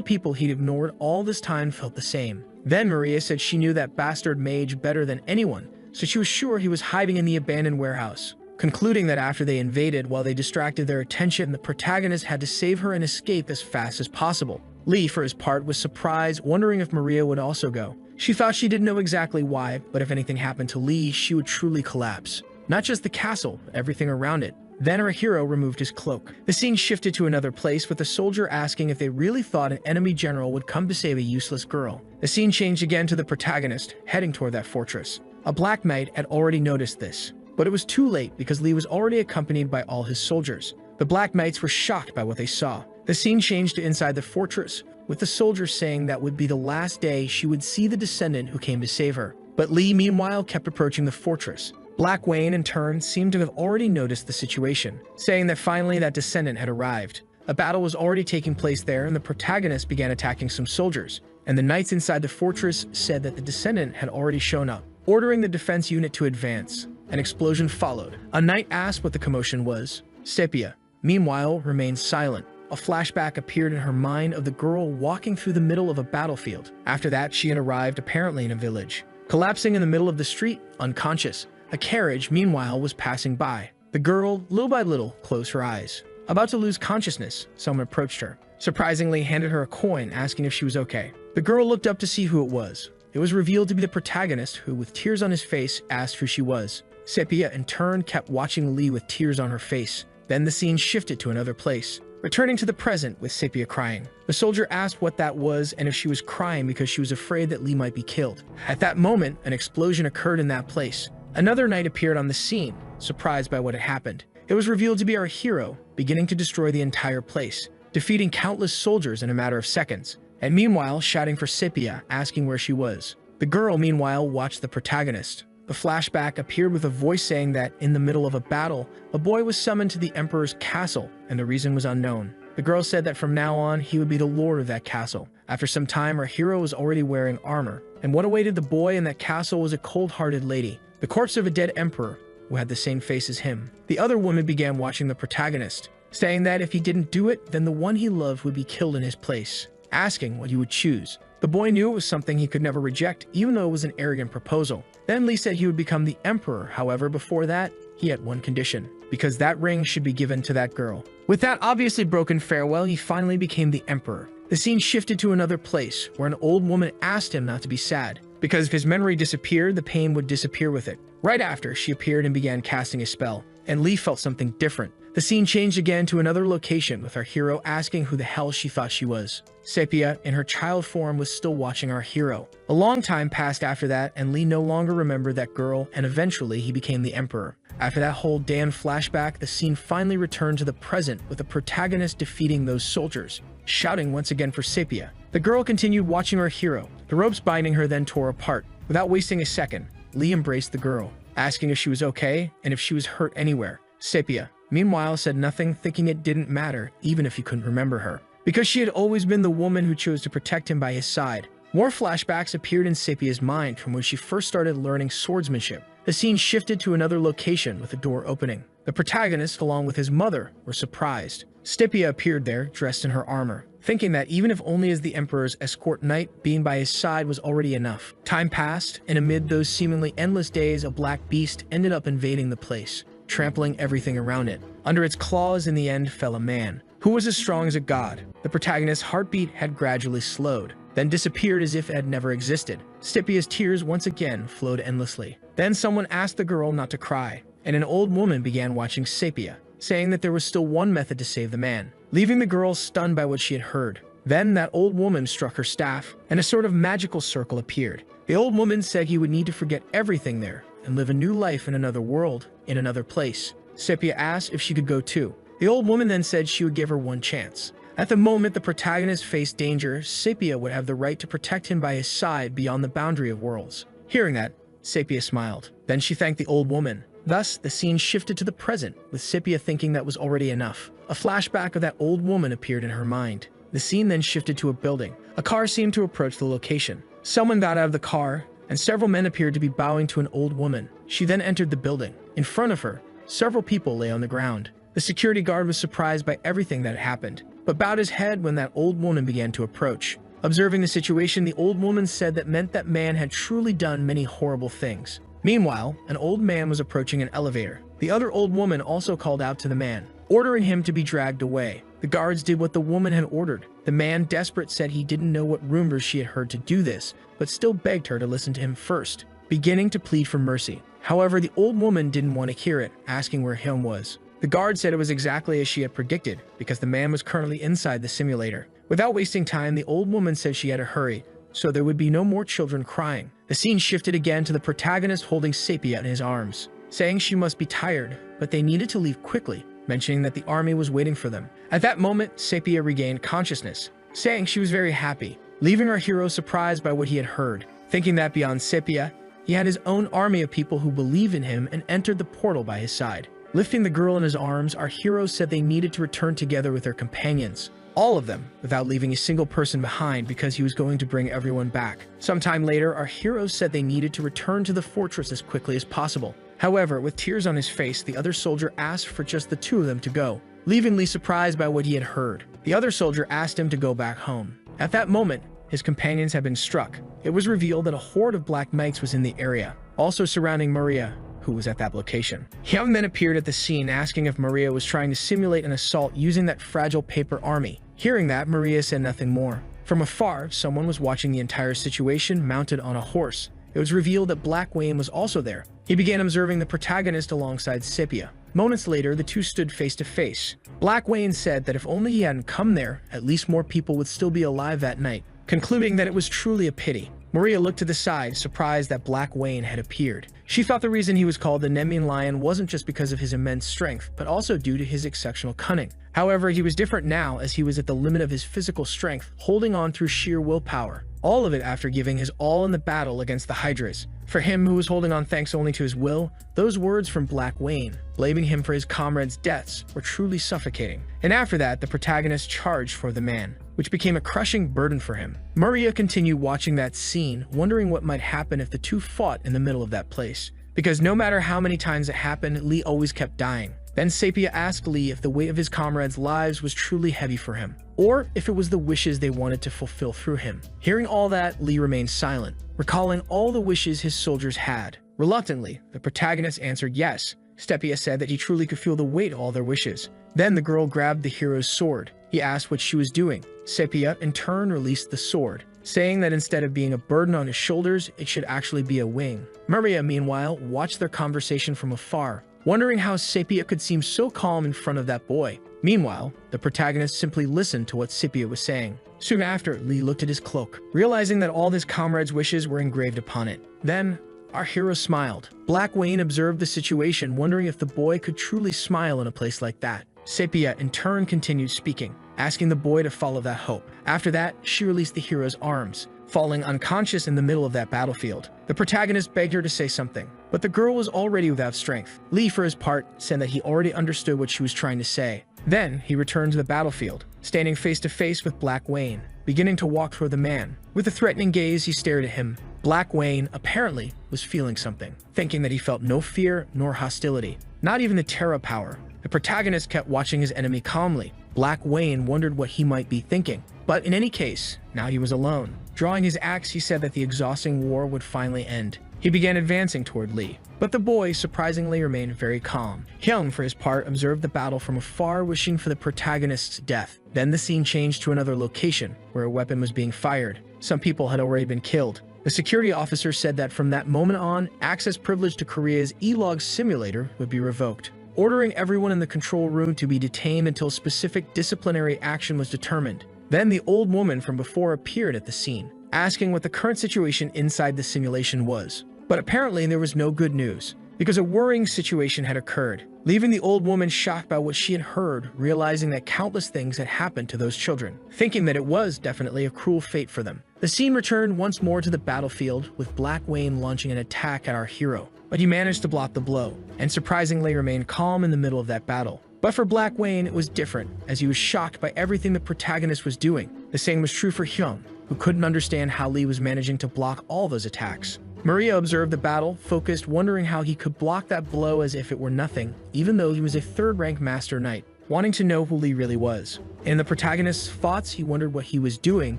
people he'd ignored all this time felt the same. Then Maria said she knew that bastard mage better than anyone, so she was sure he was hiding in the abandoned warehouse, concluding that after they invaded, while they distracted their attention, the protagonist had to save her and escape as fast as possible. Lee, for his part, was surprised, wondering if Maria would also go. She thought she didn't know exactly why, but if anything happened to Lee, she would truly collapse. Not just the castle, but everything around it. Then our hero removed his cloak. The scene shifted to another place, with the soldier asking if they really thought an enemy general would come to save a useless girl. The scene changed again to the protagonist, heading toward that fortress. A black knight had already noticed this, but it was too late because Lee was already accompanied by all his soldiers. The black knights were shocked by what they saw. The scene changed to inside the fortress, with the soldier saying that would be the last day she would see the descendant who came to save her. But Lee, meanwhile, kept approaching the fortress. Black Wayne, in turn, seemed to have already noticed the situation, saying that finally that descendant had arrived. A battle was already taking place there, and the protagonist began attacking some soldiers, and the knights inside the fortress said that the descendant had already shown up, ordering the defense unit to advance. An explosion followed. A knight asked what the commotion was. Sepia, meanwhile, remained silent. A flashback appeared in her mind of the girl walking through the middle of a battlefield. After that, she had arrived apparently in a village. Collapsing in the middle of the street, unconscious. A carriage, meanwhile, was passing by. The girl, little by little, closed her eyes. About to lose consciousness, someone approached her. Surprisingly, handed her a coin, asking if she was okay. The girl looked up to see who it was. It was revealed to be the protagonist, who, with tears on his face, asked who she was. Sepia, in turn, kept watching Lee with tears on her face. Then the scene shifted to another place, returning to the present with Sepia crying. The soldier asked what that was and if she was crying because she was afraid that Lee might be killed. At that moment, an explosion occurred in that place. Another knight appeared on the scene, surprised by what had happened. It was revealed to be our hero, beginning to destroy the entire place, defeating countless soldiers in a matter of seconds, and meanwhile shouting for Sepia, asking where she was. The girl, meanwhile, watched the protagonist. The flashback appeared with a voice saying that, in the middle of a battle, a boy was summoned to the emperor's castle, and the reason was unknown. The girl said that from now on, he would be the lord of that castle. After some time, our hero was already wearing armor, and what awaited the boy in that castle was a cold-hearted lady, the corpse of a dead emperor, who had the same face as him. The other woman began watching the protagonist, saying that if he didn't do it, then the one he loved would be killed in his place, asking what he would choose. The boy knew it was something he could never reject, even though it was an arrogant proposal. Then Lee said he would become the emperor. However, before that, he had one condition, because that ring should be given to that girl. With that obviously broken farewell, he finally became the emperor. The scene shifted to another place, where an old woman asked him not to be sad, because if his memory disappeared, the pain would disappear with it. Right after, she appeared and began casting a spell, and Lee felt something different. The scene changed again to another location, with our hero asking who the hell she thought she was. Sepia, in her child form, was still watching our hero. A long time passed after that, and Lee no longer remembered that girl, and eventually he became the emperor. After that whole damn flashback, the scene finally returned to the present, with the protagonist defeating those soldiers, shouting once again for Sepia. The girl continued watching our hero. The ropes binding her then tore apart. Without wasting a second, Lee embraced the girl, asking if she was okay and if she was hurt anywhere. Sepia, meanwhile, said nothing, thinking it didn't matter, even if he couldn't remember her, because she had always been the woman who chose to protect him by his side. More flashbacks appeared in Sepia's mind from when she first started learning swordsmanship. The scene shifted to another location with a door opening. The protagonist, along with his mother, were surprised. Sepia appeared there, dressed in her armor, thinking that even if only as the emperor's escort knight, being by his side was already enough. Time passed, and amid those seemingly endless days, a black beast ended up invading the place, trampling everything around it. Under its claws, in the end, fell a man, who was as strong as a god. The protagonist's heartbeat had gradually slowed, then disappeared as if it had never existed. Sepia's tears once again flowed endlessly. Then someone asked the girl not to cry, and an old woman began watching Sepia, saying that there was still one method to save the man, leaving the girl stunned by what she had heard. Then that old woman struck her staff, and a sort of magical circle appeared. The old woman said he would need to forget everything there and live a new life in another world, in another place. Sepia asked if she could go too. The old woman then said she would give her one chance. At the moment the protagonist faced danger, Sepia would have the right to protect him by his side beyond the boundary of worlds. Hearing that, Sepia smiled. Then she thanked the old woman. Thus, the scene shifted to the present, with Sepia thinking that was already enough. A flashback of that old woman appeared in her mind. The scene then shifted to a building. A car seemed to approach the location. Someone got out of the car, and several men appeared to be bowing to an old woman. She then entered the building. In front of her, several people lay on the ground. The security guard was surprised by everything that had happened, but bowed his head when that old woman began to approach. Observing the situation, the old woman said that meant that man had truly done many horrible things. Meanwhile, an old man was approaching an elevator. The other old woman also called out to the man, ordering him to be dragged away. The guards did what the woman had ordered. The man, desperate, said he didn't know what rumors she had heard to do this, but still begged her to listen to him first, beginning to plead for mercy. However, the old woman didn't want to hear it, asking where Hyun was. The guard said it was exactly as she had predicted, because the man was currently inside the simulator. Without wasting time, the old woman said she had to hurry, so there would be no more children crying. The scene shifted again to the protagonist holding Sepia in his arms, saying she must be tired, but they needed to leave quickly, mentioning that the army was waiting for them. At that moment, Sepia regained consciousness, saying she was very happy, leaving our hero surprised by what he had heard, thinking that beyond Sepia, he had his own army of people who believe in him and entered the portal by his side. Lifting the girl in his arms, our hero said they needed to return together with their companions, all of them, without leaving a single person behind because he was going to bring everyone back. Sometime later, our hero said they needed to return to the fortress as quickly as possible. However, with tears on his face, the other soldier asked for just the two of them to go, leaving Lee surprised by what he had heard. The other soldier asked him to go back home. At that moment, his companions had been struck. It was revealed that a horde of black knights was in the area, also surrounding Maria, who was at that location. Young men appeared at the scene asking if Maria was trying to simulate an assault using that fragile paper army. Hearing that, Maria said nothing more. From afar, someone was watching the entire situation mounted on a horse. It was revealed that Black Wayne was also there. He began observing the protagonist alongside Sepia. Moments later, the two stood face to face. Black Wayne said that if only he hadn't come there, at least more people would still be alive that night, concluding that it was truly a pity. Maria looked to the side, surprised that Black Wayne had appeared. She thought the reason he was called the Nemean Lion wasn't just because of his immense strength, but also due to his exceptional cunning. However, he was different now as he was at the limit of his physical strength, holding on through sheer willpower. All of it after giving his all in the battle against the Hydras. For him, who was holding on thanks only to his will, those words from Black Wayne, blaming him for his comrades' deaths, were truly suffocating. And after that, the protagonist charged for the man, which became a crushing burden for him. Maria continued watching that scene, wondering what might happen if the two fought in the middle of that place. Because no matter how many times it happened, Lee always kept dying. Then Sepia asked Lee if the weight of his comrades' lives was truly heavy for him, or if it was the wishes they wanted to fulfill through him. Hearing all that, Lee remained silent, recalling all the wishes his soldiers had. Reluctantly, the protagonist answered yes. Sepia said that he truly could feel the weight of all their wishes. Then the girl grabbed the hero's sword. He asked what she was doing. Sepia, in turn, released the sword, saying that instead of being a burden on his shoulders, it should actually be a wing. Maria, meanwhile, watched their conversation from afar, wondering how Sepia could seem so calm in front of that boy. Meanwhile, the protagonist simply listened to what Sepia was saying. Soon after, Lee looked at his cloak, realizing that all his comrades' wishes were engraved upon it. Then, our hero smiled. Black Wayne observed the situation, wondering if the boy could truly smile in a place like that. Sepia, in turn, continued speaking, asking the boy to follow that hope. After that, she released the hero's arms, falling unconscious in the middle of that battlefield. The protagonist begged her to say something, but the girl was already without strength. Lee, for his part, said that he already understood what she was trying to say. Then, he returned to the battlefield, standing face to face with Black Wayne, beginning to walk toward the man. With a threatening gaze, he stared at him. Black Wayne, apparently, was feeling something, thinking that he felt no fear nor hostility, not even the Terra power. The protagonist kept watching his enemy calmly. Black Wayne wondered what he might be thinking. But in any case, now he was alone. Drawing his axe, he said that the exhausting war would finally end. He began advancing toward Lee, but the boy surprisingly remained very calm. Hyung, for his part, observed the battle from afar, wishing for the protagonist's death. Then the scene changed to another location, where a weapon was being fired. Some people had already been killed. The security officer said that from that moment on, access privilege to Korea's E-Log simulator would be revoked, ordering everyone in the control room to be detained until specific disciplinary action was determined. Then the old woman from before appeared at the scene, asking what the current situation inside the simulation was. But apparently there was no good news, because a worrying situation had occurred, leaving the old woman shocked by what she had heard, realizing that countless things had happened to those children, thinking that it was definitely a cruel fate for them. The scene returned once more to the battlefield, with Black Wayne launching an attack at our hero, but he managed to block the blow, and surprisingly remained calm in the middle of that battle. But for Black Wayne, it was different, as he was shocked by everything the protagonist was doing. The same was true for Hyung, who couldn't understand how Lee was managing to block all those attacks. Maria observed the battle, focused, wondering how he could block that blow as if it were nothing, even though he was a third-rank Master Knight, wanting to know who Lee really was. In the protagonist's thoughts, he wondered what he was doing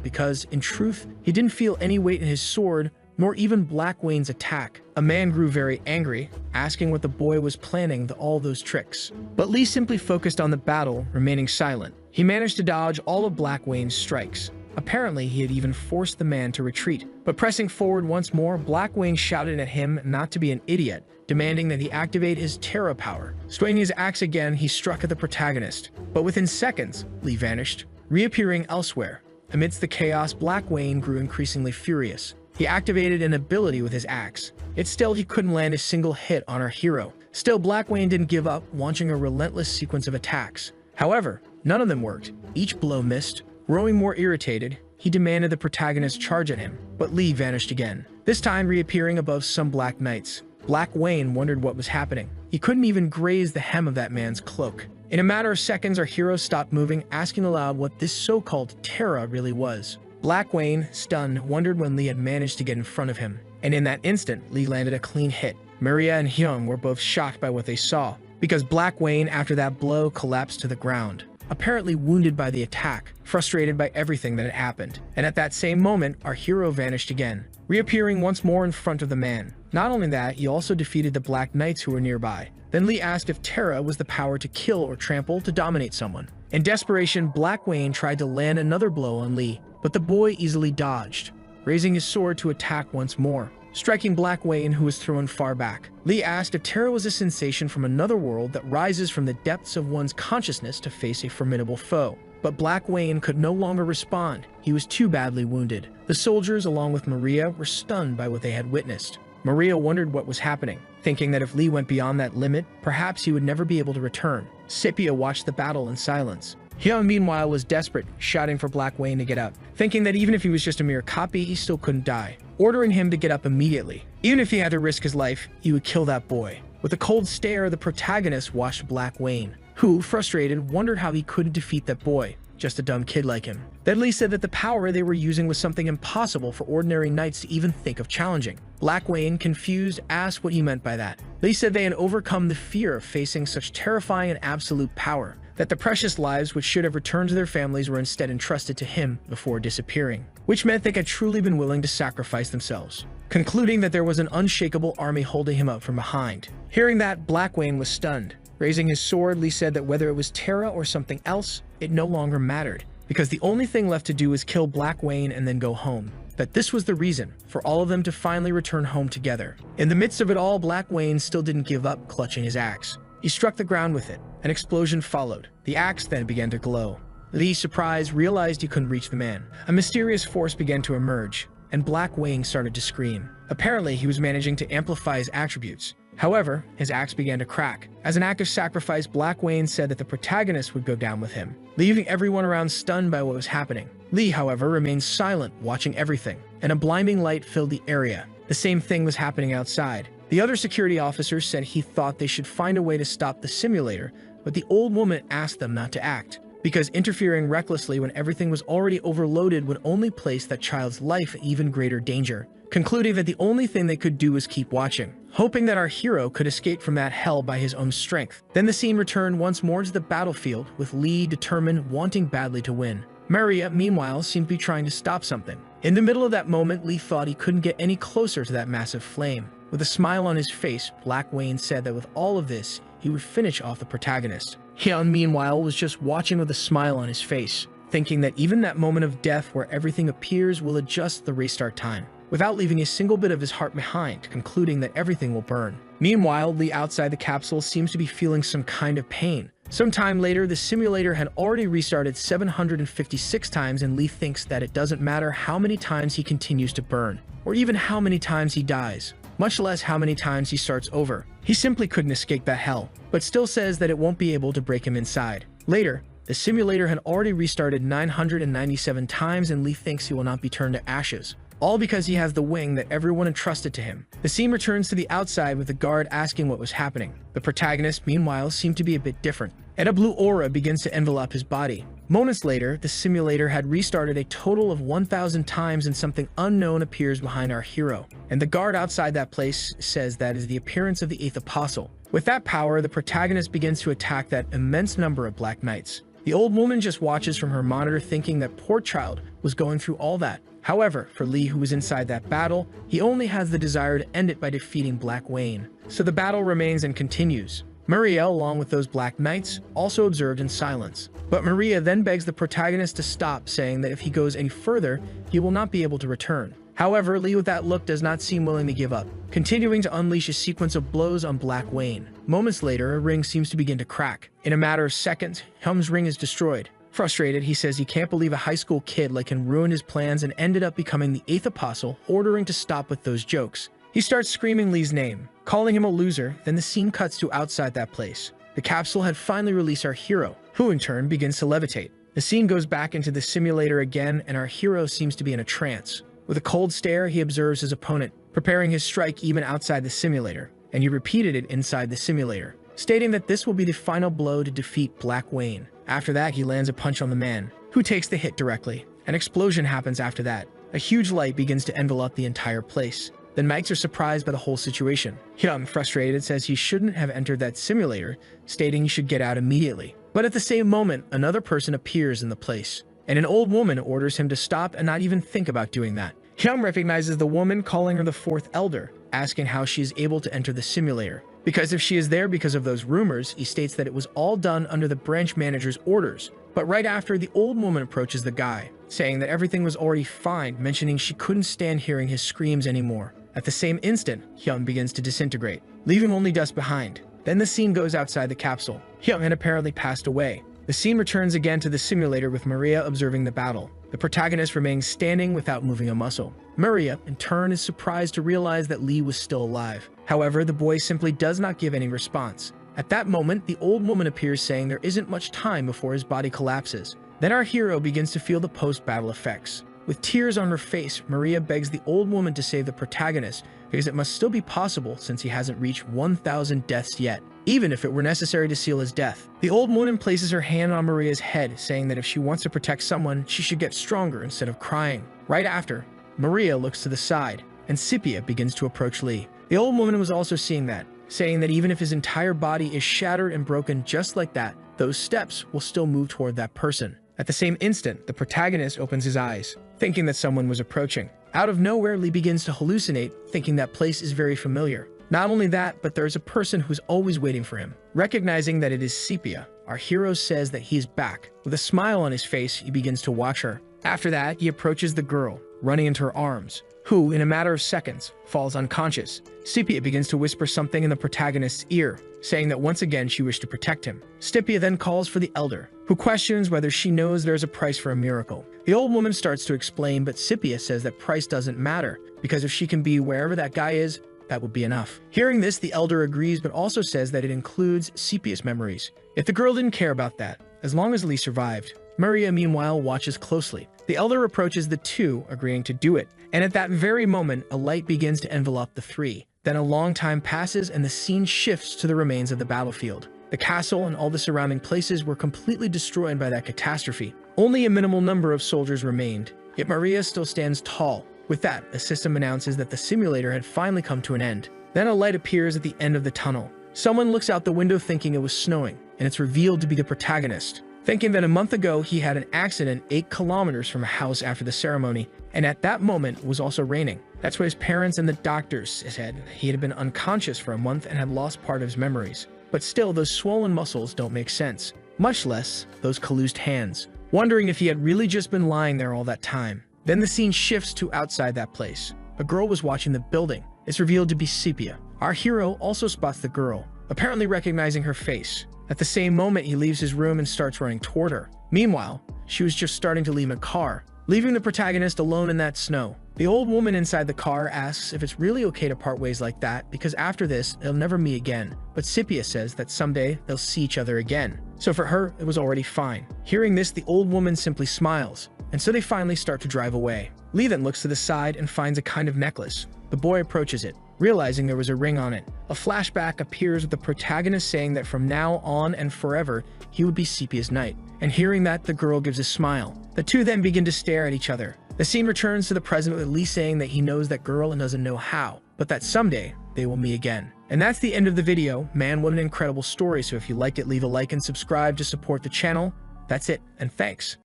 because, in truth, he didn't feel any weight in his sword, nor even Black Wayne's attack. A man grew very angry, asking what the boy was planning all those tricks. But Lee simply focused on the battle, remaining silent. He managed to dodge all of Black Wayne's strikes. Apparently, he had even forced the man to retreat. But pressing forward once more, Black Wayne shouted at him not to be an idiot, demanding that he activate his Terra power. Swinging his axe again, he struck at the protagonist. But within seconds, Lee vanished, reappearing elsewhere. Amidst the chaos, Black Wayne grew increasingly furious. He activated an ability with his axe. Yet still, he couldn't land a single hit on our hero. Still, Black Wayne didn't give up, launching a relentless sequence of attacks. However, none of them worked. Each blow missed. Growing more irritated, he demanded the protagonist charge at him, but Lee vanished again, this time reappearing above some Black Knights. Black Wayne wondered what was happening. He couldn't even graze the hem of that man's cloak. In a matter of seconds, our hero stopped moving, asking aloud what this so-called Terra really was. Black Wayne, stunned, wondered when Lee had managed to get in front of him. And in that instant, Lee landed a clean hit. Maria and Hyung were both shocked by what they saw, because Black Wayne, after that blow, collapsed to the ground, apparently wounded by the attack, frustrated by everything that had happened. And at that same moment, our hero vanished again, reappearing once more in front of the man. Not only that, he also defeated the Black Knights who were nearby. Then Lee asked if Terra was the power to kill or trample to dominate someone. In desperation, Black Wayne tried to land another blow on Lee, but the boy easily dodged, raising his sword to attack once more, striking Black Wayne, who was thrown far back. Lee asked if Terra was a sensation from another world that rises from the depths of one's consciousness to face a formidable foe. But Black Wayne could no longer respond. He was too badly wounded. The soldiers, along with Maria, were stunned by what they had witnessed. Maria wondered what was happening, thinking that if Lee went beyond that limit, perhaps he would never be able to return. Scipio watched the battle in silence. Hyun, meanwhile, was desperate, shouting for Black Wayne to get up, thinking that even if he was just a mere copy, he still couldn't die, ordering him to get up immediately. Even if he had to risk his life, he would kill that boy. With a cold stare, the protagonist watched Black Wayne, who, frustrated, wondered how he couldn't defeat that boy, just a dumb kid like him. Then Lee said that the power they were using was something impossible for ordinary knights to even think of challenging. Black Wayne, confused, asked what he meant by that. Lee said they had overcome the fear of facing such terrifying and absolute power, that the precious lives which should have returned to their families were instead entrusted to him before disappearing, which meant they had truly been willing to sacrifice themselves, concluding that there was an unshakable army holding him up from behind. Hearing that, Black Wayne was stunned. Raising his sword, Lee said that whether it was Terra or something else, it no longer mattered, because the only thing left to do was kill Black Wayne and then go home. That this was the reason for all of them to finally return home together. In the midst of it all, Black Wayne still didn't give up, clutching his axe. He struck the ground with it. An explosion followed. The axe then began to glow. Lee, surprised, realized he couldn't reach the man. A mysterious force began to emerge, and Black Wayne started to scream. Apparently, he was managing to amplify his attributes. However, his axe began to crack. As an act of sacrifice, Black Wayne said that the protagonist would go down with him, leaving everyone around stunned by what was happening. Lee, however, remained silent, watching everything, and a blinding light filled the area. The same thing was happening outside. The other security officers said he thought they should find a way to stop the simulator, but the old woman asked them not to act, because interfering recklessly when everything was already overloaded would only place that child's life in even greater danger, concluding that the only thing they could do was keep watching, hoping that our hero could escape from that hell by his own strength. Then the scene returned once more to the battlefield, with Lee determined, wanting badly to win. Maria, meanwhile, seemed to be trying to stop something. In the middle of that moment, Lee thought he couldn't get any closer to that massive flame. With a smile on his face, Black Wayne said that with all of this, he would finish off the protagonist. Hyun, meanwhile, was just watching with a smile on his face, thinking that even that moment of death where everything appears will adjust the restart time, without leaving a single bit of his heart behind, concluding that everything will burn. Meanwhile, Lee outside the capsule seems to be feeling some kind of pain. Sometime later, the simulator had already restarted 756 times, and Lee thinks that it doesn't matter how many times he continues to burn, or even how many times he dies, much less how many times he starts over. He simply couldn't escape that hell, but still says that it won't be able to break him inside. Later, the simulator had already restarted 997 times, and Lee thinks he will not be turned to ashes, all because he has the wing that everyone entrusted to him. The scene returns to the outside with the guard asking what was happening. The protagonist, meanwhile, seemed to be a bit different, and a blue aura begins to envelop his body. Moments later, the simulator had restarted a total of 1,000 times, and something unknown appears behind our hero. And the guard outside that place says that is the appearance of the 8th Apostle. With that power, the protagonist begins to attack that immense number of Black Knights. The old woman just watches from her monitor, thinking that poor child was going through all that, However, for Lee, who was inside that battle, he only has the desire to end it by defeating Black Wayne. So the battle remains and continues. Maria, along with those Black Knights, also observed in silence. But Maria then begs the protagonist to stop, saying that if he goes any further, he will not be able to return. However, Lee with that look does not seem willing to give up, continuing to unleash a sequence of blows on Black Wayne. Moments later, a ring seems to begin to crack. In a matter of seconds, Hyun's ring is destroyed. Frustrated, he says he can't believe a high school kid like him ruined his plans and ended up becoming the 8th apostle, ordering to stop with those jokes. He starts screaming Lee's name, calling him a loser. Then the scene cuts to outside that place. The capsule had finally released our hero, who in turn begins to levitate. The scene goes back into the simulator again, and our hero seems to be in a trance. With a cold stare, he observes his opponent, preparing his strike even outside the simulator, and he repeated it inside the simulator, stating that this will be the final blow to defeat Black Wayne. After that, he lands a punch on the man, who takes the hit directly. An explosion happens after that. A huge light begins to envelop the entire place. The knights are surprised by the whole situation. Hyun, frustrated, says he shouldn't have entered that simulator, stating he should get out immediately. But at the same moment, another person appears in the place, and an old woman orders him to stop and not even think about doing that. Hyun recognizes the woman, calling her the 4th elder, asking how she is able to enter the simulator. Because if she is there because of those rumors, he states that it was all done under the branch manager's orders. But right after, the old woman approaches the guy, saying that everything was already fine, mentioning she couldn't stand hearing his screams anymore. At the same instant, Hyun begins to disintegrate, leaving only dust behind. Then the scene goes outside the capsule. Hyun had apparently passed away. The scene returns again to the simulator with Maria observing the battle. The protagonist remains standing without moving a muscle. Maria, in turn, is surprised to realize that Lee was still alive. However, the boy simply does not give any response. At that moment, the old woman appears, saying there isn't much time before his body collapses. Then our hero begins to feel the post-battle effects. With tears on her face, Maria begs the old woman to save the protagonist, because it must still be possible since he hasn't reached 1,000 deaths yet, even if it were necessary to seal his death. The old woman places her hand on Maria's head, saying that if she wants to protect someone, she should get stronger instead of crying. Right after, Maria looks to the side, and Sepia begins to approach Lee. The old woman was also seeing that, saying that even if his entire body is shattered and broken just like that, those steps will still move toward that person. At the same instant, the protagonist opens his eyes, thinking that someone was approaching. Out of nowhere, Lee begins to hallucinate, thinking that place is very familiar. Not only that, but there is a person who's always waiting for him. Recognizing that it is Sepia, our hero says that he is back. With a smile on his face, he begins to watch her. After that, he approaches the girl, running into her arms, who, in a matter of seconds, falls unconscious. Sepia begins to whisper something in the protagonist's ear, saying that once again she wished to protect him. Sepia then calls for the elder, who questions whether she knows there's a price for a miracle. The old woman starts to explain, but Sepia says that price doesn't matter, because if she can be wherever that guy is, that would be enough. Hearing this, the elder agrees, but also says that it includes Sepia's memories. If the girl didn't care about that, as long as Lee survived. Maria, meanwhile, watches closely. The elder approaches the two, agreeing to do it. And at that very moment, a light begins to envelop the three. Then a long time passes and the scene shifts to the remains of the battlefield. The castle and all the surrounding places were completely destroyed by that catastrophe. Only a minimal number of soldiers remained, yet Maria still stands tall. With that, the system announces that the simulator had finally come to an end. Then a light appears at the end of the tunnel. Someone looks out the window thinking it was snowing, and it's revealed to be the protagonist, thinking that a month ago he had an accident 8 kilometers from a house after the ceremony, and at that moment it was also raining. That's what his parents and the doctors said. He had been unconscious for a month and had lost part of his memories. But still, those swollen muscles don't make sense, much less those calloused hands, wondering if he had really just been lying there all that time. Then the scene shifts to outside that place. A girl was watching the building. It's revealed to be Sepia. Our hero also spots the girl, apparently recognizing her face. At the same moment, he leaves his room and starts running toward her. Meanwhile, she was just starting to leave a car, leaving the protagonist alone in that snow. The old woman inside the car asks if it's really okay to part ways like that, because after this, they'll never meet again. But Sepia says that someday they'll see each other again. So for her, it was already fine. Hearing this, the old woman simply smiles, and so they finally start to drive away. Lee then looks to the side and finds a kind of necklace. The boy approaches it, realizing there was a ring on it. A flashback appears with the protagonist saying that from now on and forever, he would be Sepia's knight. And hearing that, the girl gives a smile. The two then begin to stare at each other. The scene returns to the present with Lee saying that he knows that girl and doesn't know how, but that someday they will meet again. And that's the end of the video. Man, what an incredible story. So if you liked it, leave a like and subscribe to support the channel. That's it, and thanks.